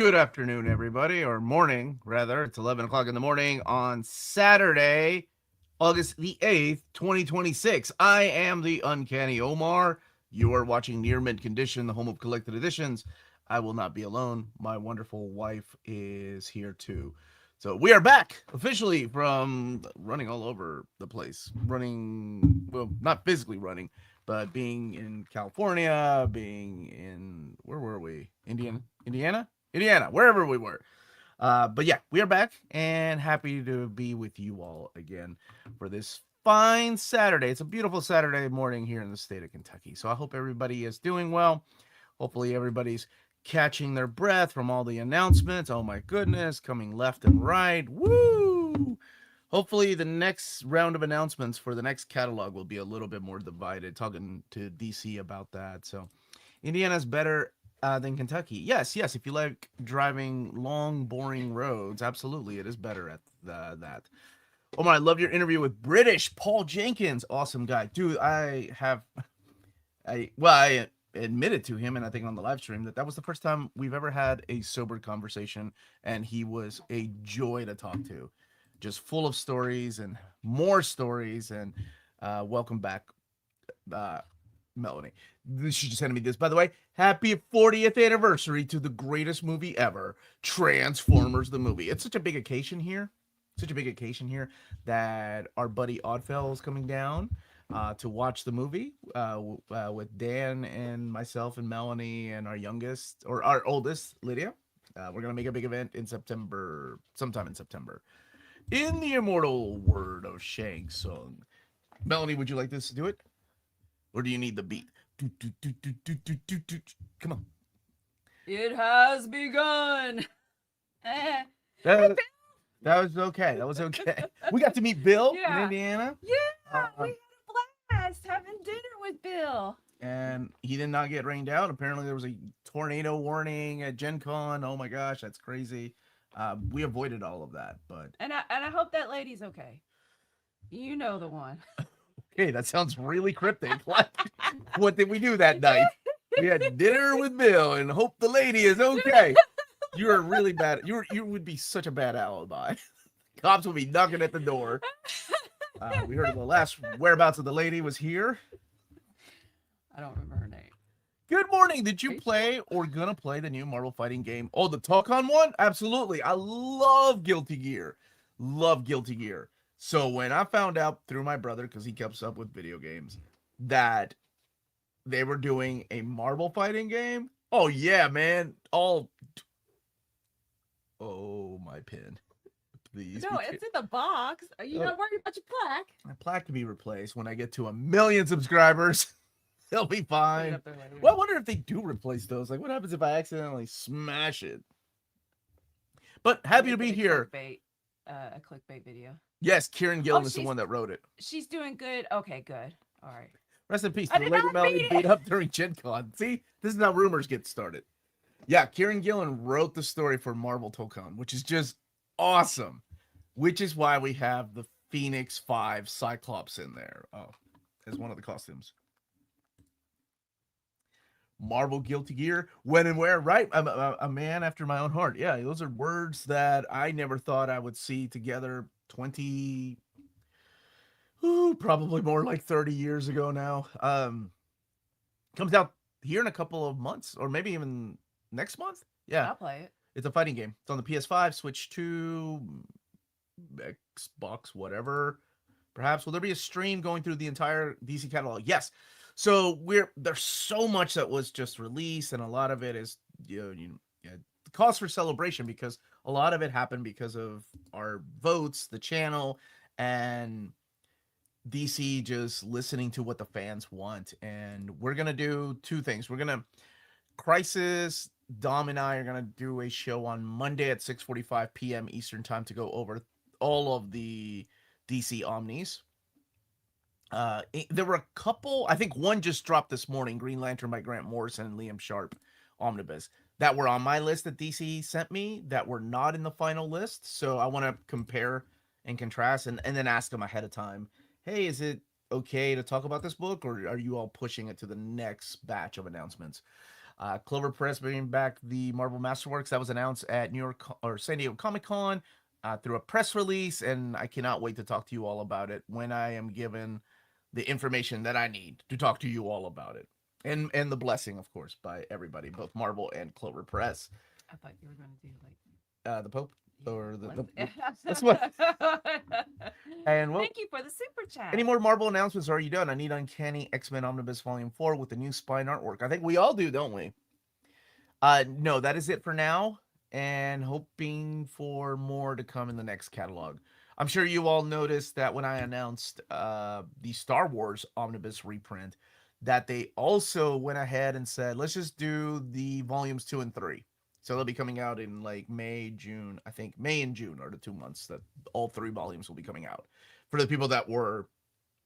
Good afternoon, everybody, or morning, rather. It's 11 o'clock in the morning on Saturday, August the 8th, 2026. I am the Uncanny Omar. You are watching Near Mint Condition, the home of collected editions. I will not be alone. My wonderful wife is here too. So we are back officially from running all over the place. Running, well, not physically running, but being in California, being in, where were we? Indiana, wherever we were. But yeah, we are back and happy to be with you all again for this fine Saturday. It's a beautiful Saturday morning here in the state of Kentucky. So I hope everybody is doing well. Hopefully everybody's catching their breath from all the announcements. Oh my goodness, coming left and right. Woo! Hopefully the next round of announcements for the next catalog will be a little bit more divided. Talking to DC about that. So Indiana's better than Kentucky. Yes. If you like driving long, boring roads, absolutely, it is better at that. Omar, I love your interview with British Paul Jenkins. Awesome guy, dude. I admitted to him, and I think on the live stream that was the first time we've ever had a sober conversation, and he was a joy to talk to, just full of stories and more stories. And welcome back, Melanie. She just sent me this, by the way. Happy 40th anniversary to the greatest movie ever, Transformers the movie. It's such a big occasion here. That our buddy Oddfell is coming down to watch the movie with Dan and myself and Melanie and our youngest, or our oldest, Lydia. We're going to make a big event in September, sometime in September. In the immortal word of Shang Tsung. Melanie, would you like this to do it? Or do you need the beat? Come on. It has begun. That was okay. We got to meet Bill in Indiana. Yeah, we had a blast having dinner with Bill. And he did not get rained out. Apparently there was a tornado warning at Gen Con. Oh my gosh, that's crazy. We avoided all of that, but and I hope that lady's okay. You know the one. Okay, that sounds really cryptic. What did we do that night? We had dinner with Bill and hope the lady is okay. You're really bad. You would be such a bad alibi. Cops will be knocking at the door. We heard the last whereabouts of the lady was here. I don't remember her name. Good morning. Did you play or gonna play the new Marvel fighting game? Oh, the Talk-On one? Absolutely. I love Guilty Gear. So when I found out through my brother, because he keeps up with video games, that they were doing a Marvel fighting game, oh yeah, man. Oh, my pin. Please. No, it's in the box. Are you not worried about your plaque? My plaque can be replaced when I get to 1 million subscribers. They'll be fine. Well, I wonder if they do replace those. Like, what happens if I accidentally smash it? But happy to be here. A clickbait video. Yes, Kieran Gillen is the one that wrote it. She's doing good. Okay, good. All right. Rest in peace. The lady Melanie beat up during Gen Con. See, this is how rumors get started. Yeah, Kieran Gillen wrote the story for Marvel Talk-On, which is just awesome. Which is why we have the Phoenix 5 Cyclops in there. Oh, as one of the costumes. Marvel Guilty Gear, when and where, right? I'm a man after my own heart. Yeah, those are words that I never thought I would see together 20, probably more like 30 years ago now. Comes out here in a couple of months, or maybe even next month. Yeah, I'll play it. It's a fighting game. It's on the PS5, Switch 2, Xbox, whatever. Perhaps will there be a stream going through the entire DC catalog? Yes. So there's so much that was just released, and a lot of it is cause for celebration, because a lot of it happened because of our votes, the channel, and DC just listening to what the fans want. And we're gonna do two things. Crisis, Dom and I are gonna do a show on Monday at 6:45 p.m. Eastern time to go over all of the DC Omnis. There were a couple, I think one just dropped this morning, Green Lantern by Grant Morrison and Liam Sharp Omnibus, that were on my list that DC sent me that were not in the final list. So I want to compare and contrast and then ask them ahead of time, hey, is it okay to talk about this book, or are you all pushing it to the next batch of announcements? Clover Press bringing back the Marvel Masterworks that was announced at New York or San Diego Comic Con through a press release, and I cannot wait to talk to you all about it when I am given the information that I need to talk to you all about it, and the blessing, of course, by everybody, both Marvel and Clover Press. I thought you were going to do like The Pope or that's Thank what. And well, you for the super any chat. more Marvel announcements? Are you done? I need Uncanny X-Men Omnibus Volume 4 with the new spine artwork. I think we all do, don't we? No, that is it for now, and hoping for more to come in the next catalog. I'm sure you all noticed that when I announced the Star Wars Omnibus reprint, that they also went ahead and said, let's just do the volumes 2 and 3. So they'll be coming out in like May, June. I think May and June are the 2 months that all 3 volumes will be coming out for the people that were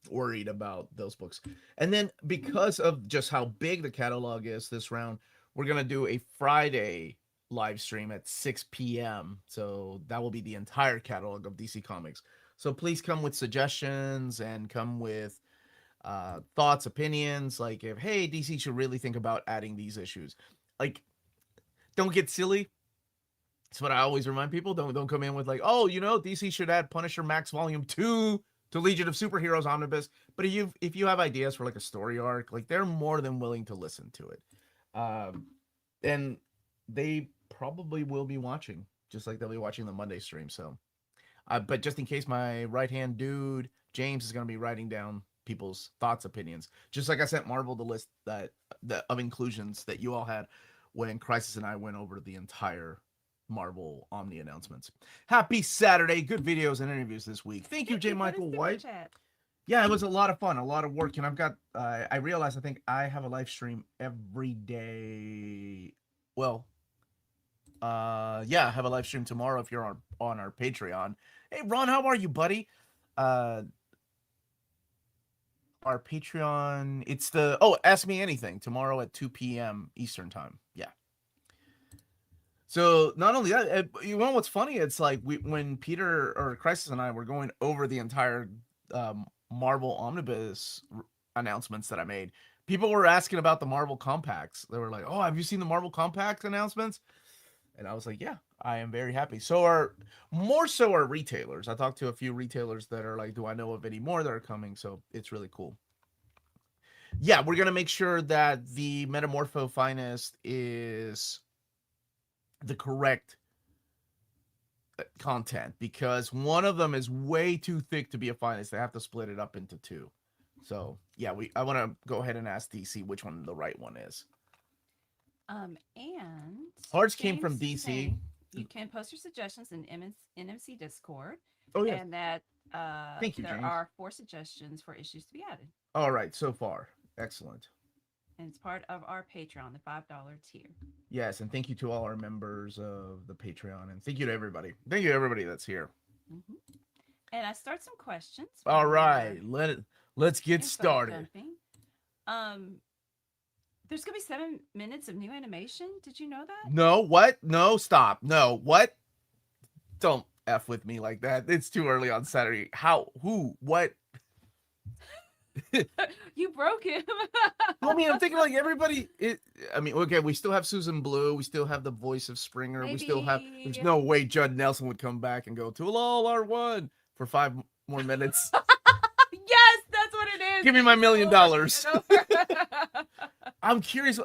worried about those books. And then because of just how big the catalog is this round, we're going to do a Friday live stream at 6 p.m. So that will be the entire catalog of DC Comics. So please come with suggestions and come with thoughts, opinions. Like, if, hey, DC should really think about adding these issues. Like, don't get silly. That's what I always remind people. Don't come in with like, oh, DC should add Punisher Max Volume 2 to Legion of Superheroes Omnibus. But if you have ideas for like a story arc, like, they're more than willing to listen to it. And they probably will be watching, just like they'll be watching the Monday stream. So, but just in case, my right hand dude James is going to be writing down people's thoughts, opinions, just like I sent Marvel the list of inclusions that you all had when Crisis and I went over the entire Marvel Omni announcements. Happy Saturday! Good videos and interviews this week. Thank you, J. Michael White. Chat. Yeah, it was a lot of fun, a lot of work, and I've got. I realized I think I have a live stream every day. Well, yeah, I have a live stream tomorrow if you're on our Patreon. Hey, Ron, how are you, buddy? Our Patreon, it's the Ask Me Anything tomorrow at 2 p.m. Eastern time. Yeah. So not only that, you know what's funny? It's like when Peter or Crisis and I were going over the entire Marvel Omnibus announcements that I made, people were asking about the Marvel Compacts. They were like, "Oh, have you seen the Marvel Compacts announcements?" And I was like, "Yeah, I am very happy." More so are retailers. I talked to a few retailers that are like, "Do I know of any more that are coming?" So it's really cool. Yeah, we're gonna make sure that the Metamorpho Finest is the correct content, because one of them is way too thick to be a finest. They have to split it up into 2. So yeah, I want to go ahead and ask DC which one the right one is. And Ours came from DC. You can post your suggestions in NMC Discord. Oh yeah, and that thank you, there James. are 4 suggestions for issues to be added. All right, so far, excellent. And it's part of our Patreon, the $5 tier. Yes, and thank you to all our members of the Patreon, and thank you to everybody. Thank you to everybody that's here. Mm-hmm. And I start some questions. All right, let's get started. There's gonna be 7 minutes of new animation. Did you know that? No, what? No, stop. No, what? Don't F with me like that. It's too early on Saturday. How? Who? What? You broke him. I mean, I'm thinking like everybody. Okay, we still have Susan Blue. We still have the voice of Springer. Maybe. We still have. There's no way Judd Nelson would come back and go to LOL R1 for 5 more minutes. Yes, that's what it is. Give me my $1 million. I'm curious.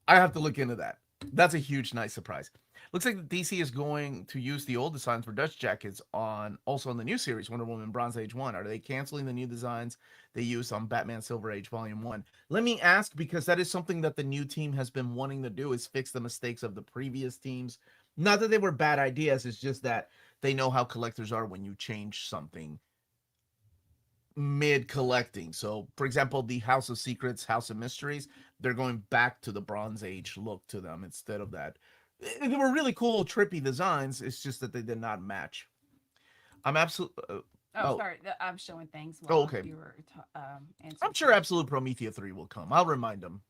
I have to look into that. That's a huge, nice surprise. Looks like DC is going to use the old designs for Dutch jackets also on the new series, Wonder Woman Bronze Age 1. Are they canceling the new designs they used on Batman Silver Age Volume 1? Let me ask, because that is something that the new team has been wanting to do, is fix the mistakes of the previous teams. Not that they were bad ideas, it's just that they know how collectors are when you change something mid-collecting. So, for example, the House of Secrets, House of Mysteries, they're going back to the Bronze Age look to them instead of that. They were really cool, trippy designs. It's just that they did not match. I'm absolutely. Sorry, I'm showing things. While okay. You were I'm sure Absolute Promethea 3 will come. I'll remind them.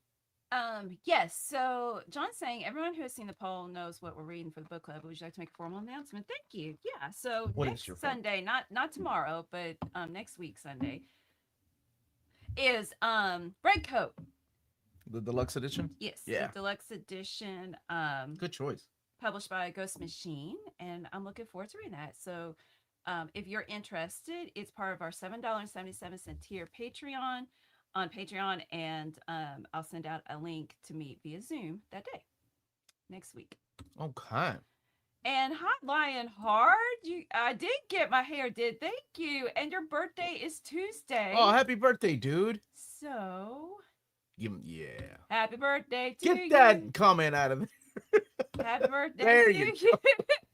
Yes. So John's saying everyone who has seen the poll knows what we're reading for the book club. Would you like to make a formal announcement? Thank you. Yeah. So next Sunday, not tomorrow, but next week Sunday is Red Coat. The deluxe edition? Yes, Yeah. the deluxe edition. Good choice. Published by Ghost Machine, and I'm looking forward to reading that. So, if you're interested, it's part of our $7.77 tier Patreon on Patreon, and I'll send out a link to meet via Zoom that day next week. Okay. And Hot Lion Hard, I did get my hair did. Thank you. And your birthday is Tuesday. Oh, happy birthday, dude. So, yeah. Happy birthday to Get you. that comment out of there. Happy birthday there to you.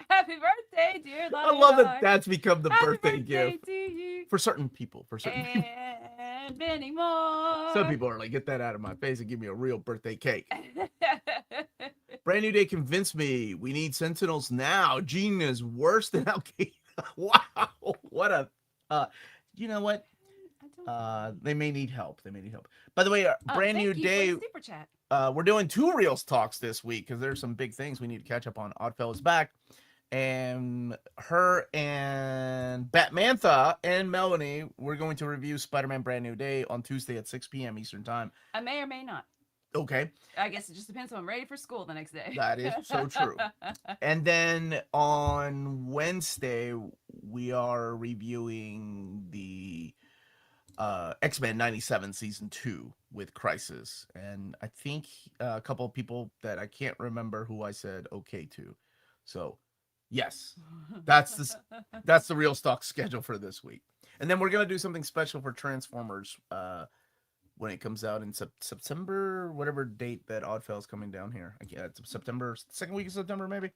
Happy birthday, dear Lion. I love that that's become the Happy birthday gift to you. for certain people. And many more. Some people are like, get that out of my face and give me a real birthday cake. Brand New Day convinced me we need Sentinels now. Gene is worse than Al Qaeda. Wow. What a you know what? They may need help. By the way, Brand New Day. Super chat. We're doing 2 Reels talks this week because there's some big things we need to catch up on. Oddfellow is back, and her and Batmantha and Melanie, we're going to review Spider-Man Brand New Day on Tuesday at 6 p.m. Eastern Time. I may or may not. Okay. I guess it just depends on I'm ready for school the next day. That is so true. And then on Wednesday, we are reviewing the X-Men 97 season 2 with Crisis, and I think a couple of people that I can't remember who I said okay to. So yes, that's the real stock schedule for this week. And then we're gonna do something special for Transformers when it comes out in September, whatever date that Oddfellow is coming down here. It's September, second week of September maybe.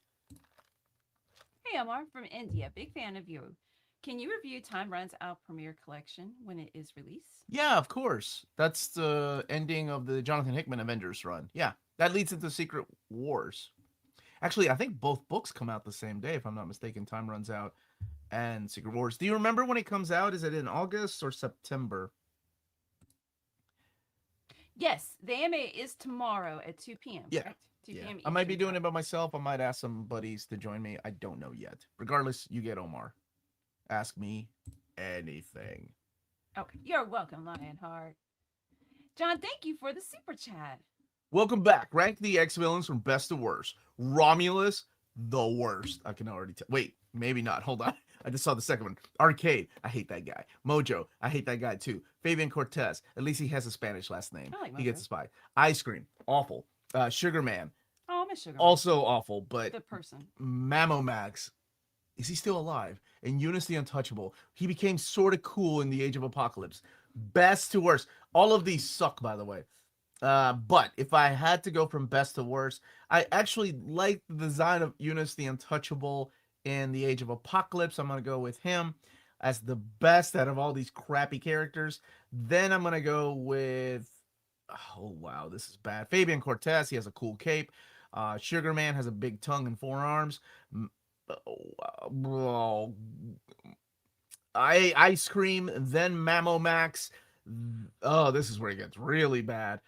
Hey Omar from India, big fan of you. Can you review Time Runs Out premiere collection when it is released? Yeah, of course. That's the ending of the Jonathan Hickman Avengers run. Yeah, that leads into Secret Wars. Actually, I think both books come out the same day, if I'm not mistaken. Time Runs Out and Secret Wars. Do you remember when it comes out? Is it in August or September? Yes, the AMA is tomorrow at 2 p.m. Yeah. Correct? 2 p.m. I might be doing it by myself. I might ask some buddies to join me. I don't know yet. Regardless, you get Omar. Ask me anything. Okay, you're welcome, Lionheart. John, thank you for the super chat. Welcome back. Rank the X-Villains from best to worst. Romulus, the worst. I can already tell. Wait, maybe not. Hold on. I just saw the second one. Arcade, I hate that guy. Mojo, I hate that guy too. Fabian Cortez, at least he has a Spanish last name. He gets a spy. Ice Cream, awful. Sugar Man. Oh, I miss Sugar Man. Also awful, but the person. Mammo Max, is he still alive? And Eunice the Untouchable. He became sort of cool in the Age of Apocalypse. Best to worst. All of these suck, by the way. But if I had to go from best to worst, I actually like the design of Eunice the Untouchable in the Age of Apocalypse. I'm going to go with him as the best out of all these crappy characters. Then I'm going to go with, oh wow, this is bad, Fabian Cortez. He has a cool cape. Sugar Man has a big tongue and forearms. Ice Cream, then Mammo Max. Oh, this is where it gets really bad.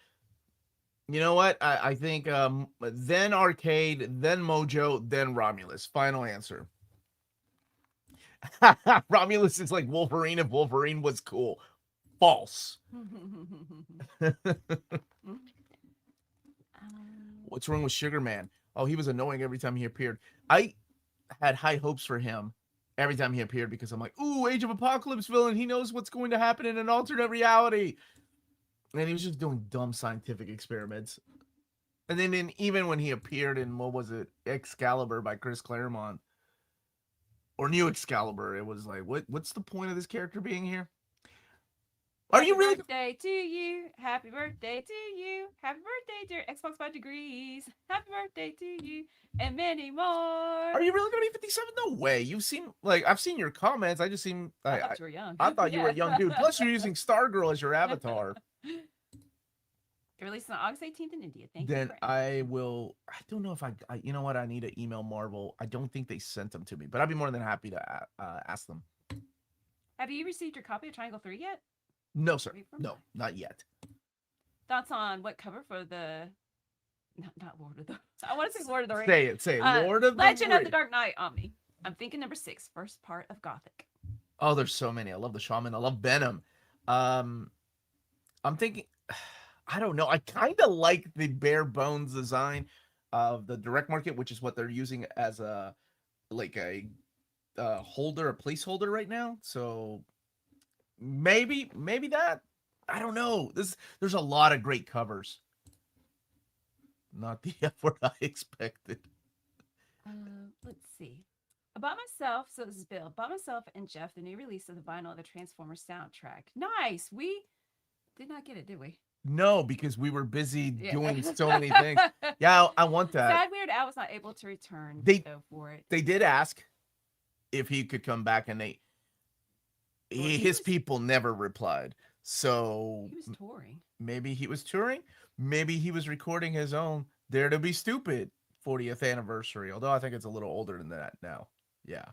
You know what? I think then Arcade, then Mojo, then Romulus. Final answer. Romulus is like Wolverine if Wolverine was cool. False. What's wrong with Sugar Man? Oh, he was annoying every time he appeared. I had high hopes for him every time he appeared because I'm like, ooh, Age of Apocalypse villain. He knows what's going to happen in an alternate reality. And he was just doing dumb scientific experiments. And then even when he appeared in, what was it, Excalibur by Chris Claremont, or New Excalibur, it was like, what's the point of this character being here? Are you really? Happy birthday to you. Happy birthday to you. Happy birthday, dear Xbox 5 Degrees. Happy birthday to you. And many more. Are you really going to be 57? No way. You've seen, like, I've seen your comments. I just seem. I thought you were young. I thought you were a young dude. Plus, you're using Stargirl as your avatar. It released on August 18th in India. Thank then you. I will. I don't know if I. You know what? I need to email Marvel. I don't think they sent them to me, but I'd be more than happy to ask them. Have you received your copy of Triangle 3 yet? No, sir. No, not yet. Thoughts on what cover for the. Not Lord of the. I want to say Lord of the Rings. Say it. Lord of the Legend of the Dark Knight Omni. I'm thinking number 6, first part of Gothic. Oh, there's so many. I love the Shaman. I love Venom. I'm thinking. I don't know. I kind of like the bare bones design of the direct market, which is what they're using as a like a holder, a placeholder right now. So maybe that. I don't know. There's a lot of great covers. Not the effort I expected. Let's see. I bought myself, so this is Bill, bought myself and Jeff the new release of the vinyl of the Transformers soundtrack. Nice. We did not get it, did we? No, because we were busy Yeah. doing so many things. Yeah, I want that. Sad Weird Al was not able to return though for it. They did ask if he could come back, and his people never replied. So He was touring. Maybe he was touring. Maybe he was recording his own Dare to Be Stupid 40th anniversary. Although I think it's a little older than that now. Yeah.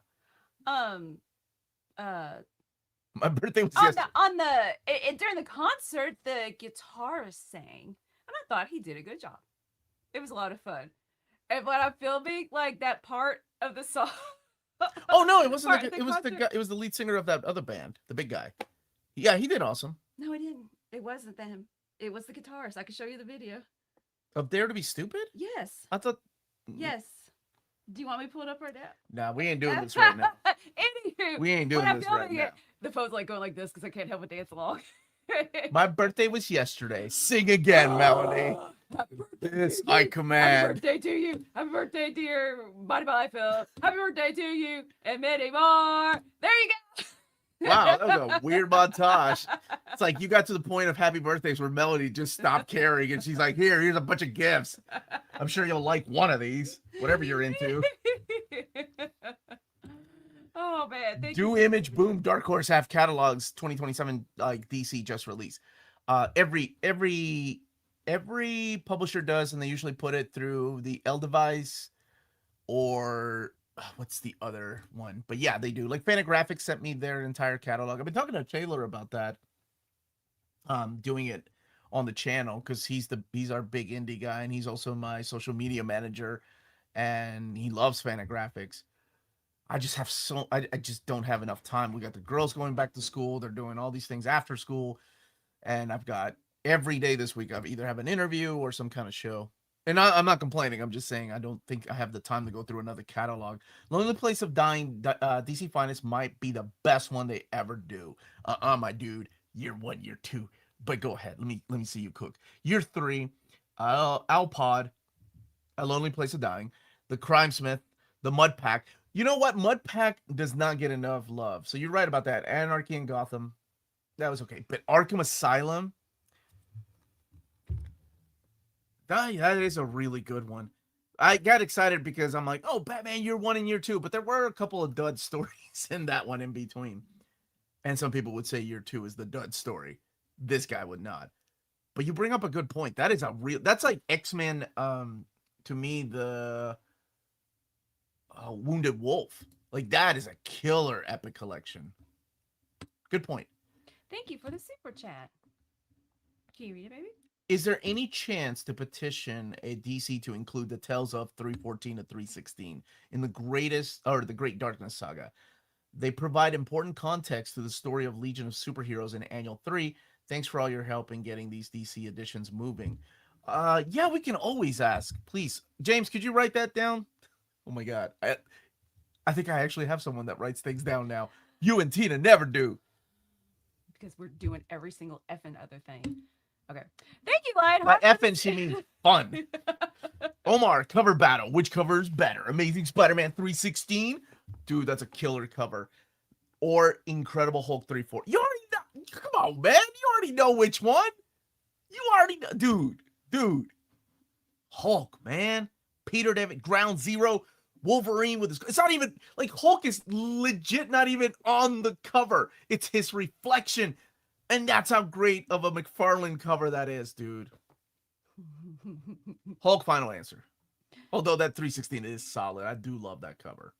Um. My birthday was during the concert, the guitarist sang, and I thought he did a good job. It was a lot of fun. And when I'm filming, like that part of the song. Oh no, it wasn't. It was the guy. It was the lead singer of that other band, the big guy. Yeah, he did awesome. No, it didn't. It wasn't them. It was the guitarist. I can show you the video. Of Dare to Be Stupid? Yes. I thought. Yes. Do you want me to pull it up right now? Nah, we ain't doing this right now. Anywho, We ain't doing this right now. The phone's like going like this because I can't help but dance along. My birthday was yesterday. Sing again, Melanie. This I command. Happy birthday to you. Happy birthday, dear Body by Phil. Happy birthday to you and many more. There you go. Wow, that was a weird montage. It's like you got to the point of happy birthdays where Melody just stopped caring and she's like, here's a bunch of gifts. I'm sure you'll like one of these, whatever you're into. Oh man, Image Boom Dark Horse have catalogs 2027 like DC just released. Every publisher does, and they usually put it through the L device or what's the other one? But yeah, they do. Like Fantagraphics sent me their entire catalog. I've been talking to Taylor about that. Doing it on the channel because he's our big indie guy, and he's also my social media manager, and he loves Fantagraphics. I just have I just don't have enough time. We got the girls going back to school. They're doing all these things after school. And I've got every day this week, I've either have an interview or some kind of show. And I'm not complaining. I'm just saying I don't think I have the time to go through another catalog. Lonely Place of Dying, DC Finest might be the best one they ever do. My dude, year 1, year 2. But go ahead. Let me see you cook. Year 3, Alpod, A Lonely Place of Dying, The Crime Smith, The Mud Pack. You know what? Mud Pack does not get enough love. So you're right about that. Anarchy in Gotham, that was okay. But Arkham Asylum, that is a really good one. I got excited because I'm like, oh, Batman year 1 and year 2. But there were a couple of dud stories in that one in between. And some people would say year 2 is the dud story. This guy would not. But you bring up a good point. That's like X-Men, to me, the Wounded Wolf. Like that is a killer epic collection. Good point. Thank you for the super chat. Can you read it, baby? Is there any chance to petition a DC to include the Tales of 314 to 316 in the Great Darkness saga? They provide important context to the story of Legion of Superheroes in Annual 3. Thanks for all your help in getting these DC editions moving. Yeah, we can always ask. Please, James, could you write that down? Oh my God. I think I actually have someone that writes things down now. You and Tina never do. Because we're doing every single effing other thing. Okay. Thank you, Lion. By effing, she means fun. Omar, cover battle. Which cover is better? Amazing Spider-Man 316? Dude, that's a killer cover. Or Incredible Hulk 34. You already know. Come on, man. You already know which one. You already know. Dude. Hulk, man. Peter David, Ground Zero. Wolverine with his... It's not even... Like, Hulk is legit not even on the cover. It's his reflection. And that's how great of a McFarlane cover that is, dude. Hulk, final answer. Although that 316 is solid. I do love that cover.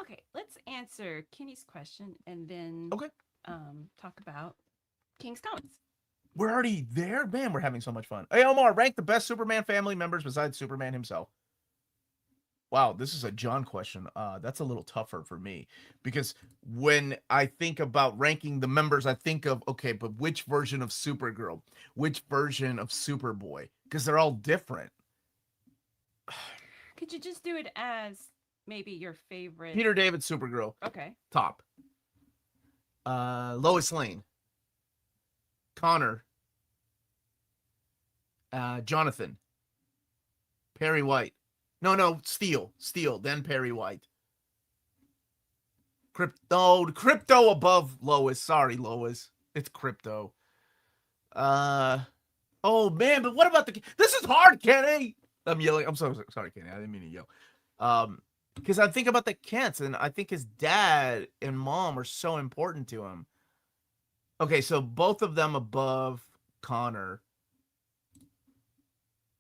Okay, let's answer Kenny's question and then talk about King's Comments. We're already there? Man, we're having so much fun. Hey, Omar, rank the best Superman family members besides Superman himself. Wow, this is a John question. That's a little tougher for me because when I think about ranking the members, I think of okay, but which version of Supergirl, which version of Superboy, because they're all different. Could you just do it as maybe your favorite? Peter David, Supergirl, Okay. top. Lois Lane, Connor, Jonathan, Perry White. No, Steel, then Perry White. Crypto above Lois. Sorry, Lois. It's Crypto. Oh man, but what about this is hard, Kenny. I'm yelling. I'm so sorry, Kenny. I didn't mean to yell. Because I think about the Kents, and I think his dad and mom are so important to him. Okay, so both of them above Connor.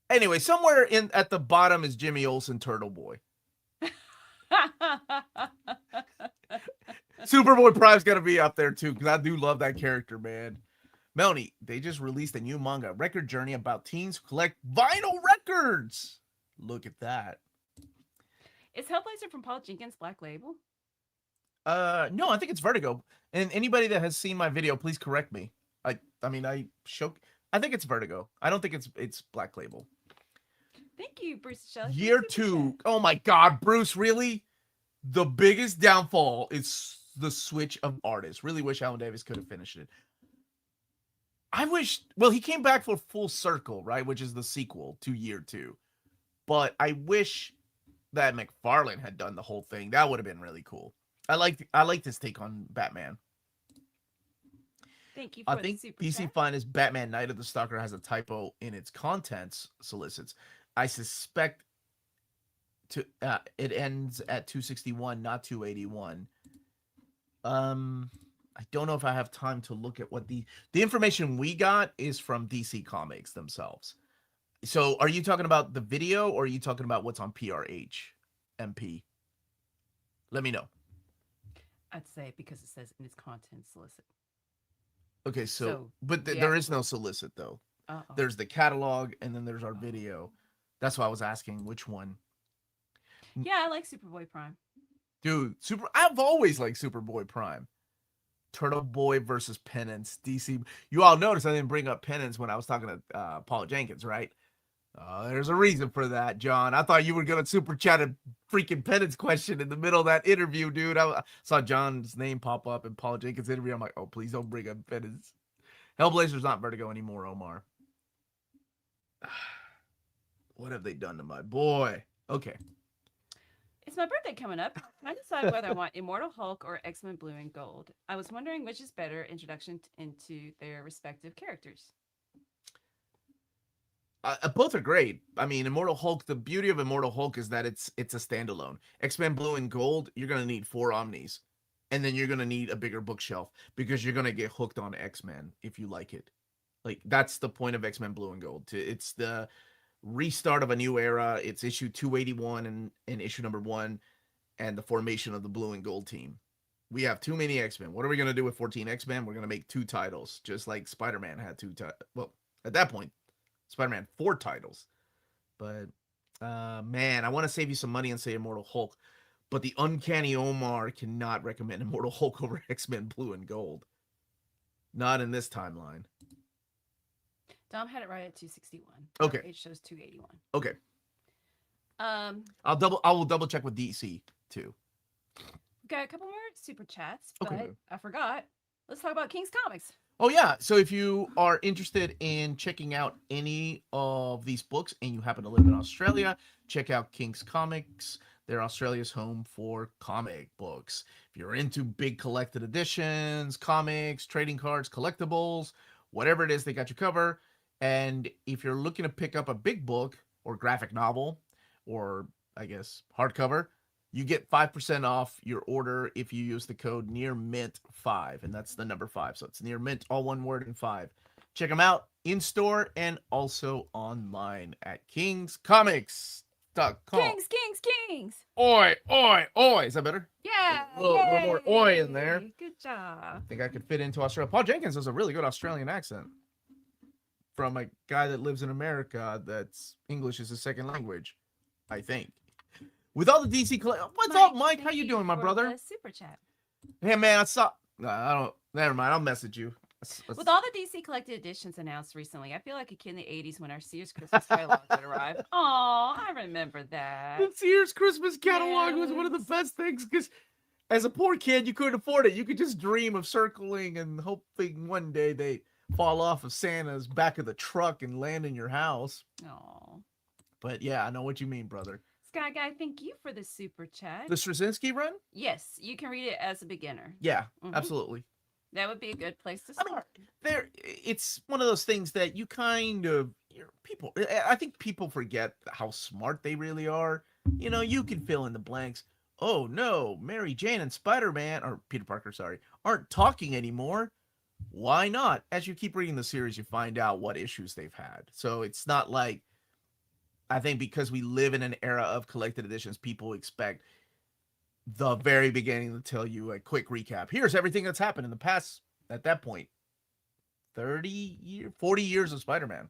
Anyway, somewhere in at the bottom is Jimmy Olsen, Turtle Boy. Superboy Prime's got to be up there too because I do love that character, man. Melanie, they just released a new manga, Record Journey, about teens who collect vinyl records. Look at that. Is Hellblazer from Paul Jenkins' Black Label? No, I think it's Vertigo. And anybody that has seen my video, please correct me. I think it's Vertigo. I don't think it's Black Label. Thank you, Bruce Shelley. Year 2. Oh my God, Bruce, really? The biggest downfall is the switch of artists. Really wish Alan Davis could have finished it. I wish, well, he came back for Full Circle, right? Which is the sequel to Year 2. But I wish that McFarlane had done the whole thing. That would have been really cool. I like this take on Batman. Thank you for the super DC chat. Finest Batman Night of the Stalker has a typo in its contents solicits. I suspect it ends at 261, not 281. I don't know if I have time to look at what the information we got is from DC Comics themselves. So are you talking about the video or are you talking about what's on PRH MP? Let me know. I'd say because it says in its content solicit. Okay, but the there is no solicit though. Uh-oh. There's the catalog and then there's our video. That's why I was asking which one. Yeah, I like Superboy Prime. Dude, I've always liked Superboy Prime. Turtle Boy versus Penance. DC. You all noticed I didn't bring up Penance when I was talking to Paul Jenkins, right? There's a reason for that, John. I thought you were going to super chat a freaking Penance question in the middle of that interview, dude. I saw John's name pop up in Paul Jenkins' interview. I'm like, oh, please don't bring up Penance. Hellblazer's not Vertigo anymore, Omar. What have they done to my boy? Okay. It's my birthday coming up. I decide whether I want Immortal Hulk or X-Men Blue and Gold. I was wondering which is better introduction into their respective characters. Both are great. I mean, Immortal Hulk, the beauty of Immortal Hulk is that it's a standalone. X-Men Blue and Gold, you're going to need 4 Omnis. And then you're going to need a bigger bookshelf because you're going to get hooked on X-Men if you like it. Like, that's the point of X-Men Blue and Gold. It's the restart of a new era. It's issue 281 and issue number 1 and the formation of the Blue and Gold team. We have too many X-Men. What are we going to do with 14 X-Men? We're going to make 2 titles, just like Spider-Man had 2 titles. Well, at that point, Spider-Man 4 titles. But, man, I want to save you some money and say Immortal Hulk. But the Uncanny Omar cannot recommend Immortal Hulk over X-Men Blue and Gold. Not in this timeline. Dom had it right at 261. Okay. It shows 281. Okay. I will double check with DC too. Got a couple more super chats, Okay. but I forgot. Let's talk about King's Comics. Oh yeah. So if you are interested in checking out any of these books and you happen to live in Australia, check out King's Comics. They're Australia's home for comic books. If you're into big collected editions, comics, trading cards, collectibles, whatever it is, they got you covered. And if you're looking to pick up a big book or graphic novel or I guess hardcover, you get 5% off your order if you use the code nearmint5, and that's the number 5. So it's nearmint, all one word, and 5. Check them out in store and also online at kingscomics.com. Kings. Oi. Is that better? Yeah. A little more oi in there. Good job. I think I could fit into Australia. Paul Jenkins has a really good Australian accent from a guy that lives in America that's English is his second language, I think. With all the DC, what's up, Mike? How you doing, my brother? Super chat. Hey, man, I saw. I don't. Never mind. I'll message you. With all the DC collected editions announced recently, I feel like a kid in the '80s when our Sears Christmas catalog would arrive. Oh, I remember that. The Sears Christmas catalog was one of the best things because, as a poor kid, you couldn't afford it. You could just dream of circling and hoping one day they fall off of Santa's back of the truck and land in your house. Oh. But yeah, I know what you mean, brother. Sky Guy, thank you for the super chat. The Straczynski run? Yes, you can read it as a beginner. Yeah, absolutely. That would be a good place to start. It's one of those things that you kind of, people, I think people forget how smart they really are. You know, you can fill in the blanks. Oh no, Mary Jane and Spider-Man, or Peter Parker, sorry, aren't talking anymore. Why not? As you keep reading the series, you find out what issues they've had. So it's not like, I think because we live in an era of collected editions, people expect the very beginning to tell you a quick recap. Here's everything that's happened in the past, at that point, 40 years of Spider-Man.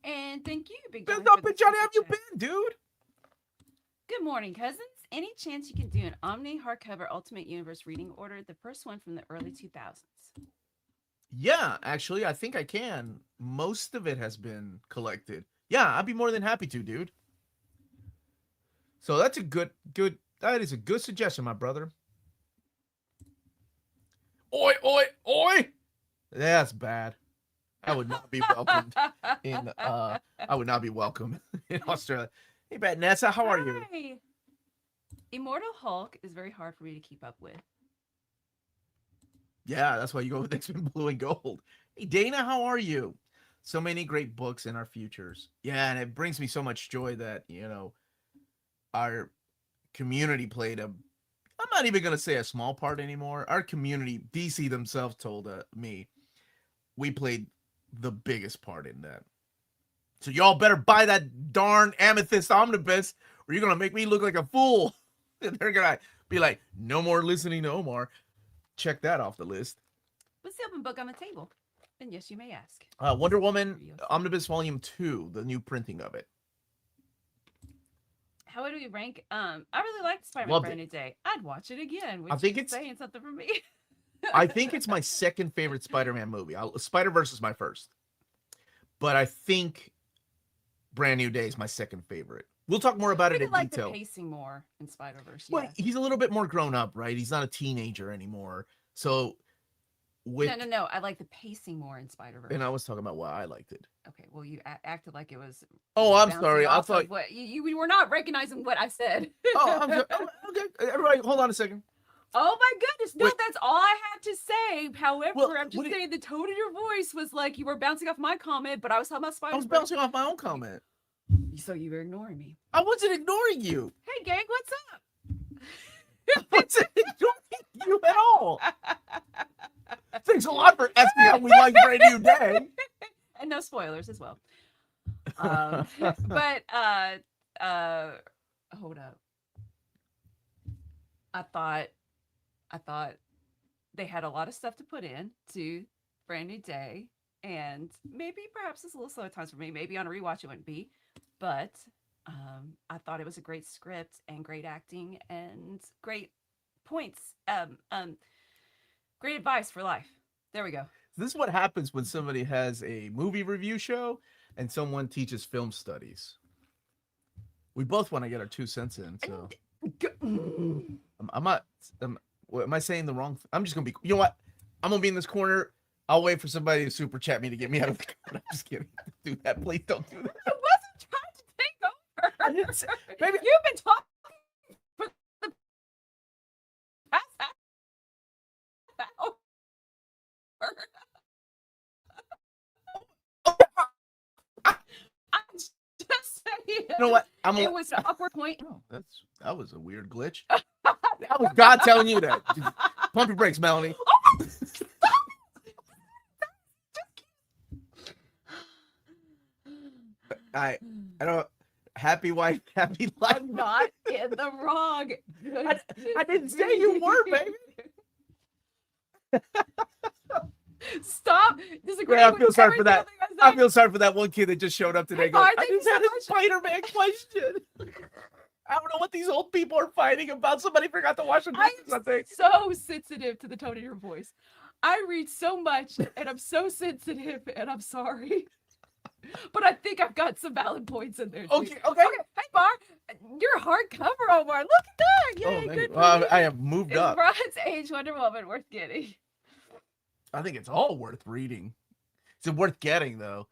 And thank you, Big Johnny. Johnny, how have you been, dude? Good morning, cousins. Any chance you can do an Omni hardcover Ultimate Universe reading order? The first one from the early 2000s. Yeah, actually, I think I can. Most of it has been collected. Yeah, I'd be more than happy to, dude. So that's a good, that is a good suggestion, my brother. Oi, oi, oi! That's bad. I would not be welcomed in, I would not be welcome in Australia. Hey, Bad Nessa, how are you? Hi. Immortal Hulk is very hard for me to keep up with. Yeah, that's why you go with X-Men Blue and Gold. Hey, Dana, how are you? So many great books in our futures. Yeah, and it brings me so much joy that, you know, our community played I'm not even going to say a small part anymore. Our community, DC themselves told me, we played the biggest part in that. So y'all better buy that darn Amethyst Omnibus or you're going to make me look like a fool. And they're going to be like, no more listening to Omar. Check that off the list. What's the open book on the table? And yes, you may ask. Wonder Woman Omnibus Volume 2, the new printing of it. How would we rank? I really liked Spider-Man Brand New Day. I'd watch it again. Which I think it's saying something for me. I think it's my second favorite Spider-Man movie. Spider-Verse is my first. But I think Brand New Day is my second favorite. We'll talk more about it in like detail. The pacing more in Spider-Verse. Well, he's a little bit more grown up, right? He's not a teenager anymore. So No. I like the pacing more in Spider-Verse. And I was talking about why I liked it. Okay, well, you acted like it was. Oh, I'm sorry. I thought you were not recognizing what I said. Oh, I'm sorry. Okay, everybody, hold on a second. Oh my goodness! No, that's all I had to say. However, Well, I'm just saying the tone of your voice was like you were bouncing off my comment, but I was talking about Spider-Verse. I was bouncing off my own comment. So you were ignoring me. I wasn't ignoring you. Hey, gang, what's up? I wasn't ignoring you at all. Thanks a lot for asking how we like Brand New Day. And no spoilers as well. But hold up. I thought they had a lot of stuff to put in to Brand New Day, and maybe perhaps it's a little slow at times for me. Maybe on a rewatch it wouldn't be, but I thought it was a great script and great acting and great points. Great advice for life. There we go. This is what happens when somebody has a movie review show and someone teaches film studies. We both want to get our 2 cents in, so I'm not. Am I saying the wrong? I'm just gonna be. You know what? I'm gonna be in this corner. I'll wait for somebody to super chat me to get me out of the corner. I'm just kidding. Do that, please. Don't do that. I wasn't trying to take over. I didn't say, maybe you've been talking for the past half hour. I'm just saying. You know what? It was an awkward point. Oh, that was a weird glitch. That was God telling you that. Just pump your brakes, Melanie. I don't. Happy wife, happy life. I'm not in the wrong. I didn't say you were, baby. Stop. This is a great. I feel sorry for that. I feel sorry for that one kid that just showed up today. Going, I just had a Spider-Man question. I don't know what these old people are fighting about. Somebody forgot to wash the dishes, I I'm think. so sensitive to the tone of your voice. I read so much and I'm so sensitive and I'm sorry. But I think I've got some valid points in there too. Okay. Hey Bar, you're hardcover, Omar. Look at that. Yay, Oh, thank good you. for Well, you. I have moved Is up. Bronze Age Wonder Woman worth getting? I think it's all worth reading. It's worth getting though.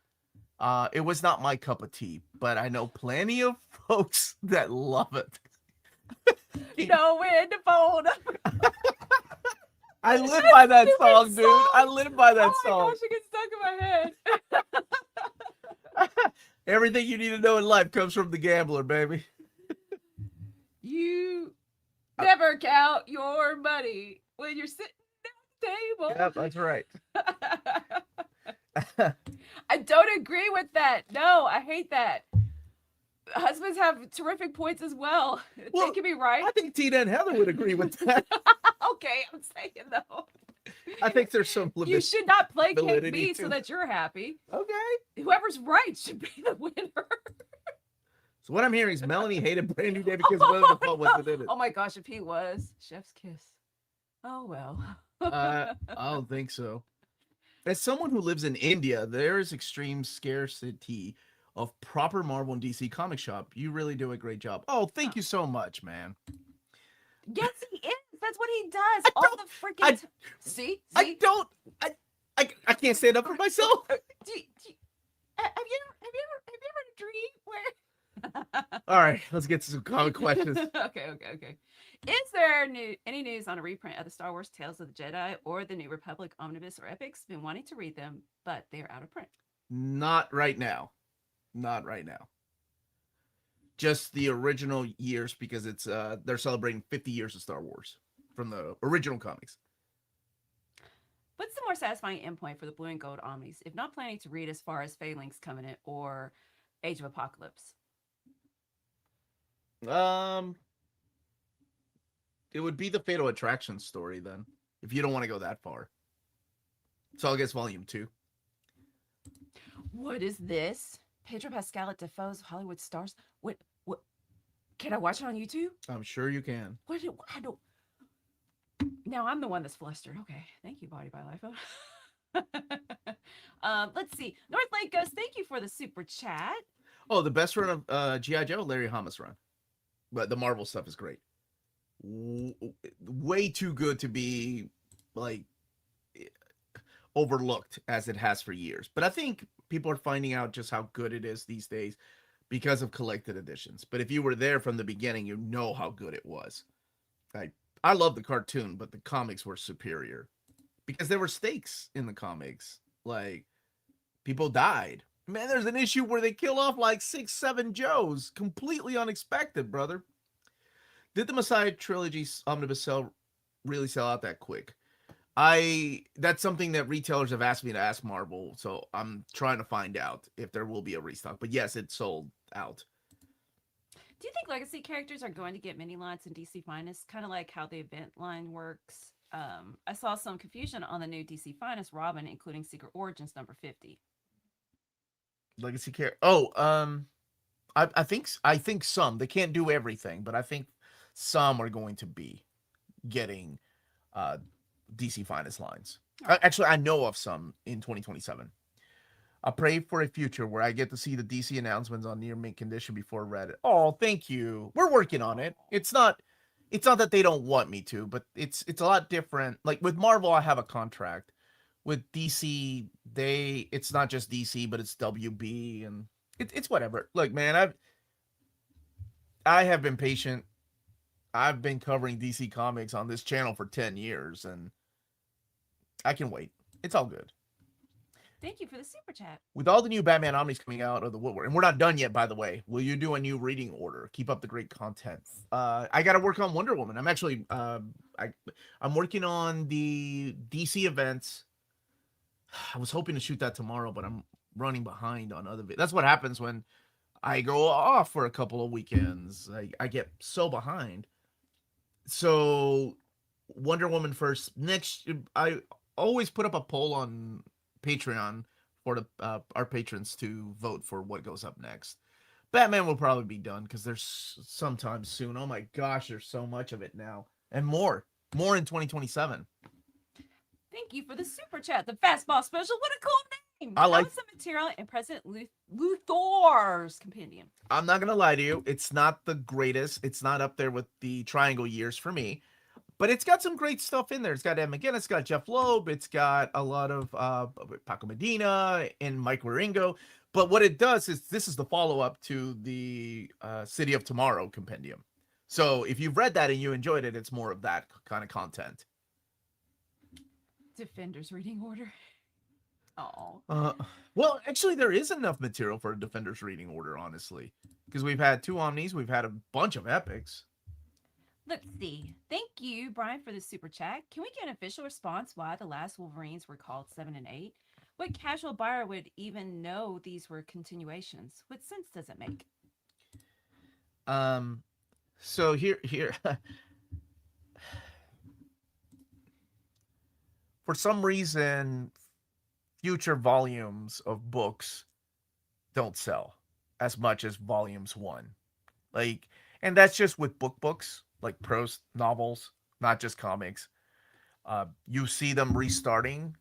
It was not my cup of tea, but I know plenty of folks that love it. Know when to fold up. I live by that Stupid song, dude. I live by that Oh my song. gosh, it gets stuck in my head. Everything you need to know in life comes from the gambler, baby. You never count your money when you're sitting at the table. Yep, that's right. I don't agree with that. No, I hate that. Husbands have terrific points as well. Well, They can be right. I think Tina and Heather would agree with that. Okay, I'm saying though. I think there's some You should not placate validity me to so it. that you're happy. Okay. Whoever's right should be the winner. So what I'm hearing is Melanie hated Brand New Day because Willem Dafoe wasn't in it. Oh my gosh, if he was, chef's kiss. Oh well. I don't think so. As someone who lives in India, there is extreme scarcity of proper Marvel and DC comic shop. You really do a great job. Oh, thank you so much, man. Yes, he is. That's what he does. All the freaking. See? I don't. I can't stand up for myself. Have you ever had a dream where? All right, let's get to some comic questions. Okay. Is there any news on a reprint of the Star Wars Tales of the Jedi or the New Republic Omnibus or Epics? Been wanting to read them, but they are out of print. Not right now. Not right now. Just the original years because it's they're celebrating 50 years of Star Wars from the original comics. What's the more satisfying endpoint for the Blue and Gold Omnis, if not planning to read as far as Phalanx Covenant or Age of Apocalypse? It would be the Fatal Attraction story then, if you don't want to go that far. So I guess volume 2. What is this? Pedro Pascal at Defoe's Hollywood Stars. What? Can I watch it on YouTube? I'm sure you can. What? I don't. Now I'm the one that's flustered. Okay, thank you, Body by Life. Let's see. North Lake Ghost, thank you for the super chat. Oh, the best run of G.I. Joe, Larry Hama's run. But the Marvel stuff is great. Way too good to be like overlooked as it has for years. But I think people are finding out just how good it is these days because of collected editions. But if you were there from the beginning, you know how good it was. I love the cartoon, but the comics were superior because there were stakes in the comics. Like people died. Man, there's an issue where they kill off like 6-7 Joes. Completely unexpected, brother. Did the Messiah trilogy omnibus really sell out that quick? That's something that retailers have asked me to ask Marvel, so I'm trying to find out if there will be a restock. But yes, it sold out. Do you think legacy characters are going to get mini lots in DC Finest, kind of like how the event line works? I saw some confusion on the new DC Finest Robin, including Secret Origins number 50. Legacy character. Oh, I think some. They can't do everything, but I think some are going to be getting DC Finest lines. Right. Actually, I know of some in 2027. I pray for a future where I get to see the DC announcements on near mint condition before Reddit. Oh, thank you. We're working on it. It's not that they don't want me to, but it's a lot different. Like with Marvel, I have a contract. With DC, it's not just DC, but it's WB and it's whatever. Look, man, I have been patient. I've been covering DC Comics on this channel for 10 years, and I can wait. It's all good. Thank you for the super chat. With all the new Batman Omnis coming out of the woodwork, and we're not done yet, by the way, will you do a new reading order? Keep up the great content. I got to work on Wonder Woman. I'm actually, I'm working on the DC events. I was hoping to shoot that tomorrow, but I'm running behind on other videos. That's what happens when I go off for a couple of weekends. I get so behind. So Wonder Woman first. Next, I always put up a poll on Patreon for our patrons to vote for what goes up next. Batman will probably be done because there's sometime soon. Oh my gosh, there's so much of it now, and more in 2027. Thank you for the super chat. The fastball special. What a cool name! I like. How is the material in President Luthor's compendium? I'm not gonna lie to you. It's not the greatest. It's not up there with the Triangle years for me, but it's got some great stuff in there. It's got Ed McGuinness, it's got Jeff Loeb, it's got a lot of Paco Medina and Mike Wieringo. But what it does is this is the follow up to the City of Tomorrow compendium. So if you've read that and you enjoyed it, it's more of that kind of content. Defender's reading order. Oh. Well, actually, there is enough material for a Defender's reading order, honestly, because we've had 2 Omnis, we've had a bunch of epics. Let's see. Thank you, Brian, for the super chat. Can we get an official response why the last Wolverines were called 7 and 8? What casual buyer would even know these were continuations? What sense does it make? So here for some reason, future volumes of books don't sell as much as volumes 1. Like, and that's just with books, like prose novels, not just comics. You see them restarting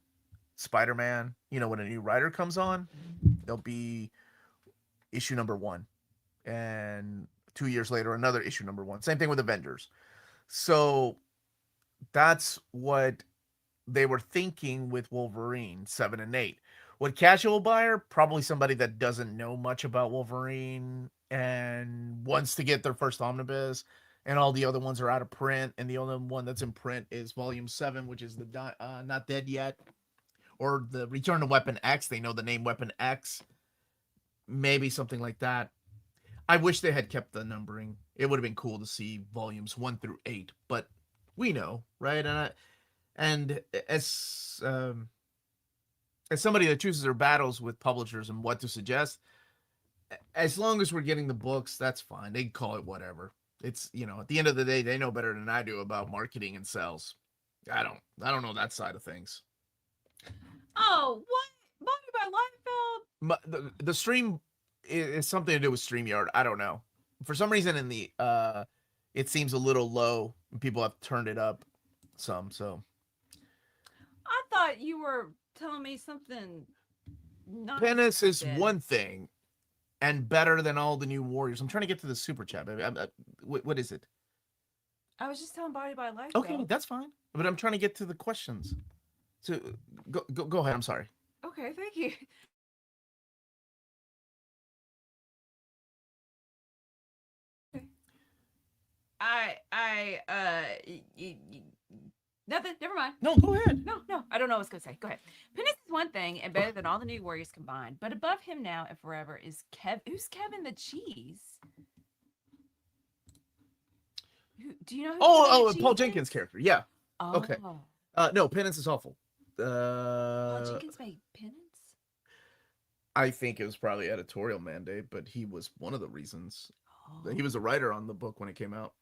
Spider-Man, when a new writer comes on, there'll be issue number 1. And 2 years later, another issue number 1. Same thing with Avengers. So that's what they were thinking with Wolverine 7 and 8. What casual buyer? Probably somebody that doesn't know much about Wolverine and wants to get their first omnibus, and all the other ones are out of print, and the only one that's in print is volume 7, which is the Not Dead Yet, or the Return to Weapon X. They know the name Weapon X, maybe something like that. I wish they had kept the numbering. It would have been cool to see volumes 1 through 8, but we know, right? And as somebody that chooses their battles with publishers and what to suggest, as long as we're getting the books, that's fine. They can call it whatever. It's, at the end of the day, they know better than I do about marketing and sales. I don't know that side of things. Oh, what? Bobby by Leinfeld? The stream is something to do with StreamYard. I don't know. For some reason in the it seems a little low, and people have turned it up some, so. I thought you were telling me something. Penis is one thing, and better than all the new Warriors. I'm trying to get to the super chat, baby. What is it? I was just telling Body by Life. Okay, that's fine. But I'm trying to get to the questions. So go ahead. I'm sorry. Okay, thank you. Nothing. Never mind. No, go ahead. No. I don't know what I was gonna say. Go ahead. Penis is one thing and better than all the new Warriors combined. But above him now and forever is Who's Kevin the Cheese? Do you know? Who Paul Jenkins' character. Yeah. Oh. Okay. No, Penance is awful. Paul Jenkins made Penance. I think it was probably editorial mandate, but he was one of the reasons. He was a writer on the book when it came out.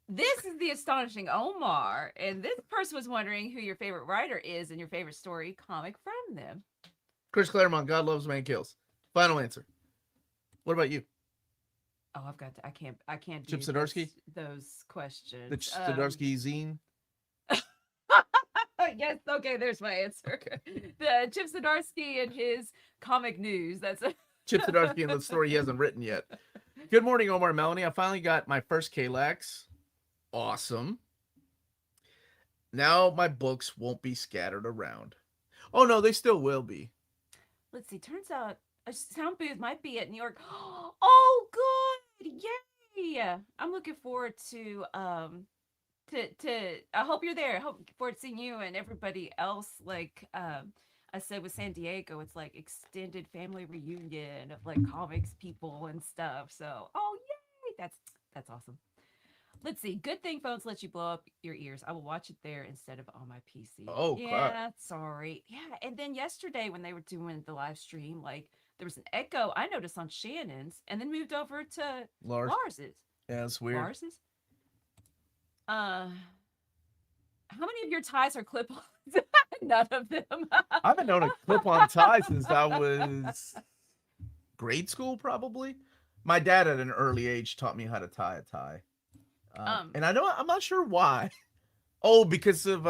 This is the Astonishing Omar, and this person was wondering who your favorite writer is and your favorite story comic from them. Chris Claremont, God Loves, Man Kills. Final answer. What about you? Oh, I've got to, I can't Chip do Zdarsky? those questions. The Zdarsky zine? Yes, okay, there's my answer. The Chip Zdarsky and his comic news. That's a Chip Zdarsky and the story he hasn't written yet. Good morning, Omar and Melanie. I finally got my first Kalax. Awesome. Now my books won't be scattered around. Oh, no, they still will be. Let's see. Turns out a sound booth might be at New York. Oh, good. Yay. I'm looking forward to I hope you're there. I hope forward to seeing you and everybody else. Like I said with San Diego, it's like extended family reunion of like comics people and stuff. So, oh yay, that's awesome. Let's see. Good thing phones let you blow up your ears. I will watch it there instead of on my PC. Oh, yeah, crap. sorry. Yeah, and then yesterday when they were doing the live stream, like there was an echo I noticed on Shannon's, and then moved over to Lars's. Yeah, that's weird. Lars's. How many of your ties are clip-ons? None of them. I haven't known a clip-on tie since I was grade school, probably. My dad at an early age taught me how to tie a tie. And I'm not sure why. Oh, because of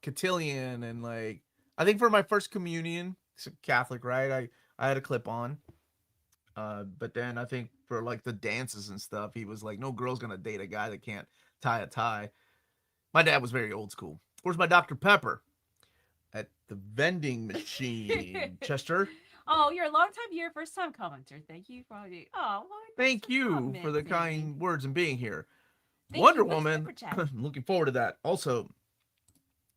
cotillion and like I think for my first communion, it's Catholic, right? I had a clip on. But then I think for like the dances and stuff, he was like, "No girl's gonna date a guy that can't tie a tie." My dad was very old school. Where's my Dr. Pepper? At the vending machine, Chester. Oh, you're a long time here, first time commenter. Thank you for the. Oh, well, thanks Thank you for the complimenting. kind words and being here. Thank Wonder you for the Woman. super chat. I'm looking forward to that. Also,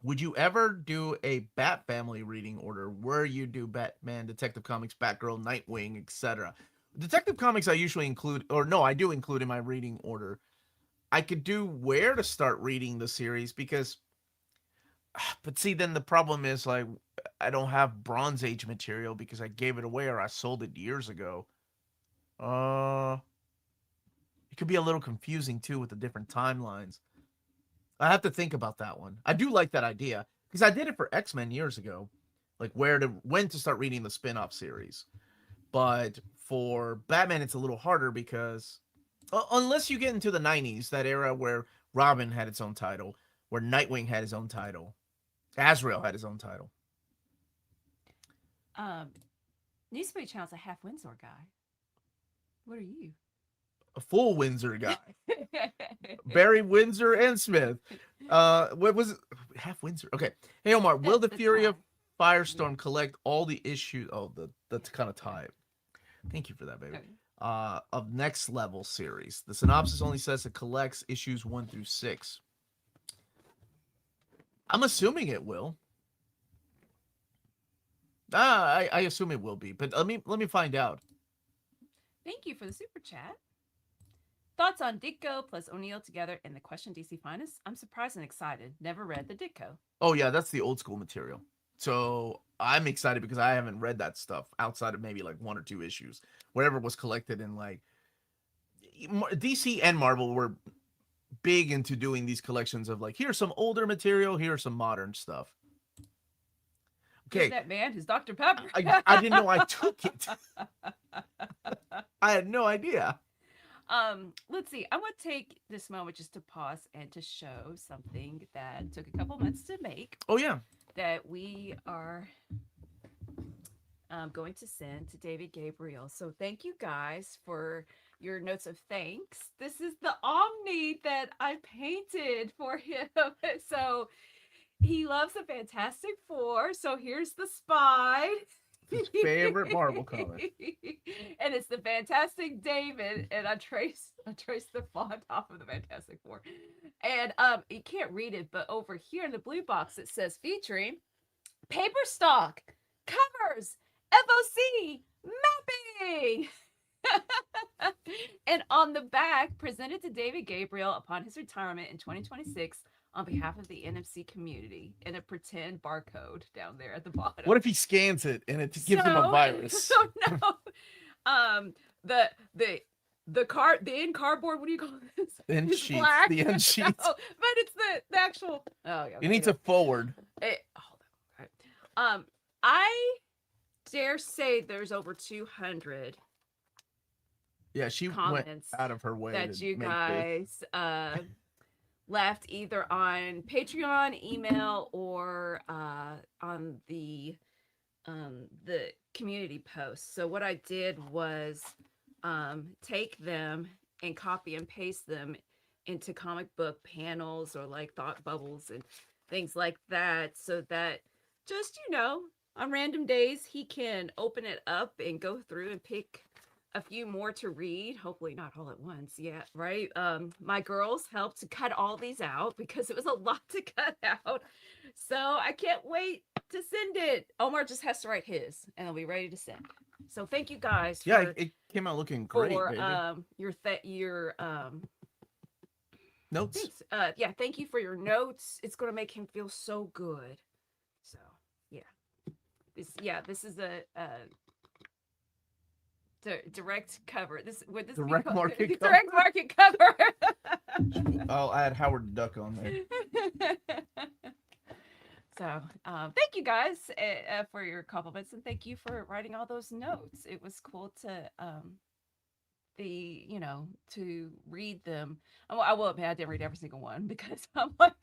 would you ever do a Bat Family reading order where you do Batman, Detective Comics, Batgirl, Nightwing, etc.? Detective Comics I usually include, or no, I do include in my reading order. I could do where to start reading the series because, but see, then the problem is like I don't have Bronze Age material because I gave it away or I sold it years ago. It could be a little confusing too with the different timelines. I have to think about that one. I do like that idea because I did it for X-Men years ago, like when to start reading the spin-off series. But for Batman, it's a little harder because unless you get into the 90s, that era where Robin had its own title, where Nightwing had his own title, Azrael had his own title. Newspaper Channel's a half Windsor guy. What are you? A full Windsor guy. Barry Windsor and Smith. What was it? Half Windsor. Okay. Hey Omar, will the Fury of Firestorm collect all the issues? Oh, that's kind of tight. Thank you for that, baby. Okay. Of Next Level series. The synopsis only says it collects issues 1 through 6. I'm assuming it will. I assume it will be, but let me find out. Thank you for the super chat. Thoughts on Ditko plus O'Neill together in the Question DC Finest? I'm surprised and excited. Never read the Ditko. Oh yeah, that's the old school material. So I'm excited because I haven't read that stuff outside of maybe like 1 or 2 issues. Whatever was collected in like DC and Marvel were big into doing these collections of like here's some older material, here's some modern stuff. Okay. Who's that man? Who's Dr. Pepper? I didn't know I took it. I had no idea. Let's see. I want to take this moment just to pause and to show something that took a couple months to make. Oh yeah. That we are going to send to David Gabriel. So thank you guys for your notes of thanks. This is the Omni that I painted for him. So he loves the Fantastic Four. So here's the Spy. His favorite Marvel comic. And it's the Fantastic David, and I traced the font off of the Fantastic Four. And you can't read it, but over here in the blue box it says featuring paper stock, covers, FOC, mapping. And on the back, presented to David Gabriel upon his retirement in 2026 on behalf of the NMC community, in a pretend barcode down there at the bottom. What if he scans it and it gives him a virus? So no. The end cardboard, what do you call this? The end sheets. Black. The end sheets. No, but it's the actual. Oh yeah. You need to forward. Hold on. Okay. I dare say there's over 200. Yeah, she went out of her way that you guys left either on Patreon, email, or on the community post. So what I did was take them and copy and paste them into comic book panels or like thought bubbles and things like that, so that just, on random days he can open it up and go through and pick a few more to read, hopefully not all at once. Yeah, right. My girls helped to cut all these out because it was a lot to cut out. So I can't wait to send it. Omar just has to write his and I'll be ready to send. So thank you guys. Yeah, it came out looking great. For baby. your notes. Thanks. Yeah, thank you for your notes. It's gonna make him feel so good. So this is a direct cover. This would this direct be market cover? Direct market cover. I'll add Howard Duck on there. So, thank you guys for your compliments, and thank you for writing all those notes. It was cool to to read them. I will admit I didn't read every single one because I'm like,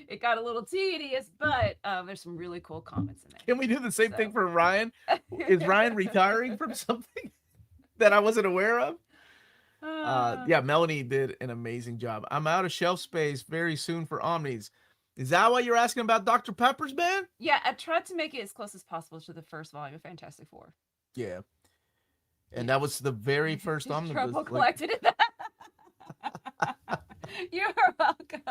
it got a little tedious, but there's some really cool comments in there. Can we do the same thing So. for Ryan? Is Ryan retiring from something that I wasn't aware of? Yeah, Melanie did an amazing job. I'm out of shelf space very soon for Omnis. Is that why you're asking about Dr. Pepper's, man? Yeah, I tried to make it as close as possible to the first volume of Fantastic Four. Yeah. And that was the very first omnibus. Trouble collected in that. You're welcome.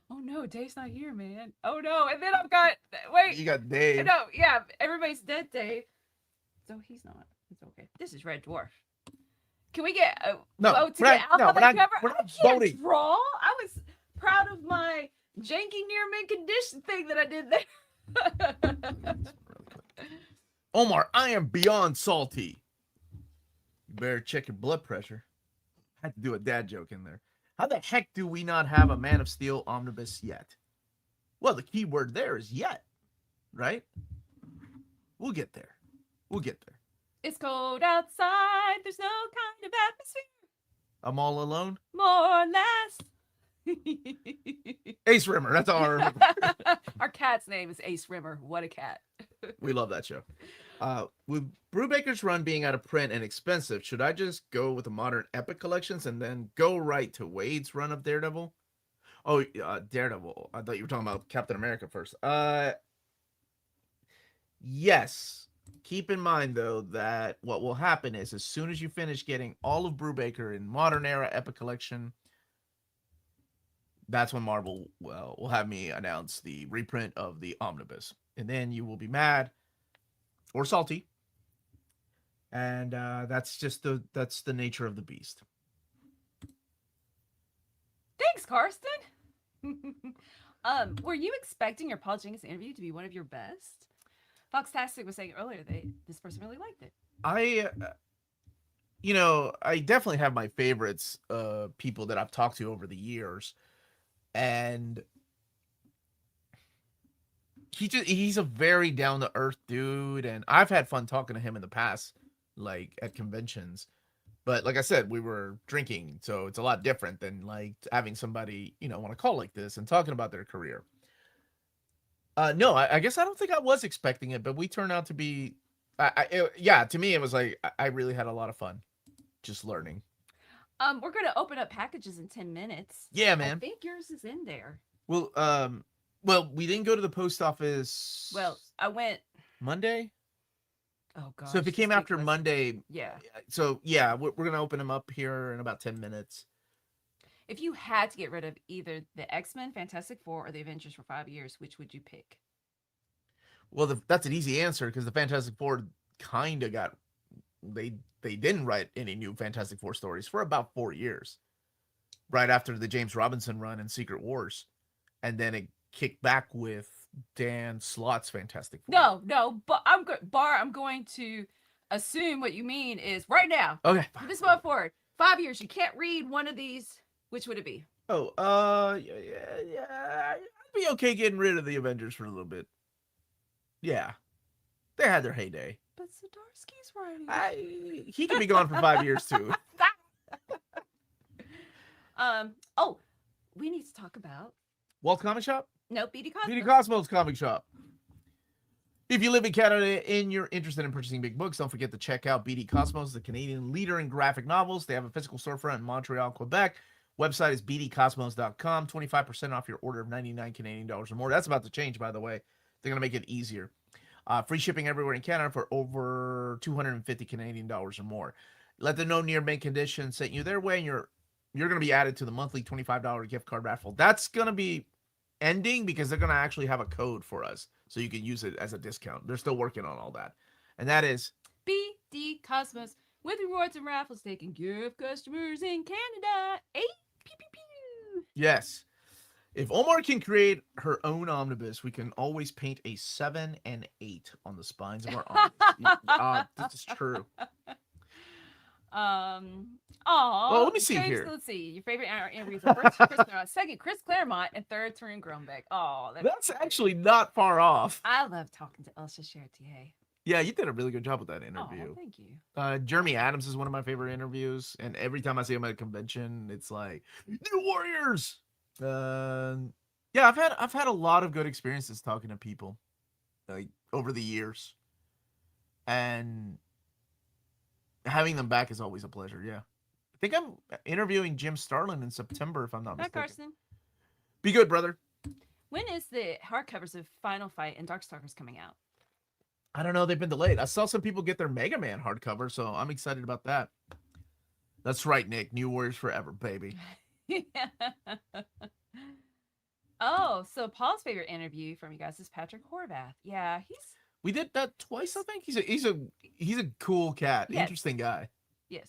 Oh no, Dave's not here, man. Oh no, and then I've got You got Dave. No, yeah, everybody's dead, Dave. So he's not. It's okay. This is Red Dwarf. Can we get vote to get alphabet cover? We're not voting. Draw. I was proud of my janky near mint condition thing that I did there. Omar, I am beyond salty. You better check your blood pressure. I had to do a dad joke in there. How the heck do we not have a Man of Steel omnibus yet? Well, the key word there is yet, right? We'll get there. We'll get there. It's cold outside. There's no kind of atmosphere. I'm all alone? More or less. Ace Rimmer. That's all I remember. Our cat's name is Ace Rimmer. What a cat. We love that show. With Brubaker's run being out of print and expensive, should I just go with the modern epic collections and then go right to Wade's run of Daredevil? Oh, Daredevil. I thought you were talking about Captain America first. Yes. Keep in mind, though, that what will happen is as soon as you finish getting all of Brubaker in Modern Era Epic Collection, that's when Marvel will have me announce the reprint of the Omnibus. And then you will be mad or salty. And that's the nature of the beast. Thanks, Karsten. Were you expecting your Paul Jenkins interview to be one of your best? Foxtastic was saying earlier that this person really liked it. I definitely have my favorites, people that I've talked to over the years, and he's a very down to earth dude, and I've had fun talking to him in the past, like at conventions. But like I said, we were drinking, so it's a lot different than like having somebody on a call like this and talking about their career. No, I guess I don't think I was expecting it, but we turned out to be, to me, it was like, I really had a lot of fun just learning. We're going to open up packages in 10 minutes. Yeah, man. I think yours is in there. Well, we didn't go to the post office. Well, I went Monday. Oh, God. So if it came after Monday. Yeah. So, yeah, we're going to open them up here in about 10 minutes. If you had to get rid of either the X-Men, Fantastic Four, or the Avengers for 5 years, which would you pick? Well, that's an easy answer because the Fantastic Four kind of got... They didn't write any new Fantastic Four stories for about 4 years. Right after the James Robinson run in Secret Wars. And then it kicked back with Dan Slott's Fantastic Four. No, but I'm going to assume what you mean is right now. Okay. From this moment forward, 5 years, you can't read one of these. Which would it be? Oh, yeah, I'd be okay getting rid of the Avengers for a little bit. Yeah, they had their heyday. But Zdarsky's writing. He could be gone for 5 years too. Oh, we need to talk about Walt Comic Shop? No, BD Cosmos. BD Cosmos Comic Shop. If you live in Canada and you're interested in purchasing big books, don't forget to check out BD Cosmos, the Canadian leader in graphic novels. They have a physical storefront in Montreal, Quebec. Website is bdcosmos.com. 25% off your order of 99 Canadian dollars or more. That's about to change, by the way. They're going to make it easier. Free shipping everywhere in Canada for over 250 Canadian dollars or more. Let them know Near Mint Condition sent you their way, and you're going to be added to the monthly $25 gift card raffle. That's going to be ending because they're going to actually have a code for us so you can use it as a discount. They're still working on all that. And that is BD Cosmos with rewards and raffles they can give customers in Canada. Pew, pew, pew. Yes. If Omar can create her own omnibus, we can always paint a 7 and 8 on the spines of our omnibus. This is true. Well, Oh, let me see James, here. let's see. Your favorite interviews are first Chris Claremont, second Chris Claremont, and third Tarun Grumbeck. Oh, That's actually not far off. I love talking to Elsa Chartier. Yeah, you did a really good job with that Oh, interview. thank you. Jeremy Adams is one of my favorite interviews, and every time I see him at a convention, it's like New Warriors. Uh, yeah, I've had a lot of good experiences talking to people, like over the years, and having them back is always a pleasure. Yeah, I think I'm interviewing Jim Starlin in September, if I'm not Hi, mistaken. Carson. Be good, brother. When is the hardcovers of Final Fight and Darkstalkers coming out? I don't know. They've been delayed. I saw some people get their Mega Man hardcover, so I'm excited about that. That's right, Nick. New Warriors forever, baby. Oh, so Paul's favorite interview from you guys is Patrick Horvath. Yeah, We did that twice, I think. He's a cool cat, yes, interesting guy. yes.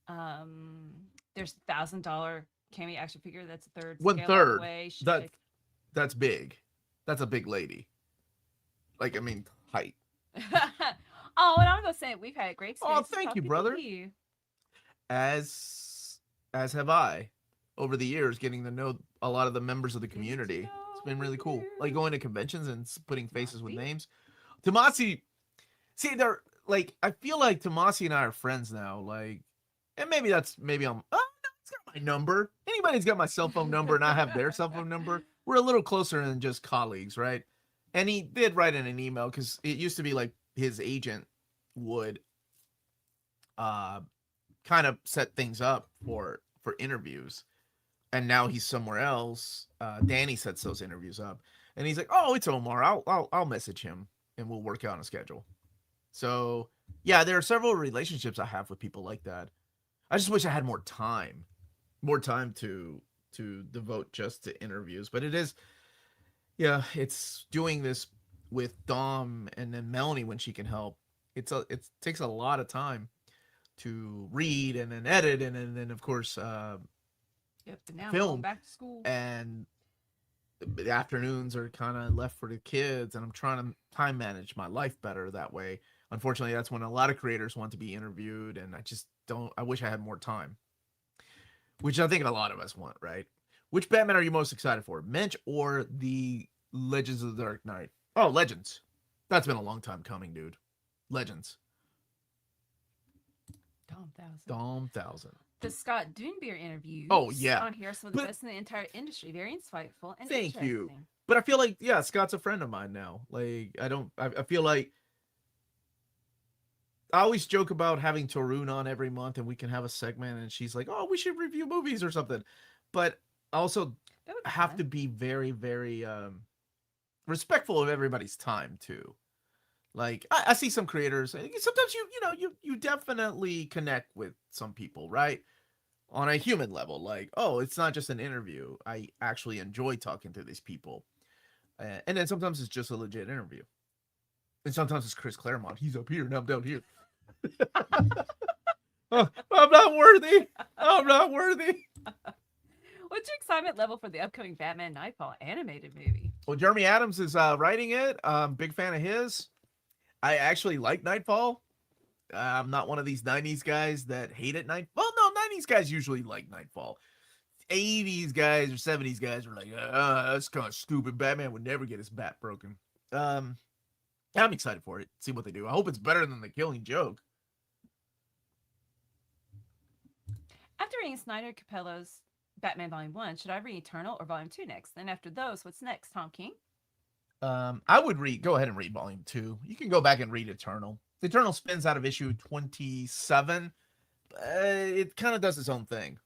There's $1,000 Cammy action figure that's a third One scale third. away. That's big. That's a big lady. Like, I mean, height. Oh, and I'm gonna say we've had great Oh, experience. thank you, talking brother. to you. As have I, over the years, getting to know a lot of the members of the Getting to community. It's been really cool. know Like going to conventions and putting faces with Tomasi. names. Tomasi, see, they're like, I feel like Tomasi and I are friends now. Like, and maybe I'm. Oh no, he's got my number. Anybody's got my cell phone number, and I have their cell phone number. We're a little closer than just colleagues, right? And he did write in an email because it used to be like his agent would kind of set things up for interviews, and now he's somewhere else. Danny sets those interviews up, and he's like, "Oh, it's Omar. I'll message him, and we'll work out a schedule." So yeah, there are several relationships I have with people like that. I just wish I had more time to devote just to interviews. But it is, yeah, it's doing this with Dom and then Melanie when she can help. It takes a lot of time to read and then edit and then of course Yep, and now I'm film, going back to school. and the afternoons are kind of left for the kids, and I'm trying to time manage my life better that way. Unfortunately, that's when a lot of creators want to be interviewed, and I just don't. I wish I had more time, which I think a lot of us want, right? Which Batman are you most excited for, Mensch or the Legends of the Dark Knight? Oh, Legends. That's been a long time coming, dude. Legends. Dom Thousand. Dom Thousand. The Scott Doonbeer interviews. Oh, yeah. On here, some of the best in the entire industry. Very insightful and Thank you. interesting. But I feel like, yeah, Scott's a friend of mine now. Like, I feel like I always joke about having Tarun on every month and we can have a segment, and she's like, oh, we should review movies or something. But I also That would be have fun. to be very, very respectful of everybody's time too. Like I see some creators, sometimes you definitely connect with some people, right? On a human level, like, oh, it's not just an interview. I actually enjoy talking to these people. And then sometimes it's just a legit interview. And sometimes it's Chris Claremont. He's up here and I'm down here. Oh, I'm not worthy. I'm not worthy. What's your excitement level for the upcoming Batman Nightfall animated movie? Well, Jeremy Adams is writing it. Big fan of his. I actually like Nightfall. I'm not one of these 90s guys that hate it. Well, no, 90s guys usually like Nightfall. 80s guys or 70s guys are like, that's kind of stupid. Batman would never get his bat broken. I'm excited for it. See what they do. I hope it's better than The Killing Joke. After reading Snyder Capello's Batman Volume 1, should I read Eternal or Volume 2 next? Then after those, what's next, Tom King? I would go ahead and read Volume 2. You can go back and read Eternal. Eternal spins out of issue 27. It kind of does its own thing.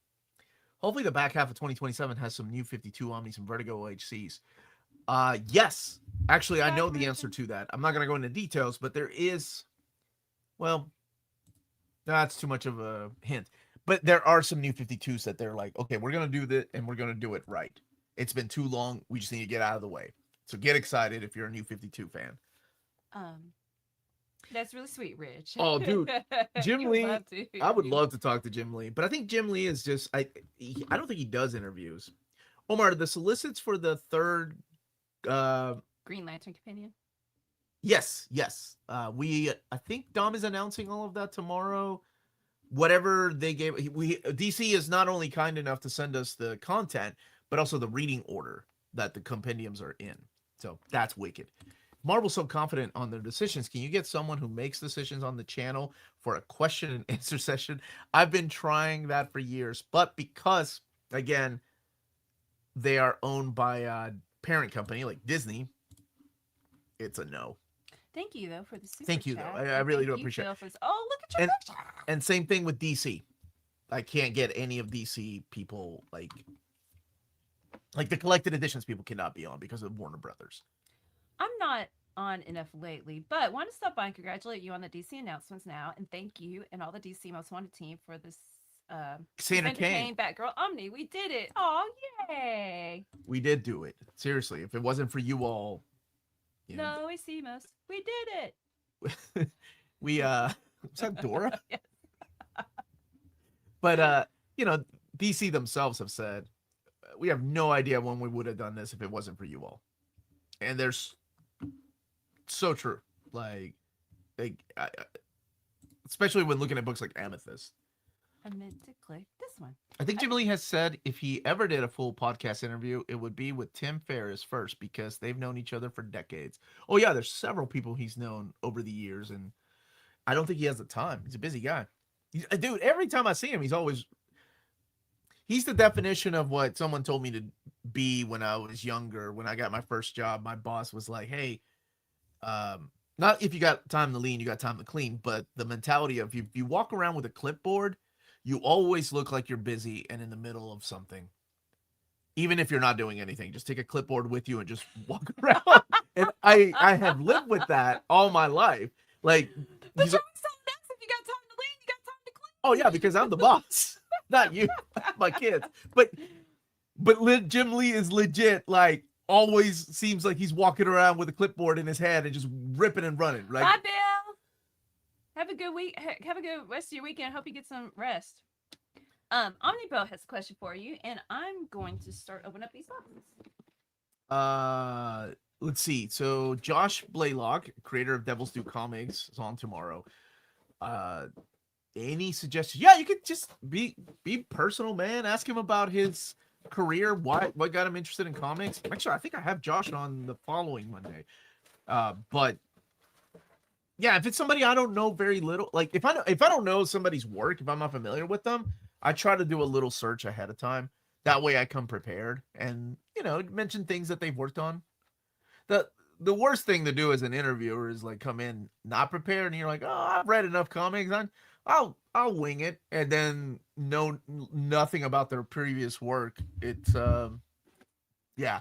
Hopefully the back half of 2027 has some new 52 Omnis and Vertigo OHCs. Yes. Actually, I know the answer to that. I'm not going to go into details, but there is, well, that's too much of a hint. But there are some new 52s that they're like, okay, we're going to do this and we're going to do it right. It's been too long. We just need to get out of the way. So get excited if you're a new 52 fan. That's really sweet, Rich. Oh, dude. Jim Lee. I would you. love to talk to Jim Lee, but I think Jim Lee is just, I don't think he does interviews. Omar, the solicits for the third Green Lantern Companion? Yes. I think Dom is announcing all of that tomorrow. whatever they gave, DC is not only kind enough to send us the content, but also the reading order that the compendiums are in. So that's wicked. Marvel's so confident on their decisions. Can you get someone who makes decisions on the channel for a question and answer session? I've been trying that for years, but because again, they are owned by a parent company like Disney, it's a no. Thank you though for the super Thank you though. chat. I And really thank do you, appreciate Phil, it. for oh, look at your And picture. and same thing with DC. I can't get any of DC people like the collected editions people cannot be on because of Warner Brothers. I'm not on enough lately, but want to stop by and congratulate you on the DC announcements now, and thank you and all the DC Most Wanted team for this Cassandra Cain. Batgirl Omni. We did it! Oh, yay! We did do it. Seriously, if it wasn't for you all, you know, No, we see most. We did it. We was that Dora? Yes. But you know, DC themselves have said we have no idea when we would have done this if it wasn't for you all. And there's so true. Like especially when looking at books like Amethyst. I meant to click this one. I think Jim Lee has said if he ever did a full podcast interview, it would be with Tim Ferriss first because they've known each other for decades. Oh yeah, there's several people he's known over the years, and I don't think he has the time. He's a busy guy. Dude, every time I see him, he's the definition of what someone told me to be when I was younger. When I got my first job, my boss was like, hey, not if you got time to lean, you got time to clean, but the mentality of if you walk around with a clipboard, you always look like you're busy and in the middle of something. Even if you're not doing anything, just take a clipboard with you and just walk around. And I have lived with that all my life. Like, but you're so next. If you got time to lean, you got time to clean. Oh yeah, because I'm the boss, not you, my kids. But Jim Lee is legit. Like, always seems like he's walking around with a clipboard in his hand and just ripping and running. Like, bye, Bill. Have a good week. Have a good rest of your weekend. Hope you get some rest. Omnibus has a question for you, and I'm going to start opening up these boxes. Let's see. So Josh Blaylock, creator of Devil's Due Comics, is on tomorrow. Any suggestions? Yeah, you could just be personal, man. Ask him about his career, what got him interested in comics. Actually, I think I have Josh on the following Monday. But yeah, if it's somebody I don't know very little, like if I don't know somebody's work, if I'm not familiar with them, I try to do a little search ahead of time. That way I come prepared and, you know, mention things that they've worked on. The worst thing to do as an interviewer is like come in not prepared and you're like, oh, I've read enough comics. I'll wing it and then know nothing about their previous work. It's yeah,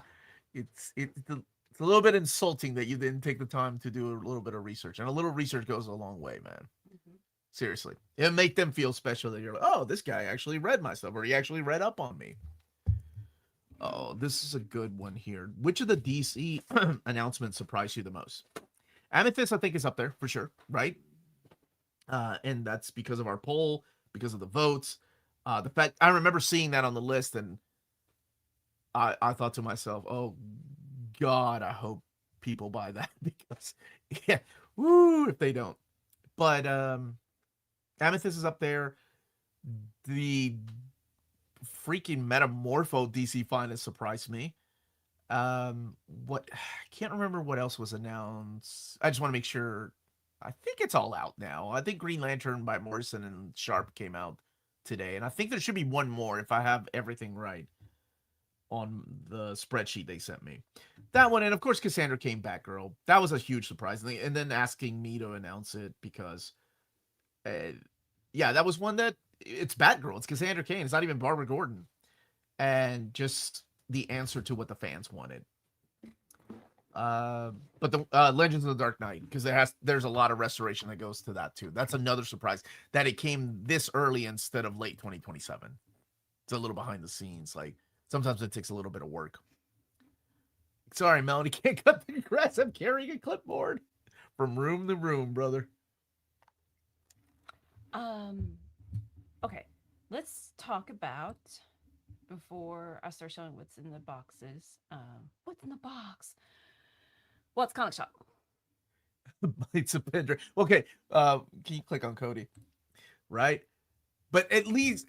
it's a little bit insulting that you didn't take the time to do a little bit of research, and a little research goes a long way, man. Mm-hmm. Seriously, it'll make them feel special that you're like, oh, this guy actually read my stuff, or he actually read up on me. Oh, this is a good one here. Which of the DC announcements surprised you the most? Amethyst, I think, is up there for sure, right? And that's because of our poll, because of the votes. The fact I remember seeing that on the list, and I thought to myself, oh God, I hope people buy that because yeah, woo, if they don't. But Amethyst is up there. The freaking Metamorpho DC finest surprised me. What I can't remember what else was announced. I just want to make sure. I think it's all out now. I think Green Lantern by Morrison and Sharp came out today, and I think there should be one more if I have everything right on the spreadsheet they sent me. That one, and of course Cassandra Cain Batgirl. That was a huge surprise, and then asking me to announce it because, yeah, that was one that it's Batgirl. It's Cassandra Cain. It's not even Barbara Gordon, and just the answer to what the fans wanted. But the Legends of the Dark Knight, because there's a lot of restoration that goes to that too. That's another surprise that it came this early instead of late 2027. It's a little behind the scenes. Like sometimes it takes a little bit of work. Sorry, Melanie, can't cut the grass. I'm carrying a clipboard from room to room, brother. Okay, let's talk about before I start showing what's in the boxes. What's in the box? Well, it's Comic Shop. It's a Pender. Okay, can you click on Cody? Right? But at least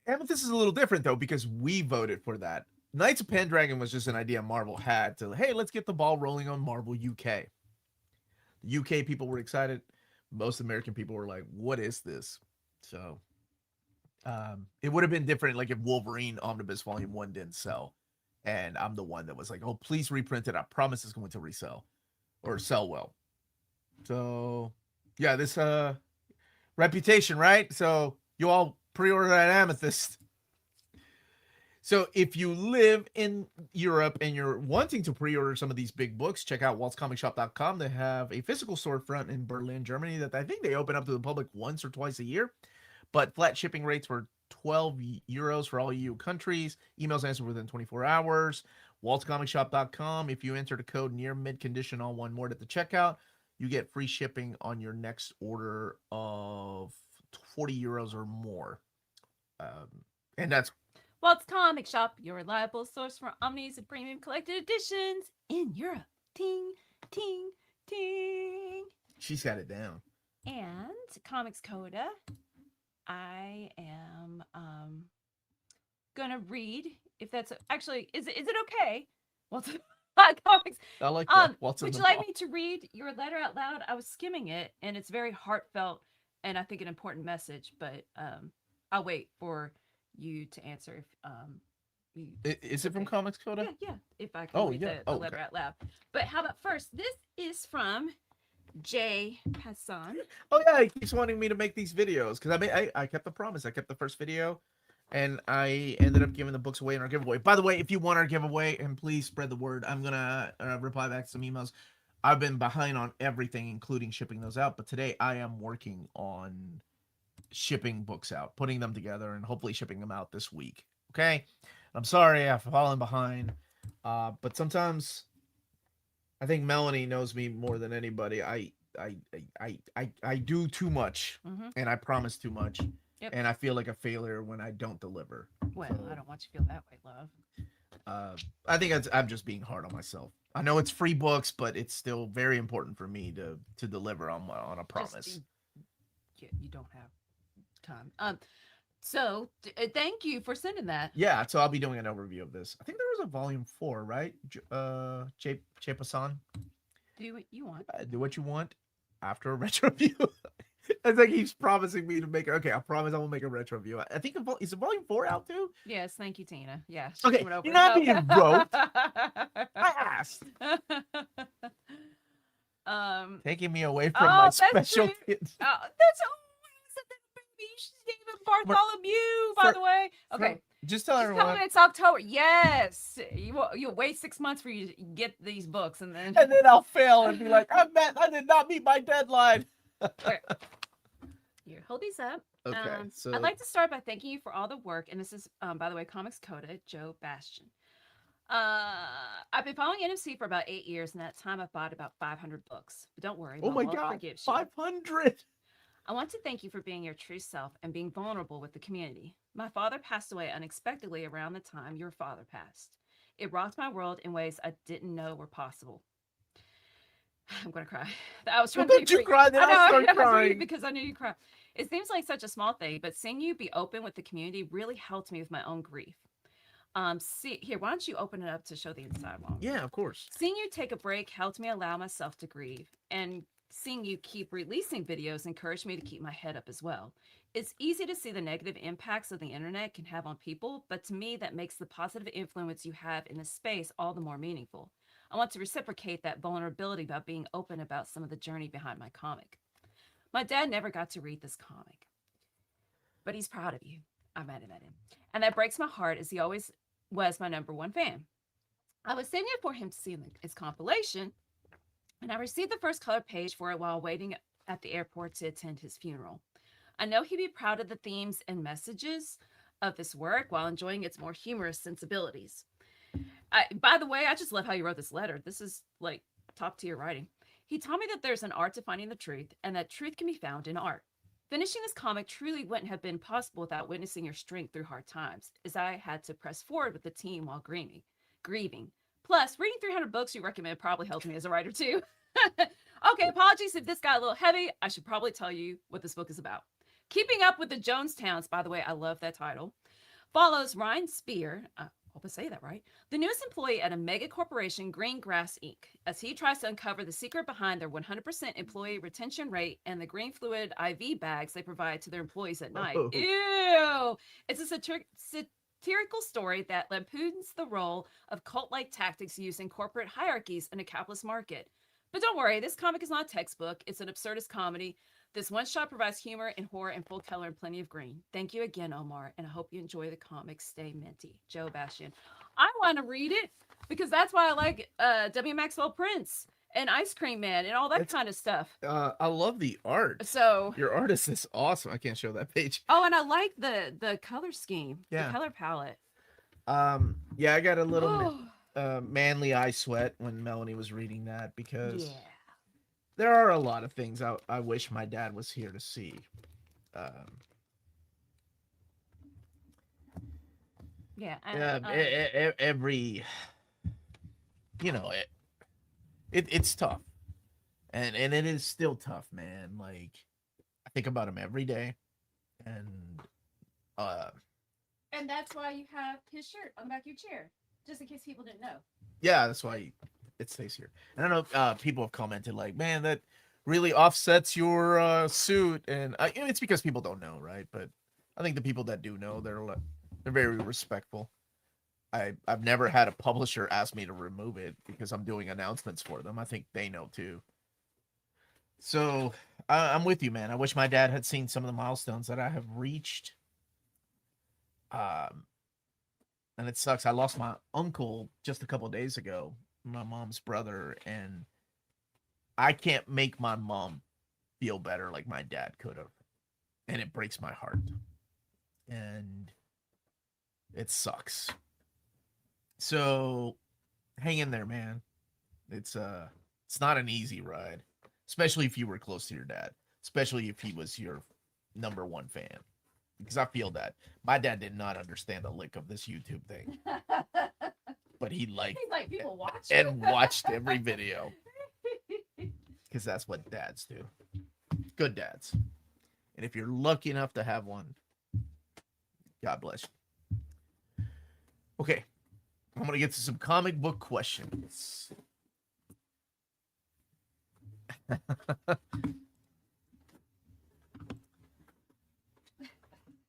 Amethyst is a little different though because we voted for that. Knights of Pendragon was just an idea Marvel had to, hey, let's get the ball rolling on Marvel UK. The UK people were excited. Most American people were like, what is this? So it would have been different like if Wolverine Omnibus Volume 1 didn't sell. And I'm the one that was like, oh, please reprint it. I promise it's going to resell or sell well. So yeah, this reputation, right? So you all pre-order that Amethyst. So if you live in Europe and you're wanting to pre-order some of these big books, check out waltzcomicshop.com. They have a physical storefront in Berlin, Germany that I think they open up to the public once or twice a year. But flat shipping rates were 12 euros for all EU countries. Emails answered within 24 hours. waltzcomicshop.com. If you enter the code near mid condition, all one word at the checkout, you get free shipping on your next order of 40 euros or more. And that's Walt's Comic Shop, your reliable source for omnis and premium collected editions in Europe. Ting, ting, ting. she's got it down. And Comics Coda, I am gonna read if that's actually is it okay? Walt's Comics. I like that. Would you like me to read your letter out loud? I was skimming it and it's very heartfelt and I think an important message, but I'll wait for you to answer if you, is it from Comics Coda? yeah, if I can read the letter okay. out loud. But how about first? This is from Jay Hassan. Oh yeah, he keeps wanting me to make these videos because I kept the promise. I kept the first video, and I ended up giving the books away in our giveaway. By the way, if you want our giveaway, and please spread the word, I'm gonna reply back to some emails. I've been behind on everything, including shipping those out. But today I am working on shipping books out, putting them together, and hopefully shipping them out this week. Okay, I'm sorry I've fallen behind, but sometimes I think Melanie knows me more than anybody. I do too much, and I promise too much, and I feel like a failure when I don't deliver. Well, so, I don't want you to feel that way, love. I think I'm just being hard on myself. I know it's free books, but it's still very important for me to deliver on a promise. You don't have time. So thank you for sending that. Yeah, so I'll be doing an overview of this. I think there was a volume 4, right? Chepasan. Do what you want. Do what you want after a retro review. It's like he's promising me to make it. Okay, I promise I will make a retro review. I think is volume 4 out too? Yes, thank you, Tina. Yeah. Okay, you're not being broke. I asked. Taking me away from my special kids. That's Bartholomew, by the way. Okay. Just tell everyone. It's October. Yes. You'll wait 6 months for you to get these books and then I'll fail and be like, I did not meet my deadline. Okay. Here, hold these up. Okay. So I'd like to start by thanking you for all the work. And this is, by the way, Comics Coda, Joe Bastian. I've been following NMC for about 8 years, and that time I've bought about 500 books. But don't worry. Oh my God, 500! I want to thank you for being your true self and being vulnerable with the community. My father passed away unexpectedly around the time your father passed. It rocked my world in ways I didn't know were possible. I'm going to cry. I was trying to Don't you cry, then I'll start crying. Because I knew you'd cry. It seems like such a small thing, but seeing you be open with the community really helped me with my own grief. See here, why don't you open it up to show the inside one? Yeah, of course. Seeing you take a break helped me allow myself to grieve, and seeing you keep releasing videos encouraged me to keep my head up as well. It's easy to see the negative impacts of the internet can have on people, but to me, that makes the positive influence you have in this space all the more meaningful. I want to reciprocate that vulnerability by being open about some of the journey behind my comic. My dad never got to read this comic, but he's proud of you. I met him. And that breaks my heart as he always was my #1 fan. I was saving it for him to see in his compilation, and I received the first color page for it while waiting at the airport to attend his funeral. I know he'd be proud of the themes and messages of this work while enjoying its more humorous sensibilities. By the way, I just love how you wrote this letter. This is like top tier writing. He taught me that there's an art to finding the truth and that truth can be found in art. Finishing this comic truly wouldn't have been possible without witnessing your strength through hard times, as I had to press forward with the team while grieving. Plus, reading 300 books you recommend probably helped me as a writer too. Okay, apologies if this got a little heavy. I should probably tell you what this book is about. Keeping Up with the Jonestowns, by the way, I love that title, follows Ryan Spear. I hope I say that right. The newest employee at a mega corporation, Greengrass Inc., as he tries to uncover the secret behind their 100% employee retention rate and the green fluid IV bags they provide to their employees at night. Oh. Ew! It's a satirical story that lampoons the role of cult-like tactics used in corporate hierarchies in a capitalist market. But don't worry, this comic is not a textbook. It's an absurdist comedy. This one shot provides humor and horror in full color and plenty of green. Thank you again, Omar, and I hope you enjoy the comic. Stay minty. Joe Bastian. I want to read it because that's why I like W. Maxwell Prince and Ice Cream Man and all that kind of stuff. I love the art. So your artist is awesome. I can't show that page. Oh, and I like the color scheme, the color palette. Yeah, I got a little manly eye sweat when Melanie was reading that because there are a lot of things I wish my dad was here to see. Every, it's tough, and it is still tough, man. Like, I think about him every day, and that's why you have his shirt on the back of your chair, just in case people didn't know. Yeah, that's why it stays here. And I know people have commented like, man, that really offsets your suit, and it's because people don't know, right? But I think the people that do know, they're very respectful. I've never had a publisher ask me to remove it because I'm doing announcements for them. I think they know too. So I'm with you, man. I wish my dad had seen some of the milestones that I have reached. And it sucks. I lost my uncle just a couple of days ago, my mom's brother, and I can't make my mom feel better like my dad could have. And it breaks my heart. And it sucks. So hang in there, man. It's not an easy ride, especially if you were close to your dad, especially if he was your number one fan. Because I feel that my dad did not understand a lick of this YouTube thing, but he's like people watch and watched every video because that's what dads do. Good dads. And if you're lucky enough to have one, God bless you. Okay, I'm gonna get to some comic book questions.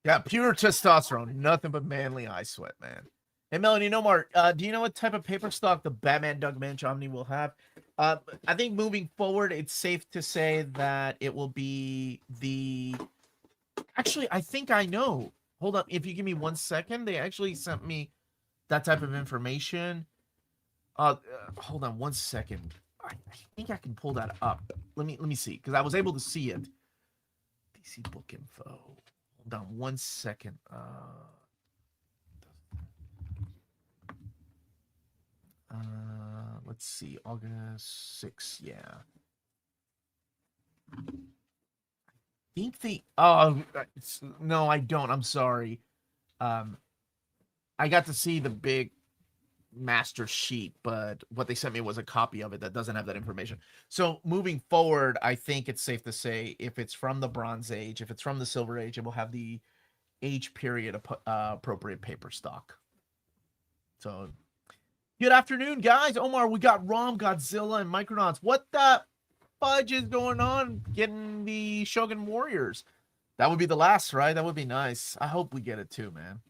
Yeah, pure testosterone. Nothing but manly eye sweat, man. Hey, Melanie, no more. Do you know what type of paper stock the Batman Doug Manch Omni will have? I think moving forward, it's safe to say that it will be the... Actually, I think I know. Hold up. If you give me 1 second, they actually sent me that type of information. Hold on 1 second. I think I can pull that up. Let me see, because I was able to see it. DC book info. Hold on 1 second. Let's see. August 6th. Yeah. I think the... no, I don't. I'm sorry. I got to see the big master sheet, but what they sent me was a copy of it that doesn't have that information. So moving forward, I think it's safe to say if it's from the Bronze Age, if it's from the Silver Age, it will have the age period appropriate paper stock. So good afternoon, guys. Omar, we got Rom, Godzilla, and Micronauts. What the fudge is going on getting the Shogun Warriors? That would be the last, right? That would be nice. I hope we get it too, man.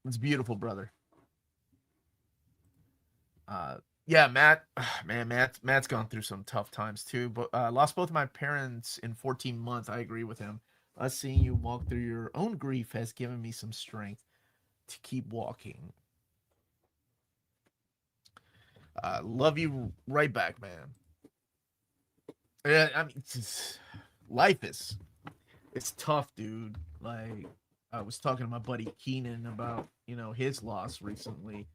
It's beautiful, brother. Yeah, Matt, man, Matt's gone through some tough times too. But lost both of my parents in 14 months. I agree with him. Us seeing you walk through your own grief has given me some strength to keep walking. Love you right back, man. Yeah, I mean, life is, it's tough, dude. Like, I was talking to my buddy Keenan about, his loss recently.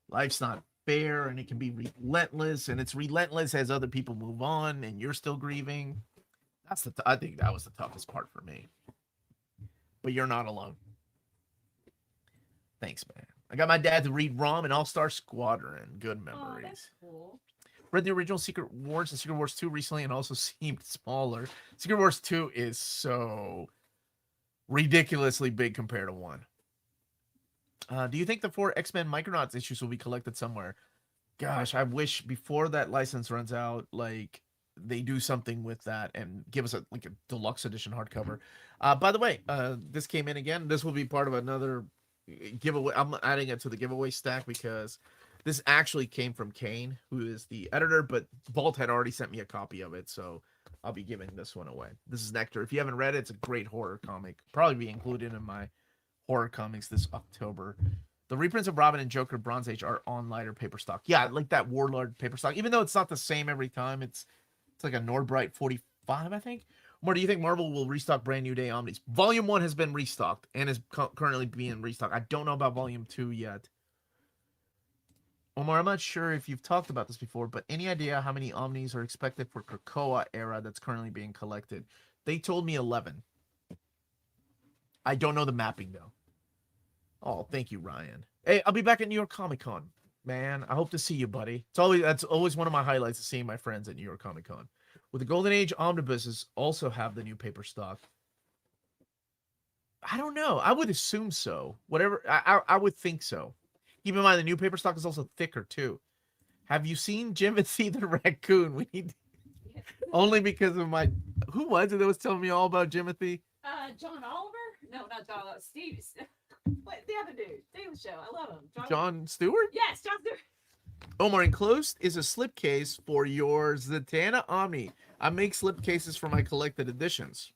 Life's not fair, and it can be relentless, and it's relentless as other people move on, and you're still grieving. I think that was the toughest part for me. But you're not alone. Thanks, man. I got my dad to read Rom and All-Star Squadron. Good memories. Oh, that's cool. Read the original Secret Wars and Secret Wars 2 recently and also seemed smaller. Secret Wars 2 is so ridiculously big compared to 1. Do you think the 4 X-Men Micronauts issues will be collected somewhere? Gosh, I wish before that license runs out, like, they do something with that and give us a deluxe edition hardcover. By the way, this came in again. This will be part of another giveaway. I'm adding it to the giveaway stack because this actually came from Kane, who is the editor, but Vault had already sent me a copy of it, so I'll be giving this one away. This is Nectar. If you haven't read it, it's a great horror comic. Probably be included in my horror comics this October. The reprints of Robin and Joker Bronze Age are on lighter paper stock. Yeah, like that Warlord paper stock. Even though it's not the same every time, it's like a Nordbright 45, I think. Or do you think Marvel will restock Brand New Day Omnis? Volume 1 has been restocked and is currently being restocked. I don't know about Volume 2 yet. Omar, I'm not sure if you've talked about this before, but any idea how many Omnis are expected for Krakoa era that's currently being collected? They told me 11. I don't know the mapping, though. Oh, thank you, Ryan. Hey, I'll be back at New York Comic Con, man. I hope to see you, buddy. That's always one of my highlights, is seeing my friends at New York Comic Con. With the Golden Age omnibuses also have the new paper stock. I don't know. I would assume so. Whatever. I would think so. Keep in mind, the new paper stock is also thicker, too. Have you seen Jimothy the Raccoon? We need only because of my... Who was it that was telling me all about Jimothy? John Oliver? No, not John Oliver. Steve. What? The other dude. Daily Show. I love him. John Stewart? Yes, John Stewart. Omar, enclosed is a slipcase for your Zatanna Omni. I make slipcases for my collected editions.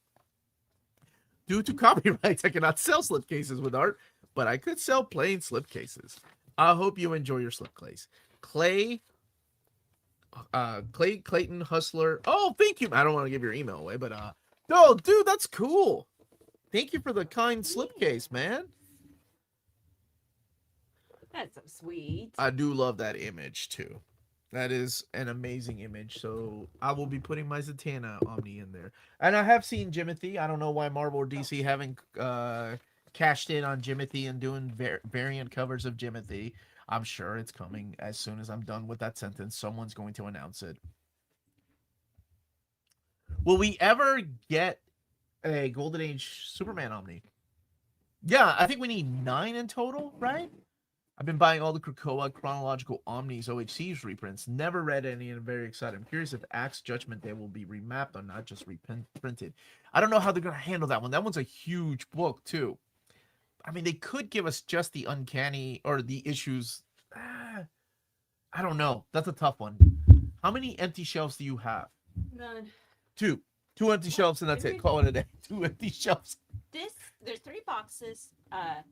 Due to copyrights, I cannot sell slipcases with art, but I could sell plain slipcases. I hope you enjoy your slipcase. Clayton Hustler. Oh, thank you. I don't want to give your email away, but oh, dude, that's cool. Thank you for the kind slipcase, man. That's so sweet. I do love that image too. That is an amazing image. So I will be putting my Zatanna Omni in there. And I have seen Jimothy. I don't know why Marvel or DC haven't cashed in on Jimothy and doing variant covers of Jimothy. I'm sure it's coming as soon as I'm done with that sentence. Someone's going to announce it. Will we ever get a Golden Age Superman Omni? Yeah, I think we need 9 in total, right? I've been buying all the Krakoa Chronological Omnis OHC's reprints. Never read any and I'm very excited. I'm curious if Axe Judgment Day will be remapped or not just reprinted. I don't know how they're going to handle that one. That one's a huge book, too. I mean, they could give us just the Uncanny or the issues. I don't know. That's a tough one. How many empty shelves do you have? None. 2. 2 empty shelves and that's it. Call it a day. 2 empty shelves. There's 3 boxes.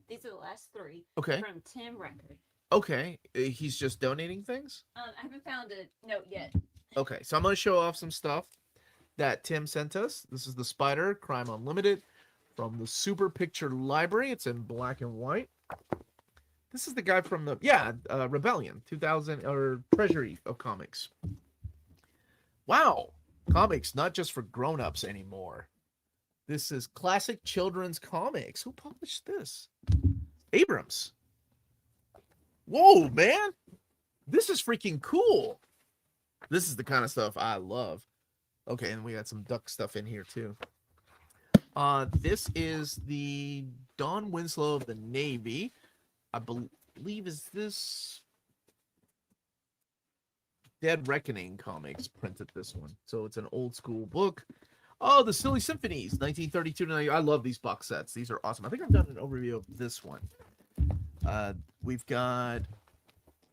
These are the last 3. Okay. From Tim Record. Okay. He's just donating things? I haven't found a note yet. Okay. So I'm going to show off some stuff that Tim sent us. This is the Spider Crime Unlimited from the Super Picture Library. It's in black and white. This is the guy from the Rebellion 2000 or Treasury of Comics. Wow. Comics not just for grown-ups anymore. This is classic children's comics. Who published this? Abrams. Whoa, man. This is freaking cool. This is the kind of stuff I love. Okay, and we got some duck stuff in here too. This is the Don Winslow of the Navy. I believe is this Dead Reckoning Comics printed this one. So it's an old school book. Oh, the Silly Symphonies, 1932 to 90. I love these box sets. These are awesome. I think I've done an overview of this one. We've got...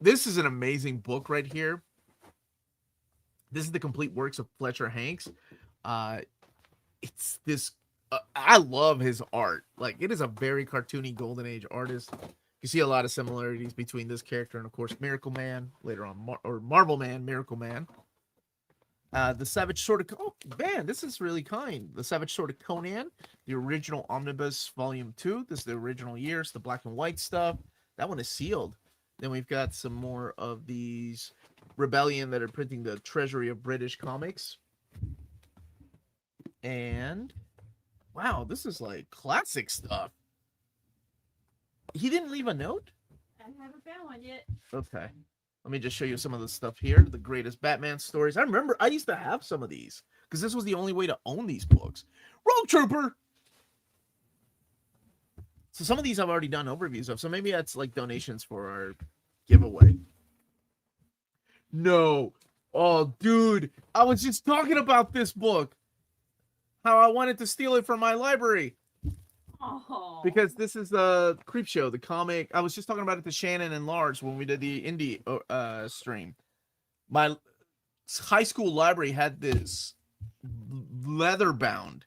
This is an amazing book right here. This is the complete works of Fletcher Hanks. It's this... I love his art. Like, it is a very cartoony Golden Age artist. You see a lot of similarities between this character and, of course, Miracle Man. Later on, Marvel Man, Miracle Man. The Savage Sword of... Oh, man, this is really kind. The Savage Sword of Conan. The original Omnibus Volume 2. This is the original years. The black and white stuff. That one is sealed. Then we've got some more of these Rebellion that are printing the Treasury of British Comics. And... wow, this is like classic stuff. He didn't leave a note? I haven't found one yet. Okay. Let me just show you some of the stuff here. The greatest Batman stories. I remember I used to have some of these because this was the only way to own these books. Rogue Trooper. So some of these I've already done overviews of. So maybe that's like donations for our giveaway. No. Oh, dude. I was just talking about this book. How I wanted to steal it from my library. Oh. Because this is the Creepshow, the comic. I was just talking about it to Shannon and Lars when we did the indie stream. My high school library had this leather bound.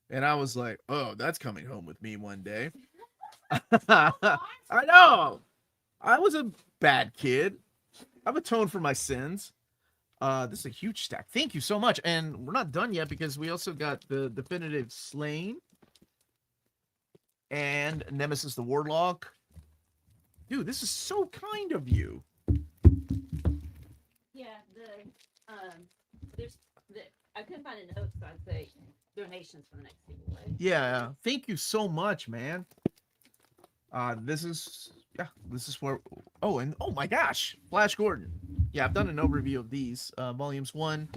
And I was like, oh, that's coming home with me one day. I know. I was a bad kid. I've atoned for my sins. This is a huge stack. Thank you so much. And we're not done yet because we also got the definitive Slain and Nemesis the Warlock. Dude, this is so kind of you. Yeah, I couldn't find a note, so I'd say donations for the next giveaway. Yeah, thank you so much, man. This is where. Oh, and oh my gosh, Flash Gordon. Yeah, I've done an overview of these volumes 1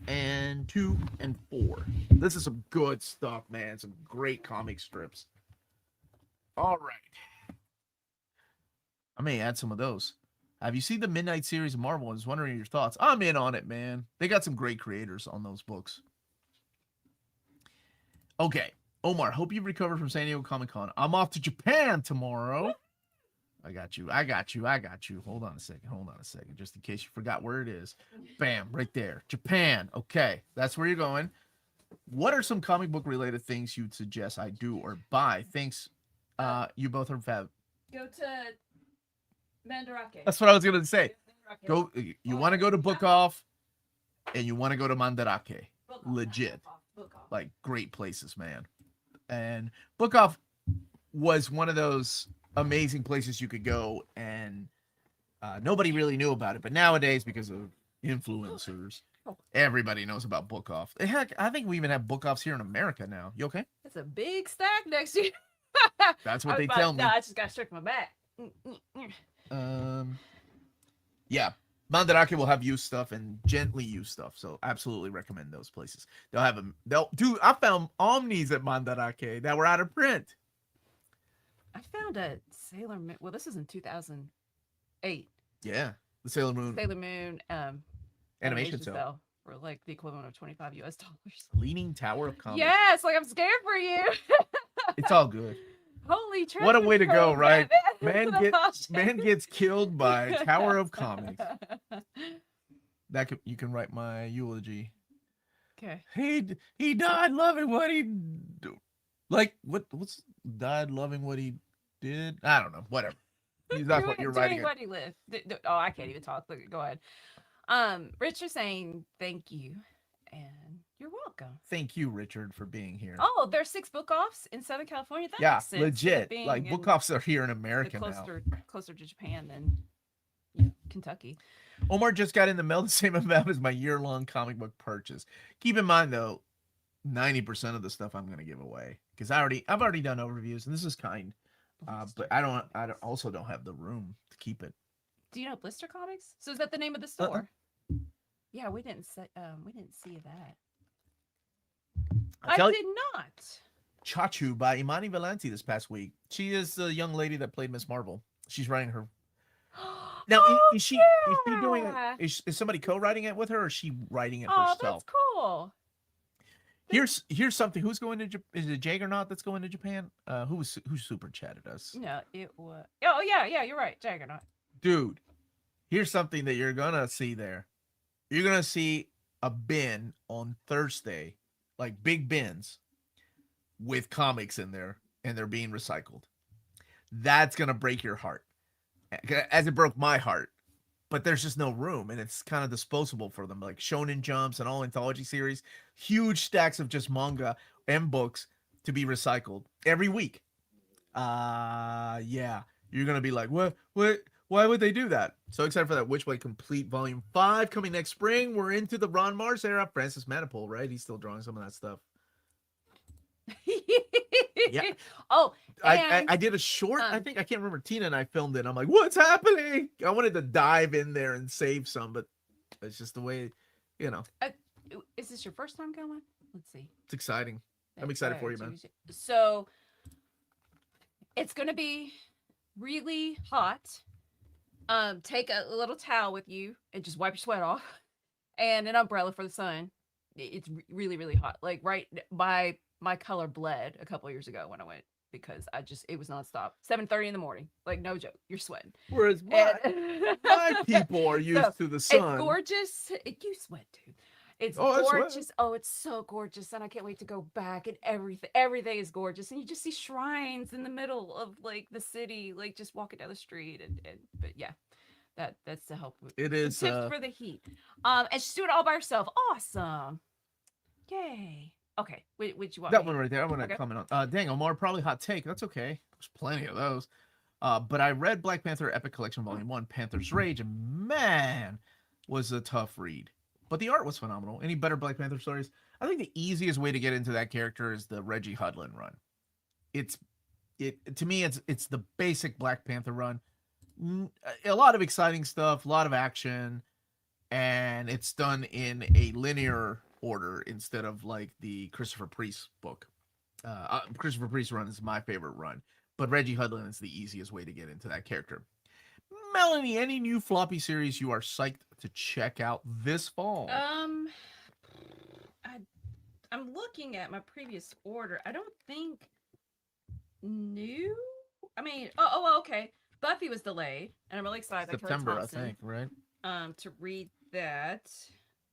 and 2 and 4. This is some good stuff, man. Some great comic strips. All right, I may add some of those. Have you seen the Midnight series of Marvel? I was wondering your thoughts. I'm in on it, man. They got some great creators on those books. Okay, Omar, hope you've recovered from San Diego Comic-Con. I'm off to Japan tomorrow. I got you. Hold on a second, just in case you forgot where it is. Bam, right there. Japan. Okay, that's where you're going. What are some comic book related things you'd suggest I do or buy? Thanks. You both are fab. Go to Mandarake. That's what I was gonna say. Go. You want to go to Book Off, and you want to go to Mandarake. Legit. Book Off. Like great places, man. And Book Off was one of those amazing places you could go, and nobody really knew about it. But nowadays, because of influencers, everybody knows about Book Off. Heck, I think we even have Book Offs here in America now. You okay? That's a big stack next to you. That's what they tell me. I just got to stretch my back. Yeah, Mandarake will have used stuff and gently used stuff, so absolutely recommend those places. They'll have them. Dude, I found Omnis at Mandarake that were out of print. I found a Sailor Moon. Well, this is in 2008. Yeah, the Sailor Moon Animation cell cell for like the equivalent of $25 US. Leaning Tower of Comics. Yes, like I'm scared for you. It's all good. Holy treasure. What a way to go, trove, right? Batman. Man gets killed by Tower of Comics. You can write my eulogy. Okay. He died loving what he do. Like what's died loving what he did? I don't know. Whatever. That's what you're writing. What he lived. Oh, I can't even talk. Go ahead. Richard's saying thank you, and you're welcome. Thank you, Richard, for being here. Oh, there's 6 book offs in Southern California. That yeah, makes sense. legit. Like book offs are here in America closer to Japan than Kentucky. Omar just got in the mail the same amount as my year-long comic book purchase. Keep in mind though, 90% of the stuff I'm going to give away because I've already done overviews, and this is kind. But I also don't have the room to keep it. Do you know Blister Comics? So is that the name of the store? Yeah, we didn't see that. I did not. Chachu by Imani Valenti this past week. She is the young lady that played Miss Marvel. She's writing her. Now, is she doing it? Is somebody co-writing it with her, or is she writing it herself? Oh, that's cool. Here's something. Who's going to Japan? Is it Jaggernaut that's going to Japan? Who super chatted us? No, it was. Oh yeah, you're right, Jaggernaut. Dude, here's something that you're gonna see there. You're gonna see a bin on Thursday, like big bins, with comics in there, and they're being recycled. That's gonna break your heart, as it broke my heart. But there's just no room, and it's kind of disposable for them, like Shonen Jumps and all anthology series. Huge stacks of just manga and books to be recycled every week. Yeah, you're gonna be like, what? Why would they do that? So excited for that Witchblade Complete Volume 5 coming next spring. We're into the Ron Mars era. Francis Manipul, right? He's still drawing some of that stuff. Yeah. Oh, I and I did a short. I um, think I can't remember. Tina and I filmed it. I'm like, what's happening? I wanted to dive in there and save some, but it's just the way, you know. uh, is this your first time going? Let's see. It's exciting. I'm excited for you, man. So it's gonna be really hot. Take a little towel with you and just wipe your sweat off, and an umbrella for the sun. It's really really hot. Like right, my color bled a couple years ago when I went because it was nonstop. 7:30 in the morning, like no joke. You're sweating, Whereas and my people are so used to the it's sun. gorgeous. You sweat too. It's Oh, that's what. gorgeous. Oh, it's so gorgeous, and I can't wait to go back. And everything is gorgeous, and you just see shrines in the middle of like the city, like just walking down the street. And but yeah, that's to help with It some is. tips for the heat. And she's doing it all by herself. Awesome. Yay. Okay. Which you want That me? one right there. I want to Okay. comment on. Dang, Omar, probably hot take. That's okay. There's plenty of those. But I read Black Panther Epic Collection Volume 1, Panther's Rage, and man, was a tough read. But the art was phenomenal. Any better Black Panther stories? I think the easiest way to get into that character is the Reggie Hudlin run. It's it to me it's the basic Black Panther run. A lot of exciting stuff, a lot of action, and it's done in a linear order instead of like the Christopher Priest book. Christopher Priest run is my favorite run, but Reggie Hudlin is the easiest way to get into that character. Melanie, any new floppy series you are psyched to check out this fall? Um, I I'm looking at my previous order. I don't think new. I mean, okay. Buffy was delayed, and I'm really excited by Kelly September, I Thompson. think, right? To read that.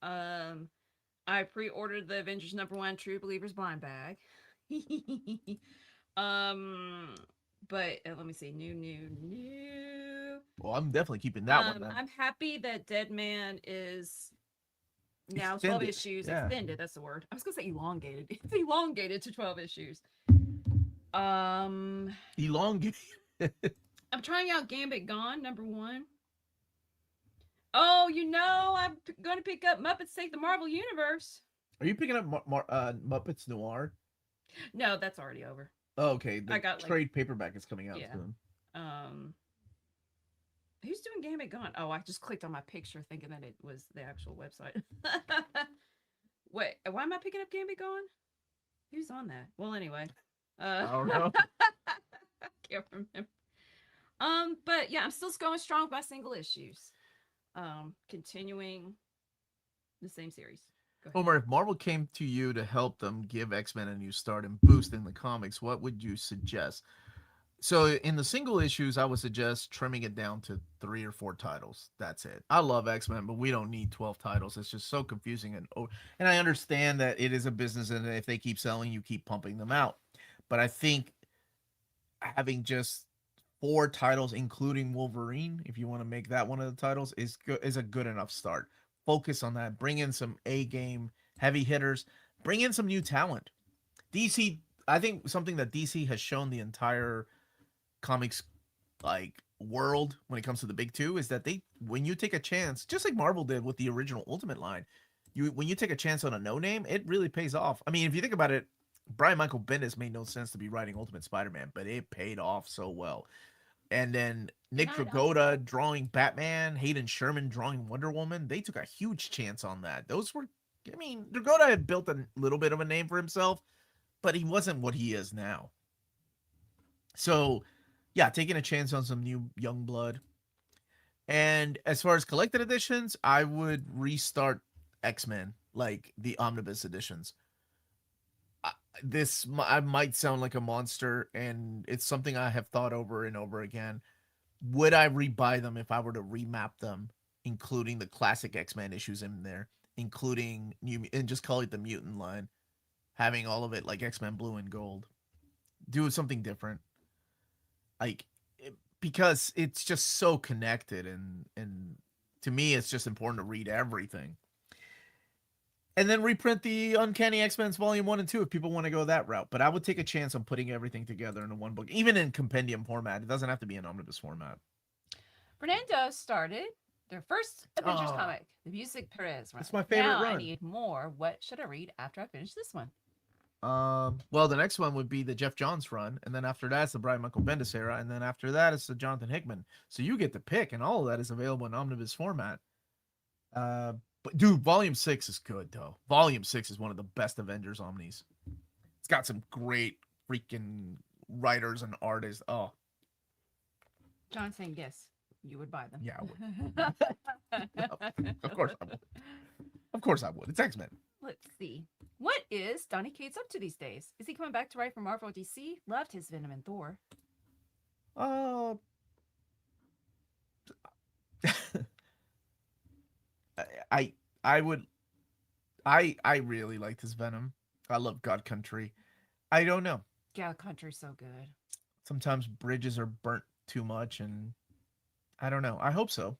Um, I pre-ordered the Avengers #1 True Believers blind bag. um, but let me see. New. Well, I'm definitely keeping that one then. I'm happy that Dead Man is now 12 Extended, issues yeah. extended. That's the word. I was gonna say elongated. It's elongated to 12 issues. Um, Elongated. I'm trying out Gambit Gone #1. Oh, I'm going to pick up Muppets Take the Marvel Universe. Are you picking up Muppets Noir? No, that's already over. Oh, okay, the I got trade paperback is coming out yeah. soon. Um, who's doing Gambit Gone? Oh, I just clicked on my picture thinking that it was the actual website. Wait, why am I picking up Gambit Gone? Who's on that? Well, anyway, I don't know. I can't remember. But yeah, I'm still going strong with my single issues. Continuing the same series. Omar, if Marvel came to you to help them give X-Men a new start and boost in the comics, what would you suggest? So in the single issues, I would suggest trimming it down to 3 or 4 titles. That's it. I love X-Men, but we don't need 12 titles. It's just so confusing and I understand that it is a business and if they keep selling, you keep pumping them out. But I think having just 4 titles including Wolverine, if you want to make that one of the titles, is a good enough start. Focus on that. Bring in some A game heavy hitters. Bring in some new talent. DC, I think something that DC has shown the entire comics like world when it comes to the big two is that when you take a chance, just like Marvel did with the original Ultimate line, when you take a chance on a no name, it really pays off. I mean, if you think about it, Brian Michael Bendis made no sense to be writing Ultimate Spider-Man, but it paid off so well. And then Nick Dragotta drawing Batman, Hayden Sherman drawing Wonder Woman, they took a huge chance on that. Dragotta had built a little bit of a name for himself, but he wasn't what he is now. So, yeah, taking a chance on some new young blood. And as far as collected editions, I would restart X-Men, like the Omnibus Editions. I might sound like a monster, and it's something I have thought over and over again. Would I rebuy them if I were to remap them, including the classic X-Men issues in there, including and just call it the mutant line, having all of it like X-Men Blue and Gold, do something different, because it's just so connected, and to me, it's just important to read everything. And then reprint the Uncanny X-Men's Volume 1 and 2 if people want to go that route. But I would take a chance on putting everything together in a one book, even in compendium format. It doesn't have to be an omnibus format. Fernando started their first Avengers comic, the Music Perez run. It's my favorite now run. I need more. What should I read after I finish this one? Well, the next one would be the Jeff Johns run, and then after that's the Brian Michael Bendis era, and then after that it's the Jonathan Hickman. So you get to pick, and all of that is available in omnibus format. But dude, Volume 6 is good though. Volume 6 is one of the best Avengers omnis. It's got some great freaking writers and artists. Oh, John saying yes, you would buy them. yeah, I would. Of course I would. Of course I would. It's X-Men. Let's see. What is Donny Cates up to these days? Is he coming back to write for Marvel or DC? Loved his Venom and Thor. Uh, I would I really like this Venom. I love God Country. I don't know. Yeah, Country's so good. Sometimes bridges are burnt too much, and I don't know. I hope so,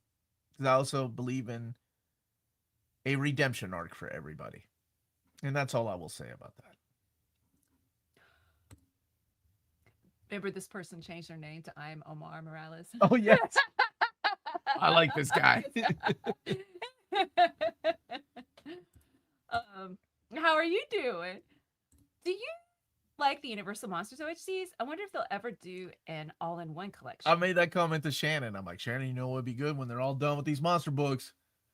because I also believe in a redemption arc for everybody, and that's all I will say about that. Remember, this person changed their name to I am Omar Morales. Oh yes, I like this guy. How are you doing? Do you like the Universal Monsters OHCs? I wonder if they'll ever do an all-in-one collection. I made that comment to Shannon. I'm like, Shannon, you know what would be good when they're all done with these monster books?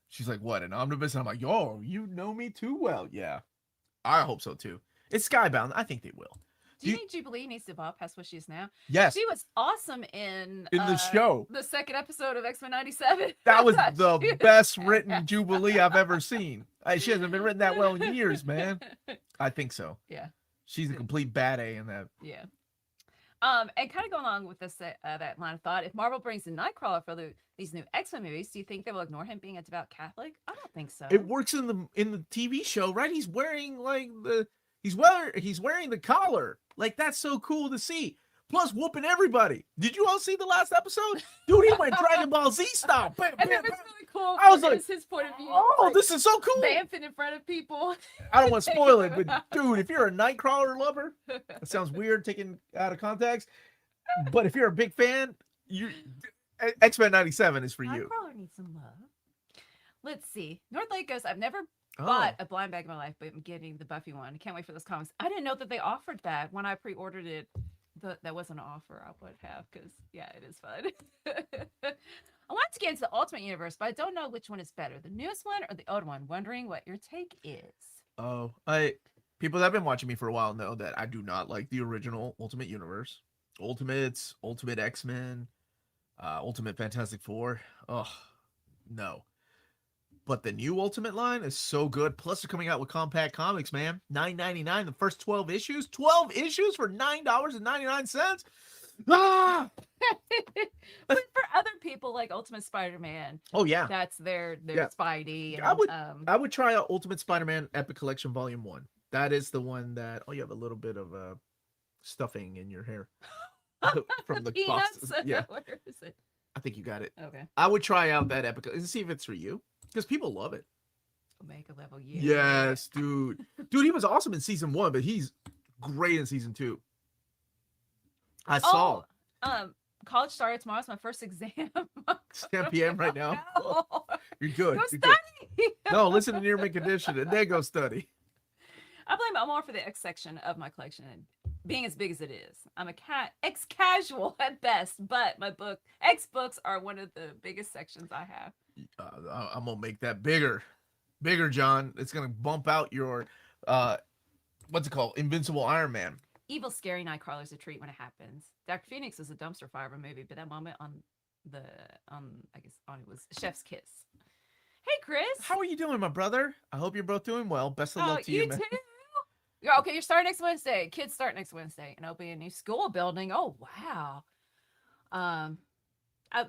She's like, what, an omnibus? And I'm like, yo, you know me too well. Yeah, I hope so too. It's Skybound. I think they will. Do you think Jubilee needs to evolve past what she is now? Yes. She was awesome in the show. The second episode of X-Men 97. That was the best written Jubilee I've ever seen. She hasn't been written that well in years, man. I think so. Yeah. She's a complete bad A in that. Yeah. And kind of going along with this that line of thought, if Marvel brings in Nightcrawler for these new X-Men movies, do you think they will ignore him being a devout Catholic? I don't think so. It works in the TV show, right? He's wearing like he's wearing the collar. Like, that's so cool to see. Plus, whooping everybody. Did you all see the last episode? Dude, he went Dragon Ball Z style. Bam, and bam, it was bam. really cool. I was like, his point of view. Oh, like, this is so cool. Vamping in front of people. I don't want to spoil it, but dude, if you're a Nightcrawler lover, it sounds weird taken out of context. But if you're a big fan, X-Men 97 is for you. Nightcrawler needs some love. Let's see. North Lake goes, I've never bought a blind bag in my life, but I'm getting the Buffy one. I can't wait for those comics. I didn't know that they offered that when I pre-ordered it. That was an offer I would have, because yeah, it is fun. I want to get into the Ultimate Universe, but I don't know which one is better, the newest one or the old one. Wondering what your take is. Oh, people that have been watching me for a while know that I do not like the original Ultimate Universe. Ultimates, Ultimate X-Men, Ultimate Fantastic Four. Oh, no. But the new Ultimate line is so good. Plus, they're coming out with compact comics, man. $9.99, the first 12 issues. 12 issues for $9.99. Ah! But for other people like Ultimate Spider-Man, oh yeah, that's their Spidey. And, I would try out Ultimate Spider-Man Epic Collection Volume 1. That is the one that you have a little bit of stuffing in your hair from the box. Yeah, where is it? I think you got it. Okay, I would try out that Epic and see if it's for you, because people love it. Omega level, yeah. Yes, dude. He was awesome in season 1, but he's great in season 2. I saw. College started tomorrow. It's my first exam. It's 10 p.m. right now. No. You're good. Go You're study. Good. No, listen to Near Mint Condition and then go study. I blame Omar for the X section of my collection and being as big as it is. I'm a X casual at best, but my X books are one of the biggest sections I have. I'm gonna make that bigger, John. It's gonna bump out your what's it called, Invincible Iron Man. Evil, scary Nightcrawler's a treat when it happens. Dr. Phoenix is a dumpster fire of a movie, but that moment on it was Chef's Kiss. Hey, Chris. How are you doing, my brother? I hope you're both doing well. Best of luck to you, man. Too? Okay, you're starting next Wednesday. Kids start next Wednesday, and opening a new school building. Oh wow.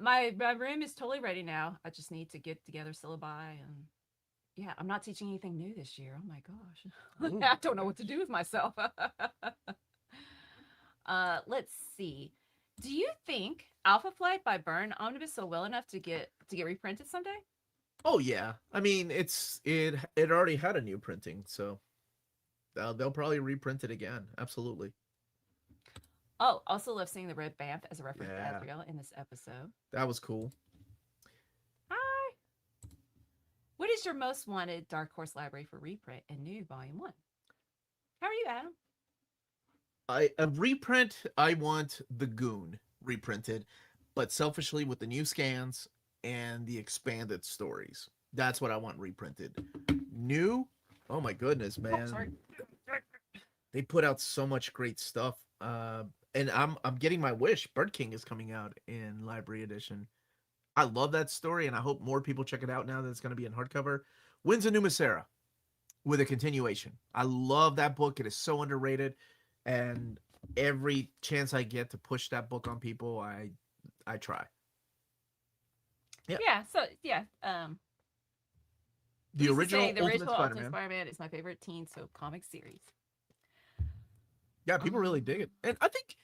My room is totally ready now. I just need to get together syllabi, and yeah, I'm not teaching anything new this year. Oh my gosh. I don't know what to do with myself. Let's see. Do you think Alpha Flight by Byrne Omnibus sold well enough to get reprinted someday? Oh yeah. I mean, it already had a new printing, so they'll probably reprint it again. Absolutely. Oh, also love seeing the red Banff as a reference to Azrael in this episode. That was cool. Hi. What is your most wanted Dark Horse library for reprint in new Volume 1? How are you, Adam? a reprint. I want the Goon reprinted, but selfishly with the new scans and the expanded stories. That's what I want reprinted. New? Oh my goodness, man! Sorry. They put out so much great stuff. And I'm getting my wish. Bird King is coming out in library edition. I love that story, and I hope more people check it out now that it's going to be in hardcover. Winds of Numasera with a continuation. I love that book. It is so underrated, and every chance I get to push that book on people, I try. Yeah. Yeah. So yeah. The original the Ultimate original Ultimate Spider-Man. Spider-Man is my favorite teen soap comic series. Yeah, people really dig it, and I think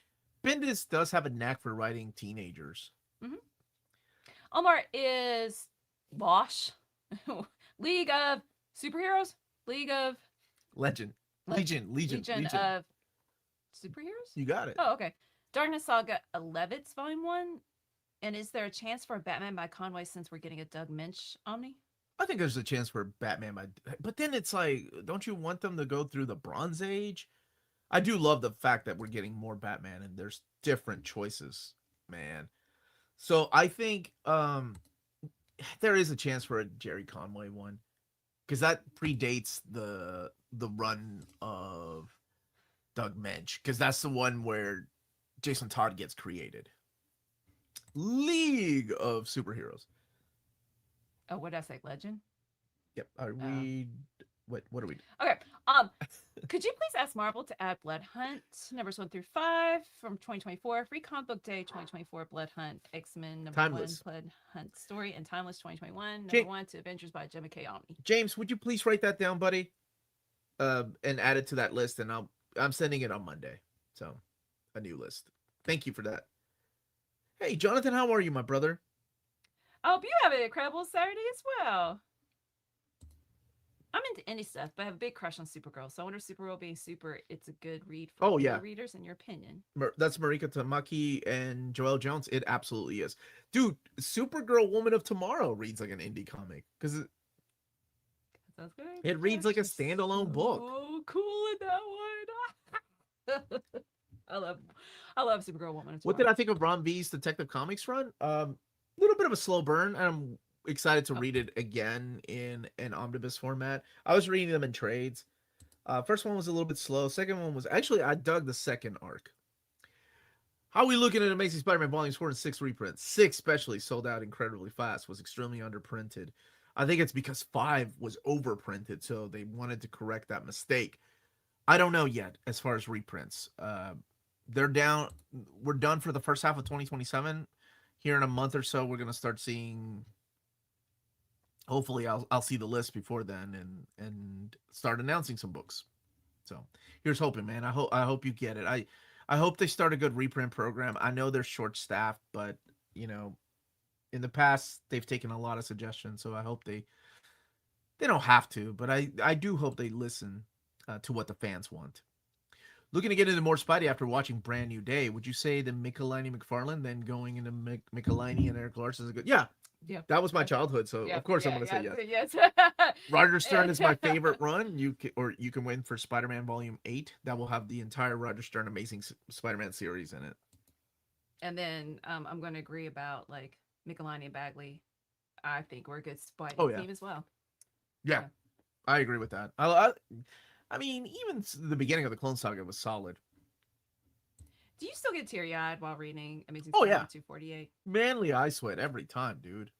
Bendis does have a knack for writing teenagers. Mm-hmm. Omar is Bosch, League of Superheroes, League of Legion of Superheroes. You got it. Oh, okay. Darkness Saga 11's Volume 1. And is there a chance for a Batman by Conway since we're getting a Doug Minch Omni? I think there's a chance for Batman, but then it's like, don't you want them to go through the Bronze Age? I do love the fact that we're getting more Batman and there's different choices, man. So I think there is a chance for a Jerry Conway one, because that predates the run of Doug Minch, because that's the one where Jason Todd gets created. League of Superheroes. Oh, what did I say? Legend? Yep. Are we? What are we? Okay. Could you please ask Marvel to add Blood Hunt numbers 1 through 5 from 2024, Free Comic Book Day 2024, Blood Hunt, X-Men number Timeless. 1, Blood Hunt story, and Timeless 2021 number 1 to Avengers by Jim McKay Omni. James, would you please write that down, buddy? And add it to that list, and I'm sending it on Monday. So, a new list. Thank you for that. Hey, Jonathan, how are you, my brother? I hope you have an incredible Saturday as well. I'm into indie stuff, but I have a big crush on Supergirl. So I wonder if Supergirl being super, it's a good read for readers, in your opinion. That's Marika Tamaki and Joelle Jones. It absolutely is. Dude, Supergirl Woman of Tomorrow reads like an indie comic, because it reads like a standalone book. Oh, cool in that one. I love Supergirl Woman of Tomorrow. What did I think of Ron V's Detective Comics run? Little bit of a slow burn, and I'm excited to read it again in an omnibus format. I was reading them in trades. First one was a little bit slow. Second one was actually, I dug the second arc. How are we looking at Amazing Spider-Man Volumes 4 and 6 reprints? 6 especially sold out incredibly fast, was extremely underprinted. I think it's because 5 was overprinted, so they wanted to correct that mistake. I don't know yet as far as reprints. They're down. We're done for the first half of 2027. Here in a month or so, we're going to start seeing. Hopefully, I'll see the list before then and start announcing some books. So here's hoping, man. I hope you get it. I hope they start a good reprint program. I know they're short staffed, but in the past they've taken a lot of suggestions. So I hope they don't have to, but I do hope they listen to what the fans want. Looking to get into more Spidey after watching Brand New Day, would you say the Michelini McFarlane then going into Michelini and Eric Larson is a good? Yeah. That was my childhood, so of course I'm going to say yes. Roger Stern is my favorite run. You can win for Spider-Man Volume 8. That will have the entire Roger Stern Amazing Spider-Man series in it. And then I'm going to agree about like Michelini and Bagley. I think we're a good Spidey team as well. Yeah, I agree with that. I mean, even the beginning of the Clone Saga was solid. Do you still get teary-eyed while reading Amazing Spider-Man 248? Manly eye sweat every time, dude.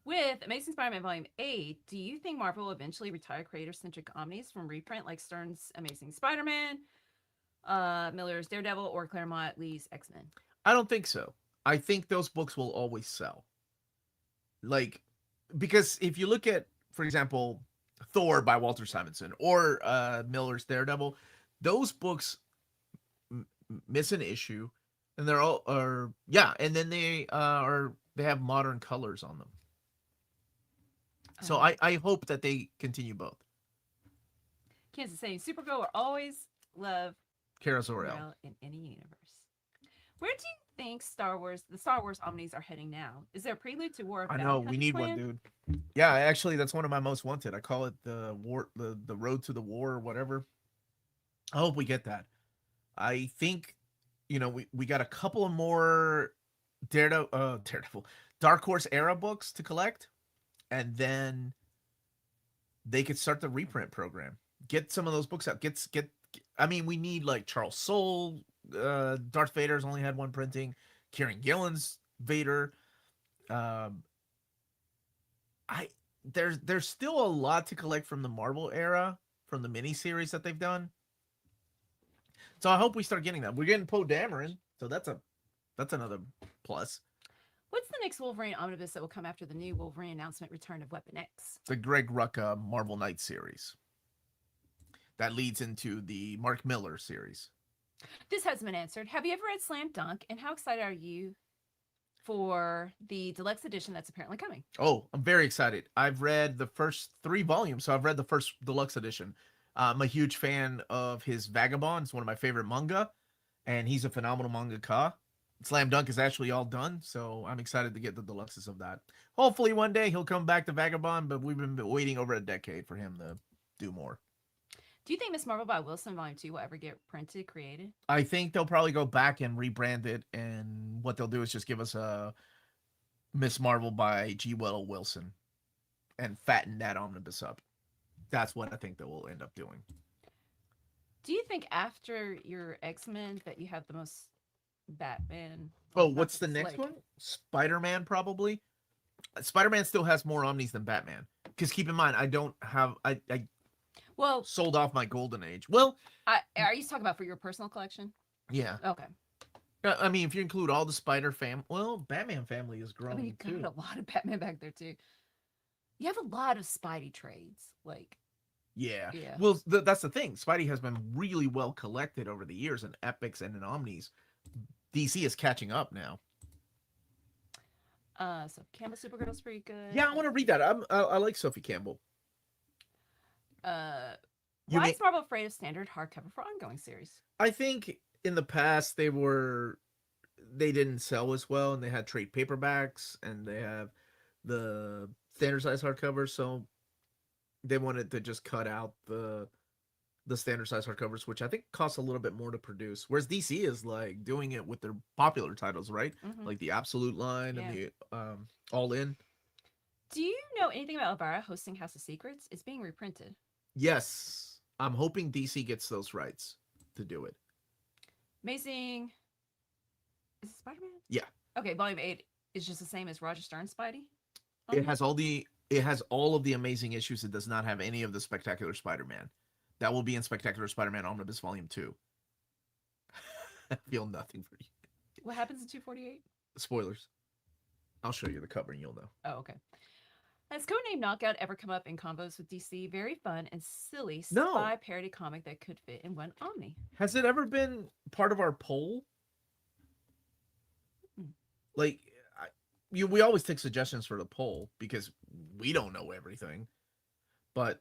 With Amazing Spider-Man Volume 8, do you think Marvel will eventually retire creator-centric omnis from reprint like Stern's Amazing Spider-Man, Miller's Daredevil, or Claremont Lee's X-Men? I don't think so. I think those books will always sell. Like, because if you look at, for example, Thor by Walter Simonson or Miller's Daredevil, those books miss an issue, and they're all and then they have modern colors on them. So I hope that they continue both. Kansas saying Supergirl will always love Kara Zor-El in any universe. Where do you think the Star Wars omnis are heading now? Is there a prelude to War of I know, we need one, dude. Yeah, actually, that's one of my most wanted. I call it the road to the war or whatever. I hope we get that. I think, we got a couple of more Daredevil, Dark Horse era books to collect, and then they could start the reprint program. Get some of those books out. I mean, we need like Charles Soule, Darth Vader's only had one printing, Kieran Gillen's Vader. Um, I there's still a lot to collect from the Marvel era, from the miniseries that they've done. So I hope we start getting that. We're getting Poe Dameron, so that's another plus. What's the next Wolverine omnibus that will come after the new Wolverine announcement, Return of Weapon X? The Greg Rucka Marvel Knights series. That leads into the Mark Miller series. This has been answered. Have you ever read Slam Dunk, and how excited are you for the deluxe edition that's apparently coming? Oh, I'm very excited. I've read the first 3 volumes, so I've read the first deluxe edition. I'm a huge fan of his Vagabond. It's one of my favorite manga, and he's a phenomenal mangaka. Slam Dunk is actually all done, so I'm excited to get the deluxes of that. Hopefully one day he'll come back to Vagabond, but we've been waiting over a decade for him to do more. Do you think Miss Marvel by Wilson Volume 2 will ever get printed, created? I think they'll probably go back and rebrand it, and what they'll do is just give us a Miss Marvel by G. Well Wilson and fatten that omnibus up. That's what I think they will end up doing. Do you think after your X-Men that you have the most Batman? Oh, what's the next one? Spider-Man, probably. Spider-Man still has more omnis than Batman. Because keep in mind, I don't have... I well, sold off my golden age. Well... are you talking about for your personal collection? Yeah. Okay. I mean, if you include all the Spider family... Well, Batman family is growing, you got a lot of Batman back there, too. You have a lot of Spidey trades. Yeah. Well, that's the thing. Spidey has been really well collected over the years in epics and in omnis. DC is catching up now. So Campbell Supergirl's pretty good. Yeah, I want to read that. I like Sophie Campbell. Why is Marvel afraid of standard hardcover for ongoing series? I think in the past they didn't sell as well, and they had trade paperbacks, and they have the standard size hardcovers, so they wanted to just cut out the standard size hardcovers, which I think costs a little bit more to produce. Whereas DC is like doing it with their popular titles, right? Mm-hmm. Like the Absolute line and the All In. Do you know anything about Elvira hosting House of Secrets? It's being reprinted. Yes, I'm hoping DC gets those rights to do it. Amazing. Is it Spider-Man? Yeah. Okay, Volume 8 is just the same as Roger Stern's Spidey. It has all of the amazing issues. It does not have any of the Spectacular Spider-Man. That will be in Spectacular Spider-Man Omnibus Volume 2. I feel nothing for you. What happens in 248? Spoilers. I'll show you the cover and you'll know. Oh, okay. Has Codename Knockout ever come up in combos with DC? Very fun and silly spy parody comic that could fit in one Omni. Has it ever been part of our poll? Like, we always take suggestions for the poll because we don't know everything. But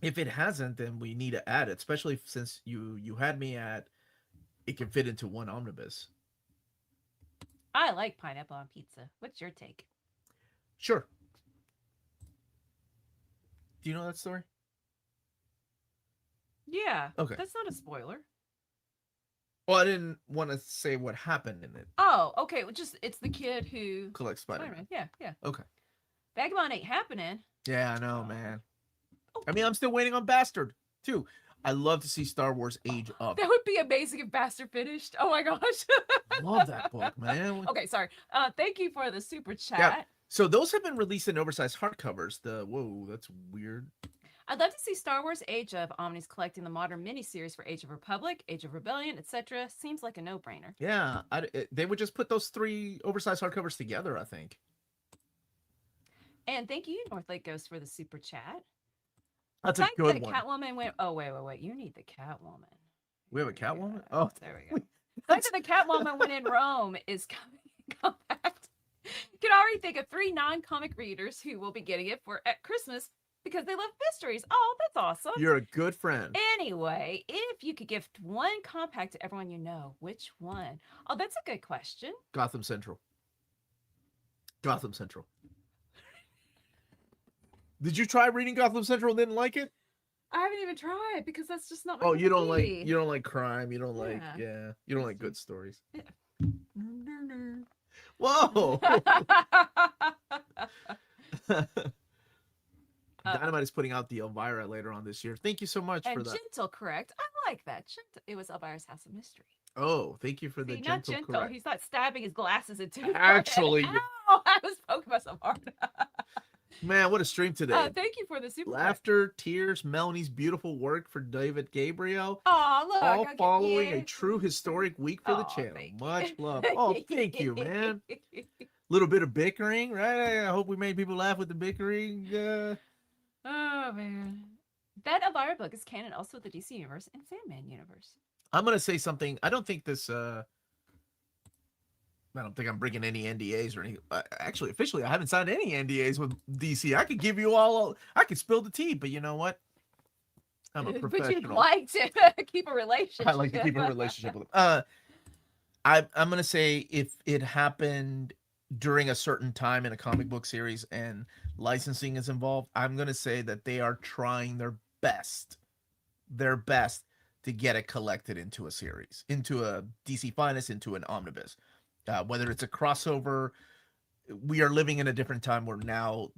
if it hasn't, then we need to add it, especially since you had me at it can fit into one omnibus. I like pineapple on pizza. What's your take? Sure. Do you know that story? Yeah. Okay. That's not a spoiler. Well, I didn't want to say what happened in it. Oh, okay. Well, it's the kid who collects Spider-Man. Yeah. Okay. Vagabond ain't happening. Yeah, I know, man. I mean, I'm still waiting on Bastard, too. I love to see Star Wars age up. That would be amazing if Bastard finished. Oh my gosh. I love that book, man. Okay, sorry. Thank you for the super chat. Yeah. So those have been released in oversized hardcovers. Whoa, that's weird. I'd love to see Star Wars Age of Omnis collecting the modern miniseries for Age of Republic, Age of Rebellion, etc. Seems like a no-brainer. Yeah, they would just put those 3 oversized hardcovers together, I think. And thank you, Northlake Ghost, for the super chat. That's a good one. Catwoman went. Oh wait. You need the Catwoman. We have a Catwoman. Oh, there we go. The fact that the Catwoman when in Rome is coming compact. You can already think of 3 non-comic readers who will be getting it at Christmas because they love mysteries. Oh, that's awesome. You're a good friend. Anyway, if you could gift one compact to everyone you know, which one? Oh, that's a good question. Gotham Central. Did you try reading Gotham Central and didn't like it? I haven't even tried because that's just not my Oh, cup you of don't like tea. crime. You don't like Yeah. You don't like good stories. Yeah. Whoa. Uh, Dynamite is putting out the Elvira later on this year. Thank you so much for and that. gentle correct. I like that. Gentle. It was Elvira's House of Mystery. Oh, thank you for the See, not gentle gentle. correct. He's not stabbing his glasses into his Actually, forehead. Ow! I was poking myself hard. man, what a stream today. Thank you for the super chat. Laughter, tears, Melanie's beautiful work for David Gabriel. Oh, look. All I following a true historic week for the Aw, channel. thank Much you. love. Oh, thank you, man. Little bit of bickering, right? I hope we made people laugh with the bickering. Oh, man. That Elvira book is canon also with the DC universe and Sandman universe. I'm gonna say something. I don't think I'm breaking any NDAs or anything. Actually, officially, I haven't signed any NDAs with DC. I could give you all. I could spill the tea, but you know what? I'm a professional. But you'd like to keep a relationship. I like to keep a relationship with them. I'm gonna say if it happened during a certain time in a comic book series and licensing is involved, I'm gonna say that they are trying their best to get it collected into a series, into a DC Finest, into an omnibus. Whether it's a crossover, we are living in a different time where now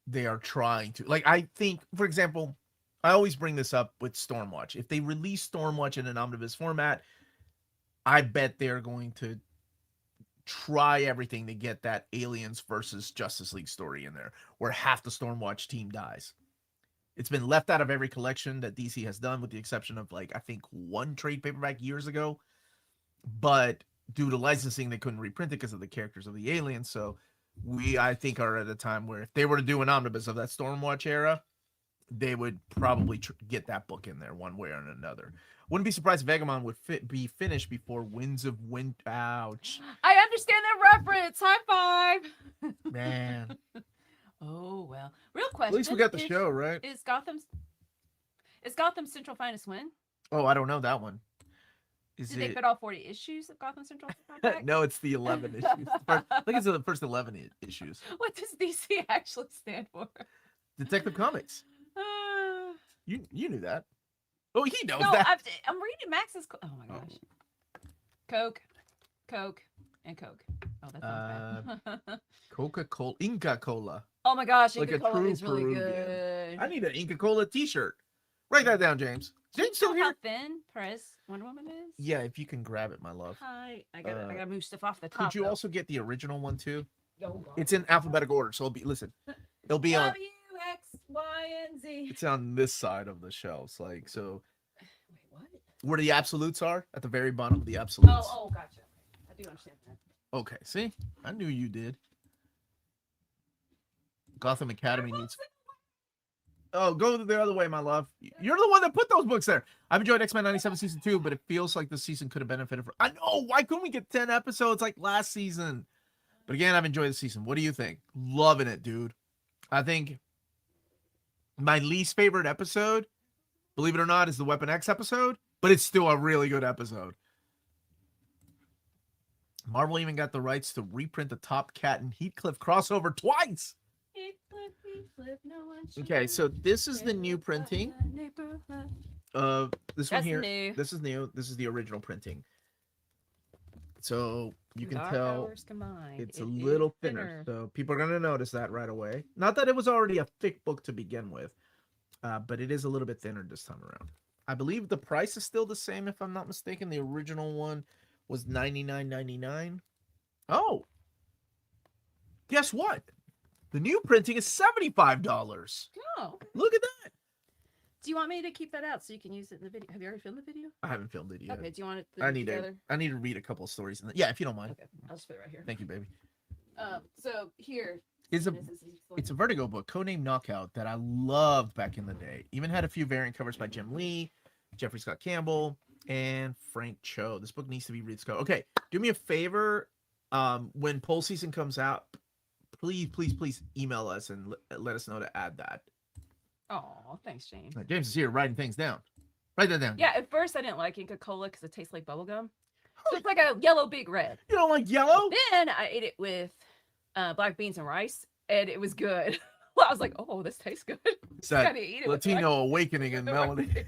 they are trying to. Like, I think, for example, I always bring this up with Stormwatch. If they release Stormwatch in an omnibus format, I bet they're going to try everything to get that Aliens versus Justice League story in there, where half the Stormwatch team dies. It's been left out of every collection that DC has done, with the exception of, like, I think one trade paperback years ago. But due to licensing, they couldn't reprint it because of the characters of the aliens. So I think, are at a time where if they were to do an omnibus of that Stormwatch era, they would probably get that book in there one way or another. Wouldn't be surprised if Vegamon would be finished before Winds of Wind. Ouch. I understand that reference. High five. Man. Oh, well. Real question. At least we got the show, right? Is Gotham Central Finest Win? Oh, I don't know that one. Did they fit all 40 issues of Gotham Central? Back? No, it's the 11 issues. I think it's the first 11 issues. What does DC actually stand for? Detective Comics. You knew that. Oh, he knows no, that. I'm reading Max's. Oh my gosh. Coke, and Coke. Oh, that sounds bad. Coca-Cola, Inca Cola. Oh my gosh, Like Inca a Cola true is really Peruvian. good. I need an Inca Cola t-shirt. Write that down, James. James still How here? thin Perez Wonder Woman is? Yeah, if you can grab it, my love. Hi, I gotta move stuff off the top. Could you also get the original one too? Oh, it's in alphabetical order, so it'll be on. W, X, Y, and Z. It's on this side of the shelves, like so. Wait, what? Where the absolutes are, at the very bottom of the absolutes. Oh, gotcha. I do understand that. Okay, see, I knew you did. Gotham Academy needs. Oh, go the other way, my love. You're the one that put those books there. I've enjoyed X-Men 97 season 2, but it feels like this season could have benefited from. I know. Why couldn't we get 10 episodes like last season? But again, I've enjoyed the season. What do you think? Loving it, dude. I think my least favorite episode, believe it or not, is the Weapon X episode, but it's still a really good episode. Marvel even got the rights to reprint the Top Cat and Heathcliff crossover twice. Okay, so this is the new printing. This one here. New. This is new. This is the original printing. So you can Dark tell Hours combined. it's a little thinner. So people are going to notice that right away. Not that it was already a thick book to begin with, but it is a little bit thinner this time around. I believe the price is still the same, if I'm not mistaken. The original one was $99.99. Oh, guess what? The new printing is $75. Oh, okay. Look at that. Do you want me to keep that out so you can use it in the video? Have you already filmed the video? I haven't filmed it yet. Okay, do you want it I need together? I need to read a couple of stories. Yeah, if you don't mind. Okay, I'll just put it right here. Thank you, baby. So here. It's a Vertigo book, codename Knockout, that I loved back in the day. Even had a few variant covers by Jim Lee, Jeffrey Scott Campbell, and Frank Cho. This book needs to be read. Okay, do me a favor. When poll season comes out, please email us and let us know to add that. Oh, thanks, James. James is here writing things down. Write that down. Yeah, at first I didn't like Inca Cola because it tastes like bubblegum. So it's like a yellow big red. You don't like yellow? Then I ate it with black beans and rice, and it was good. I was like, oh, this tastes good. It's Just that gotta eat it with Latino awakening in Melanie.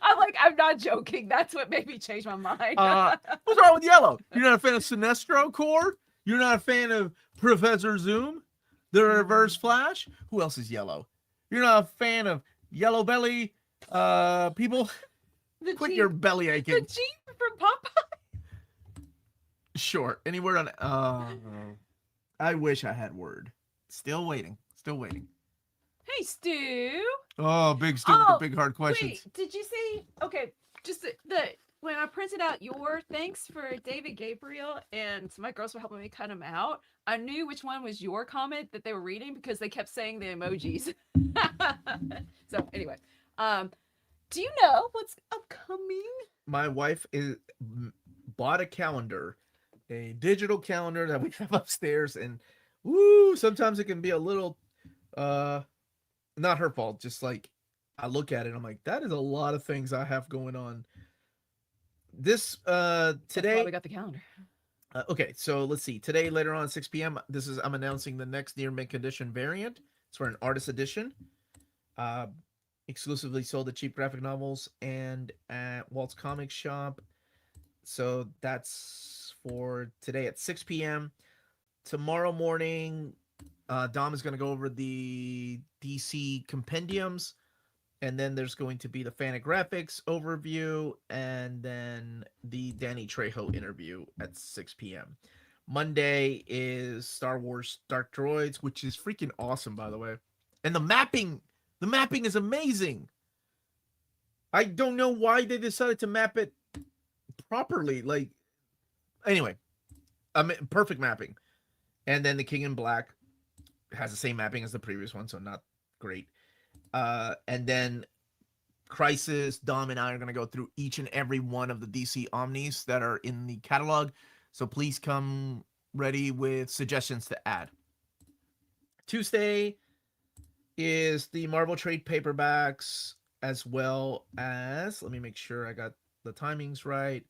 I'm like, I'm not joking. That's what made me change my mind. What's wrong with yellow? You're not a fan of Sinestro Corps? You're not a fan of Professor Zoom? The Reverse Flash? Who else is yellow? You're not a fan of Yellow Belly people? The Quit Jeep, your belly the aching. Jeep from Popeye. Sure. Any word on I wish I had word. Still waiting. Still waiting. Hey, Stu. Oh, big Stu with the big hard questions. Wait, did you see? Okay, just the when I printed out your thanks for David Gabriel and my girls were helping me cut them out, I knew which one was your comment that they were reading because they kept saying the emojis. So anyway, do you know what's upcoming? My wife bought a calendar, a digital calendar that we have upstairs, and woo, sometimes it can be a little not her fault, just like I look at it, I'm like, that is a lot of things I have going on. This That's today why we got the calendar. Okay, so let's see. Today, later on at 6 p.m., I'm announcing the next near mint condition variant. It's for an artist edition. Exclusively sold at Cheap Graphic Novels and at Walt's Comic Shop. So that's for today at 6 p.m. Tomorrow morning, Dom is going to go over the DC compendiums. And then there's going to be the Fantagraphics overview, and then the Danny Trejo interview at 6 p.m. Monday is Star Wars Dark Droids, which is freaking awesome, by the way. And the mapping is amazing. I don't know why they decided to map it properly. Like, anyway, perfect mapping. And then the King in Black has the same mapping as the previous one, so not great. And then Crisis, Dom and I are going to go through each and every one of the DC Omnis that are in the catalog. So please come ready with suggestions to add. Tuesday is the Marvel trade paperbacks, as well as, let me make sure I got the timings right.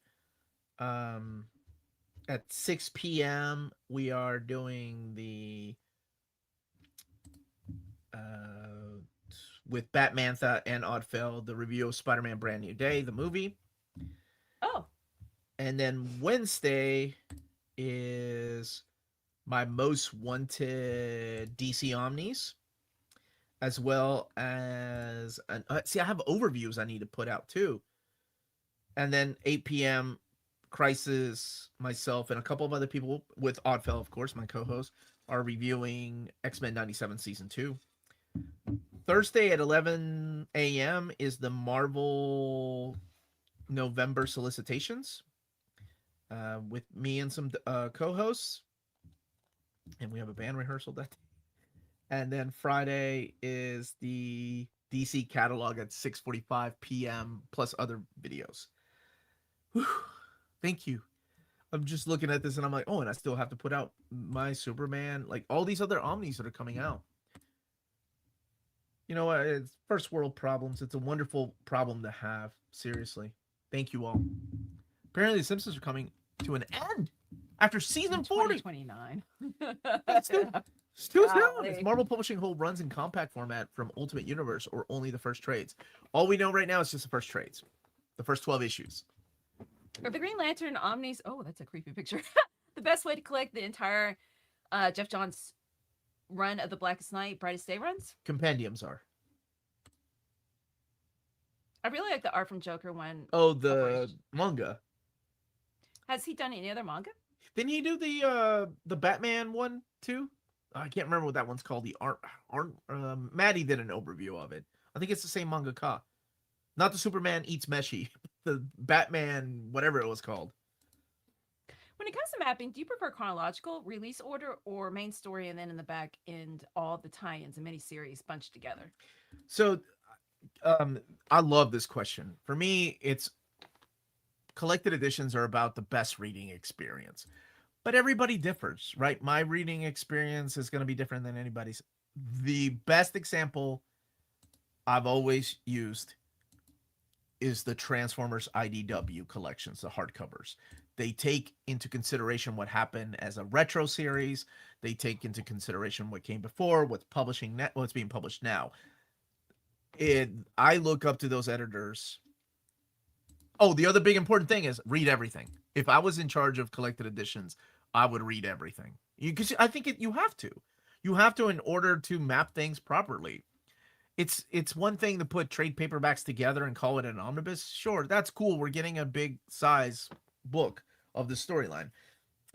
At 6 p.m., we are doing the with Batmantha and Oddfell, the review of Spider-Man Brand New Day, the movie. Oh. And then Wednesday is my most wanted DC Omnis, as well as see, I have overviews I need to put out too. And then 8 p.m. Crisis, myself, and a couple of other people with Oddfell, of course, my co-host, are reviewing X-Men 97 Season 2. Thursday at 11 a.m. is the Marvel November solicitations with me and some co-hosts. And we have a band rehearsal that day. And then Friday is the DC catalog at 6:45 p.m. plus other videos. Whew. Thank you. I'm just looking at this and I'm like, oh, and I still have to put out my Superman, like all these other Omnis that are coming out. You know what? It's first world problems. It's a wonderful problem to have. Seriously. Thank you all. Apparently, The Simpsons are coming to an end after season 40. 2029. Still down. It's Marvel Publishing Hold runs in compact format from Ultimate Universe or only the first trades. All we know right now is just the first trades, the first 12 issues. Are the Green Lantern Omnis? Oh, that's a creepy picture. The best way to collect the entire Jeff Johns run of the Blackest Night, Brightest Day runs? Compendiums are. I really like the art from Joker one. Oh, the manga. Has he done any other manga? Didn't he do the Batman one too? I can't remember what that one's called. The art Maddie did an overview of it. I think it's the same mangaka. Not the Superman Eats Meshi. The Batman, whatever it was called. When it comes to mapping, do you prefer chronological release order or main story and then in the back end all the tie-ins and miniseries bunched together? So I love this question. For me, it's collected editions are about the best reading experience. But everybody differs, right? My reading experience is going to be different than anybody's. The best example I've always used is the Transformers IDW collections, the hardcovers. They take into consideration what happened as a retro series. They take into consideration what came before, what's being published now. I look up to those editors. Oh, the other big important thing is read everything. If I was in charge of collected editions, I would read everything. Because I think you have to. You have to in order to map things properly. It's one thing to put trade paperbacks together and call it an omnibus. Sure, that's cool. We're getting a big size book of the storyline.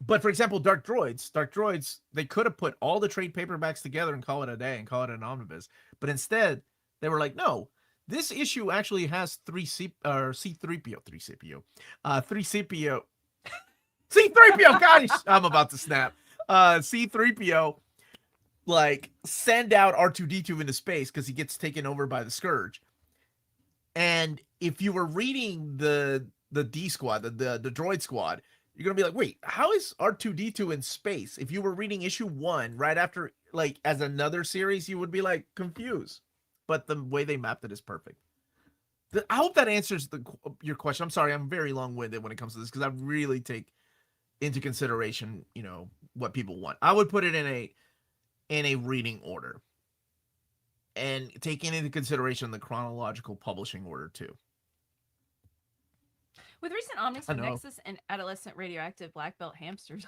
But for example, Dark Droids, they could have put all the trade paperbacks together and call it a day and call it an omnibus. But instead, they were like, no, this issue actually has C3PO, C3PO. Gosh, I'm about to snap. C3PO, like, send out R2D2 into space because he gets taken over by the Scourge. And if you were reading the D squad, the droid squad, you're gonna be like, wait, how is R2D2 in space? If you were reading issue 1 right after, like, as another series, you would be like confused. But the way they mapped it is perfect. I hope that answers your question. I'm sorry, I'm very long-winded when it comes to this because I really take into consideration, what people want. I would put it in a reading order and taking into consideration the chronological publishing order too. With recent omnis from Nexus and adolescent radioactive black belt hamsters.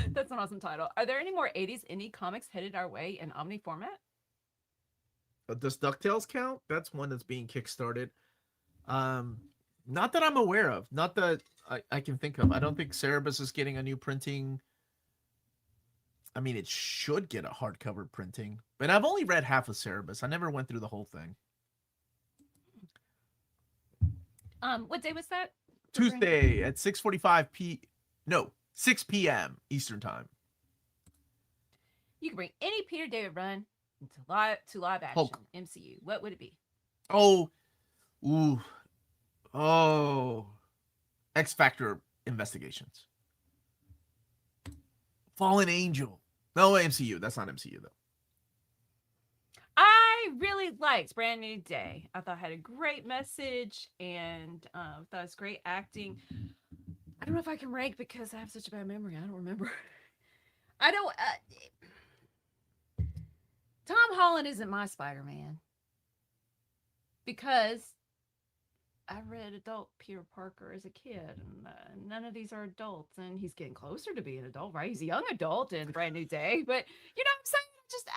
That's an awesome title. Are there any more 80s indie comics headed our way in Omni format? Does DuckTales count? That's one that's being kickstarted. Not that I'm aware of. Not that I can think of. I don't think Cerebus is getting a new printing. I mean, it should get a hardcover printing. But I've only read half of Cerebus. I never went through the whole thing. What day was that? Tuesday at 6 p.m. Eastern time. You can bring any Peter David run to live action Hulk. MCU. What would it be? X Factor Investigations. Fallen Angel. No, MCU. That's not MCU though. I really liked Brand New Day. I thought it had a great message and thought it was great acting. I don't know if I can rank because I have such a bad memory. I don't remember. I don't. Tom Holland isn't my Spider-Man because I read adult Peter Parker as a kid, and none of these are adults, and he's getting closer to being an adult, right? He's a young adult in Brand New Day, but you know what I'm saying? Just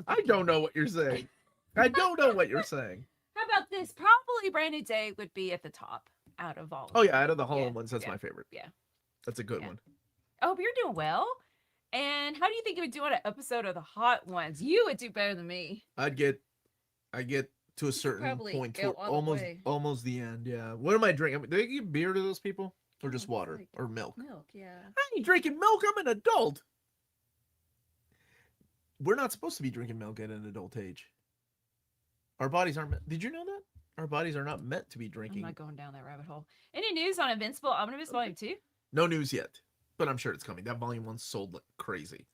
I don't know what you're saying. I don't know what you're saying. How about this? Probably Brand New Day would be at the top out of all. Oh yeah, out of the Holland ones, that's my favorite. Yeah, that's a good one. I hope you're doing well. And how do you think you would do on an episode of the Hot Ones? You would do better than me. I get to a certain point, almost the end. Yeah. What am I drinking? Do they give beer to those people, or just water or milk? Milk, yeah. I ain't drinking milk. I'm an adult. We're not supposed to be drinking milk at an adult age. Our bodies aren't. Did you know that? Our bodies are not meant to be drinking. I'm not going down that rabbit hole. Any news on Invincible Omnibus Volume 2? No news yet, but I'm sure it's coming. That Volume 1 sold like crazy.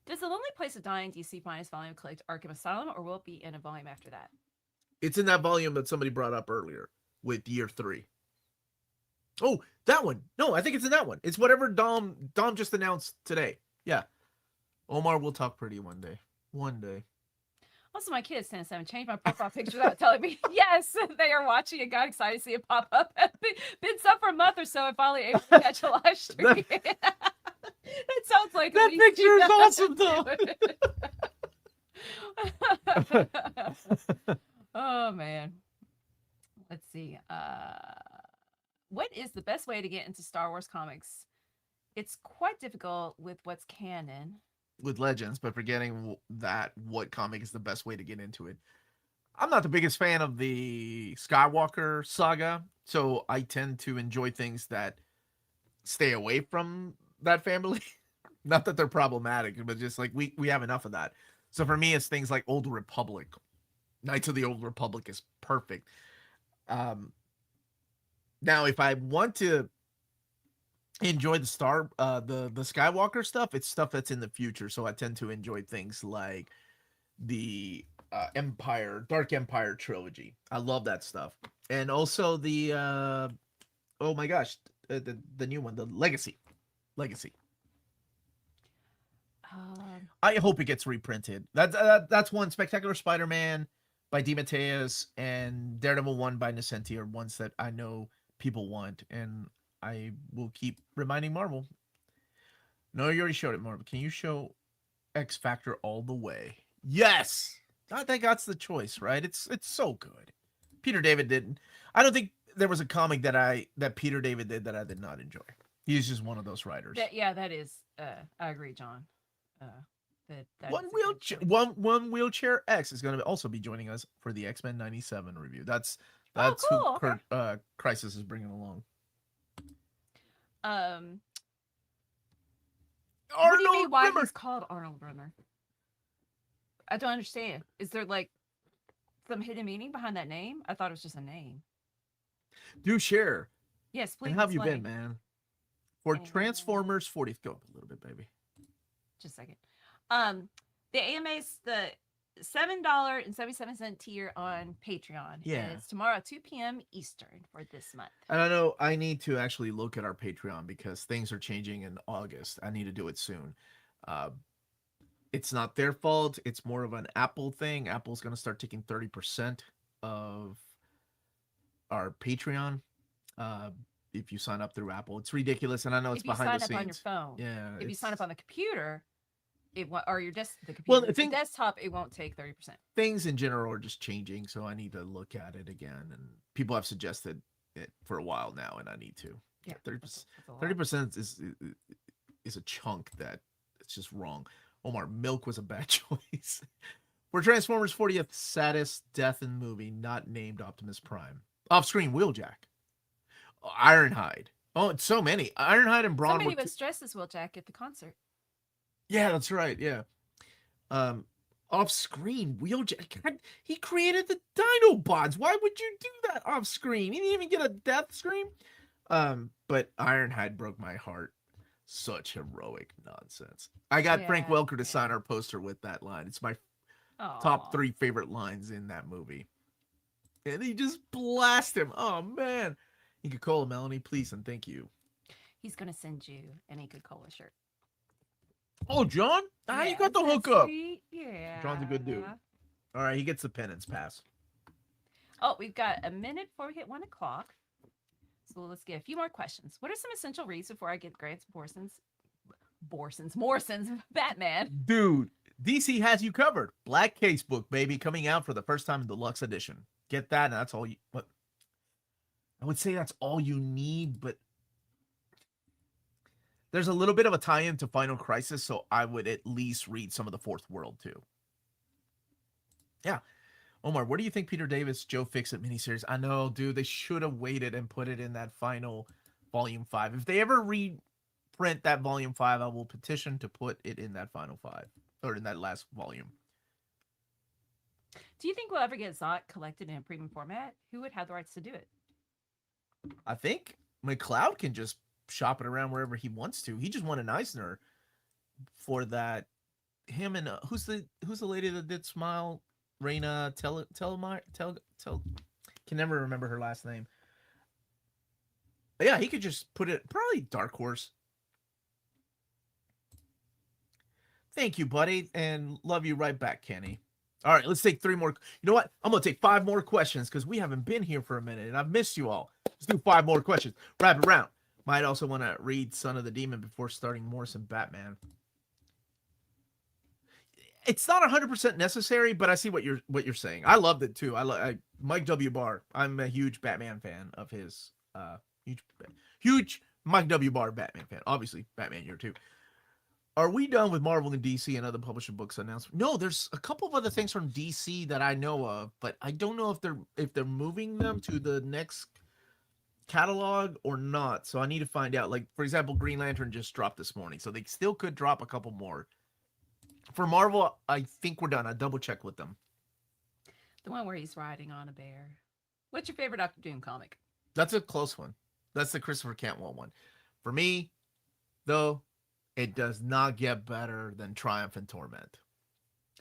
Does The Lonely Place of Dying DC Finest volume collect Arkham Asylum, or will it be in a volume after that? It's in that volume that somebody brought up earlier with Year 3. Oh, that one. No, I think it's in that one. It's whatever Dom just announced today. Yeah. Omar will talk pretty one day. One day. Also, my kids, 10 and 7, changed my profile picture without telling me. Yes, they are watching and got excited to see it pop up. Been up for a month or so and finally able to catch a live stream. That sounds like that picture is awesome though. Oh man. Let's see. What is the best way to get into Star Wars comics? It's quite difficult with what's canon. With Legends, but forgetting that what comic is the best way to get into it. I'm not the biggest fan of the Skywalker saga, so I tend to enjoy things that stay away from that family. Not that they're problematic, but just like we have enough of that. So for me, it's things like Old Republic. Knights of the Old Republic is perfect. Now, if I want to enjoy the Skywalker stuff, it's stuff that's in the future. So I tend to enjoy things like the Dark Empire trilogy. I love that stuff. And also the Oh my gosh, the new one, the Legacy. Legacy. Um, I hope it gets reprinted. That's one. Spectacular Spider-Man by DeMatteis and Daredevil 1 by Nocenti are ones that I know people want, and I will keep reminding Marvel. No, you already showed it, Marvel. Can you show X Factor all the way? Yes. I think that's the choice, right? It's so good. Peter David didn't. I don't think there was a comic that Peter David did that I did not enjoy. He's just one of those writers. that is. I agree, John. Uh, that One is a good wheelchair, choice. one wheelchair X is going to also be joining us for the X-Men '97 review. Oh, That's who cool. Okay. Crisis is bringing along. Um, what do you mean? Arnold Why Rimmer. he's called Arnold Runner? I don't understand. Is there like some hidden meaning behind that name? I thought it was just a name. Do share. Yes, And please how have you been, explain. man? For And Transformers 40th, go up a little bit, baby. just a second. The AMA's the $7.77 tier on Patreon. Yeah. And it's tomorrow at 2 p.m. Eastern for this month. And I know I need to actually look at our Patreon because things are changing in August. I need to do it soon. Uh, it's not their fault. It's more of an Apple thing. Apple's going to start taking 30% of our Patreon. Uh, if you sign up through Apple, it's ridiculous, and I know it's If you behind sign the up on your scenes. phone, Yeah, if you sign up on the computer, or your the well, computer, the desktop, it won't take 30%. things in general are just changing, so I need to look at it again. And people have suggested it for a while now, and I need to. Yeah, 30% is a chunk that it's just wrong. Omar, milk was a bad choice. For Transformers 40th, saddest death in movie not named Optimus Prime. Off-screen Wheeljack. Ironhide. Oh, it's so many. Ironhide and Brawn Somebody were was dressed as Will Jack at the concert. Yeah, that's right. Yeah. Um, off screen, Wheeljack. God, he created the Dinobots. Why would you do that off screen? He didn't even get a death scream. But Ironhide broke my heart. Such heroic nonsense. I got Frank Welker to sign our poster with that line. It's my top 3 favorite lines in that movie. And he just blasted him. Oh man. You could call him Melanie, please and thank you. He's gonna send you an Ink Cola shirt. Oh, John? You got the hookup. Yeah. John's a good dude. All right, he gets the penance pass. Oh, we've got a minute before we hit 1 o'clock. So let's get a few more questions. What are some essential reads before I get Grant Morrison's Batman? Dude, DC has you covered. Black Casebook, baby, coming out for the first time in deluxe edition. Get that, and that's all you. What? I would say that's all you need, but there's a little bit of a tie-in to Final Crisis, so I would at least read some of the Fourth World too. Yeah. Omar, where do you think Peter Davis, Joe Fixit miniseries? I know, dude, they should have waited and put it in that final volume 5. If they ever reprint that volume 5, I will petition to put it in that final 5 or in that last volume. Do you think we'll ever get Zot collected in a premium format? Who would have the rights to do it? I think McLeod can just shop it around wherever he wants to. He just won an Eisner for that. Him and who's the lady that did Smile? Raina can never remember her last name. But yeah, he could just put it probably Dark Horse. Thank you, buddy, and love you right back, Kenny. All right, let's take 3 more. You know what? I'm gonna take 5 more questions because we haven't been here for a minute and I've missed you all. Let's do 5 more questions. Wrap it around. Might also want to read Son of the Demon before starting Morrison Batman. It's not 100% necessary, but I see what you're saying. I loved it too. I Mike W. Barr. I'm a huge Batman fan of his. Huge Mike W. Barr Batman fan. Obviously, Batman year 2. Are we done with Marvel and DC and other publisher books announced? No, there's a couple of other things from DC that I know of, but I don't know if they're moving them to the next catalog or not. So I need to find out. Like, for example, Green Lantern just dropped this morning, so they still could drop a couple more. For Marvel, I think we're done. I double check with them. The one where he's riding on a bear. What's your favorite Doctor Doom comic? That's a close one. That's the Christopher Cantwell one. For me, though, it does not get better than Triumph and Torment.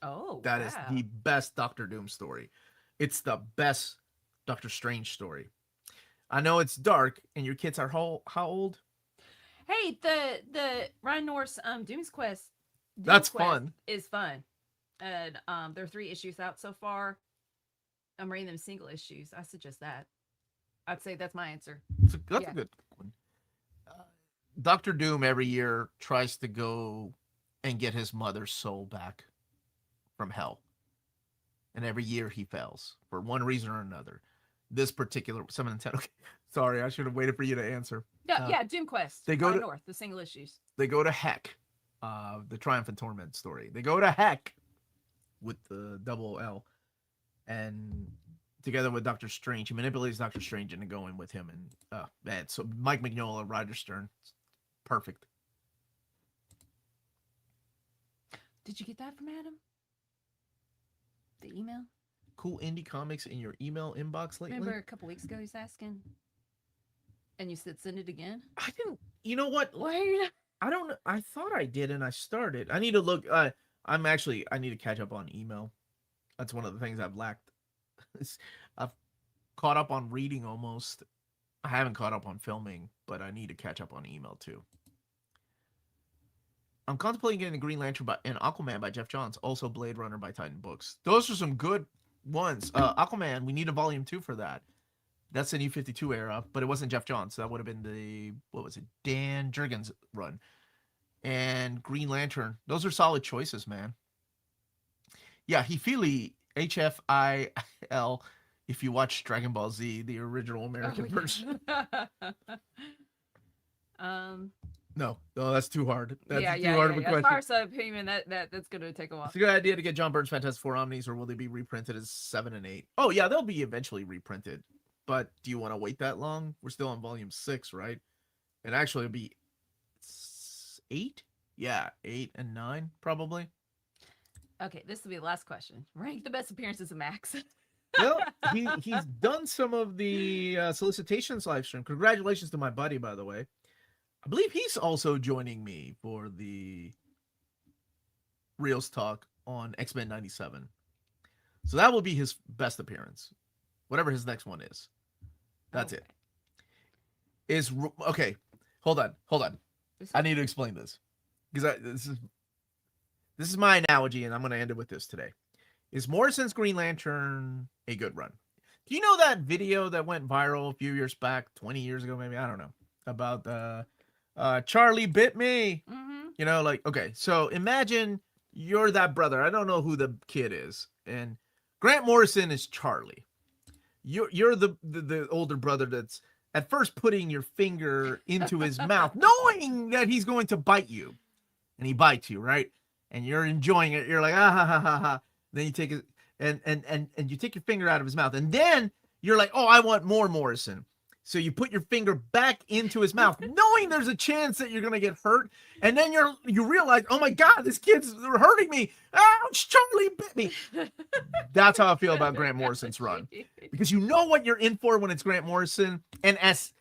Oh, that is the best Doctor Doom story. It's the best Doctor Strange story. I know it's dark, and your kids are how old? Hey, the Ryan Norris Doom's Quest. That's fun. Is fun, and there are 3 issues out so far. I'm reading them single issues. I suggest that. I'd say that's my answer. That's a good one. Doctor Doom every year tries to go and get his mother's soul back from hell, and every year he fails for one reason or another. This particular 7 and 10. Okay, sorry, I should have waited for you to answer. Yeah, Doom Quest. They go to North, the single issues. They go to Heck, the Triumph and Torment story. They go to Heck with the double L, and together with Doctor Strange, he manipulates Doctor Strange into going with him. And man, so Mike Mignola, Roger Stern, perfect. Did you get that from Adam? The email? Cool indie comics in your email inbox lately? Remember a couple weeks ago he's asking? And you said send it again? I didn't. You know what? Wait. I don't know. I thought I did, and I started. I need to look. I need to catch up on email. That's one of the things I've lacked. I've caught up on reading almost. I haven't caught up on filming, but I need to catch up on email too. I'm contemplating getting the Green Lantern and Aquaman by Jeff Johns, also Blade Runner by Titan Books. Those are some good ones. Aquaman, we need a volume 2 for that. That's the New 52 era, but it wasn't Jeff Johns. So that would have been Dan Jurgens run. And Green Lantern. Those are solid choices, man. Yeah, Hifili, HFIL, if you watch Dragon Ball Z, the original American version. No, that's too hard. That's too hard of a question. As far as opinion, that's going to take a while. It's a good idea to get John Byrne's Fantastic Four Omnis, or will they be reprinted as 7 and 8? Oh, yeah, they'll be eventually reprinted. But do you want to wait that long? We're still on volume 6, right? And actually, it'll be 8? Yeah, 8 and 9, probably. Okay, this will be the last question. Rank the best appearances of Max. Well, he's done some of the solicitations live stream. Congratulations to my buddy, by the way. I believe he's also joining me for the Reels Talk on X-Men 97. So that will be his best appearance. Whatever his next one is. That's it. Okay. Hold on. I need to explain this. Because this is my analogy, and I'm going to end it with this today. Is Morrison's Green Lantern a good run? Do you know that video that went viral a few years back, 20 years ago maybe? I don't know. About Charlie bit me. Mm-hmm. You know, like, okay, so imagine you're that brother. I don't know who the kid is. And Grant Morrison is Charlie. You're the older brother that's at first putting your finger into his mouth, knowing that he's going to bite you. And he bites you, right? And you're enjoying it. You're like, ah, ha, ha, ha, ha. Then you take it and you take your finger out of his mouth. And then you're like, oh, I want more Morrison. So you put your finger back into his mouth, knowing there's a chance that you're going to get hurt. And then you realize, oh my God, this kid's hurting me. Ouch, Charlie bit me. That's how I feel about Grant Morrison's run. Because you know what you're in for when it's Grant Morrison. And as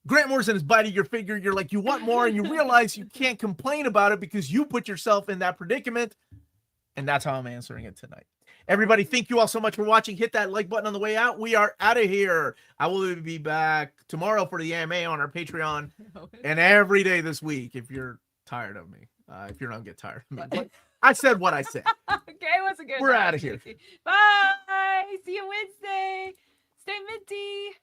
Grant Morrison is biting your finger, you're like, you want more, and you realize you can't complain about it because you put yourself in that predicament. And that's how I'm answering it tonight. Everybody, thank you all so much for watching. Hit that like button on the way out. We are out of here. I will be back tomorrow for the AMA on our Patreon and every day this week if you're tired of me. If you don't get tired of me. But I said what I said. Okay, once again. We're out of here. Bye. See you Wednesday. Stay minty.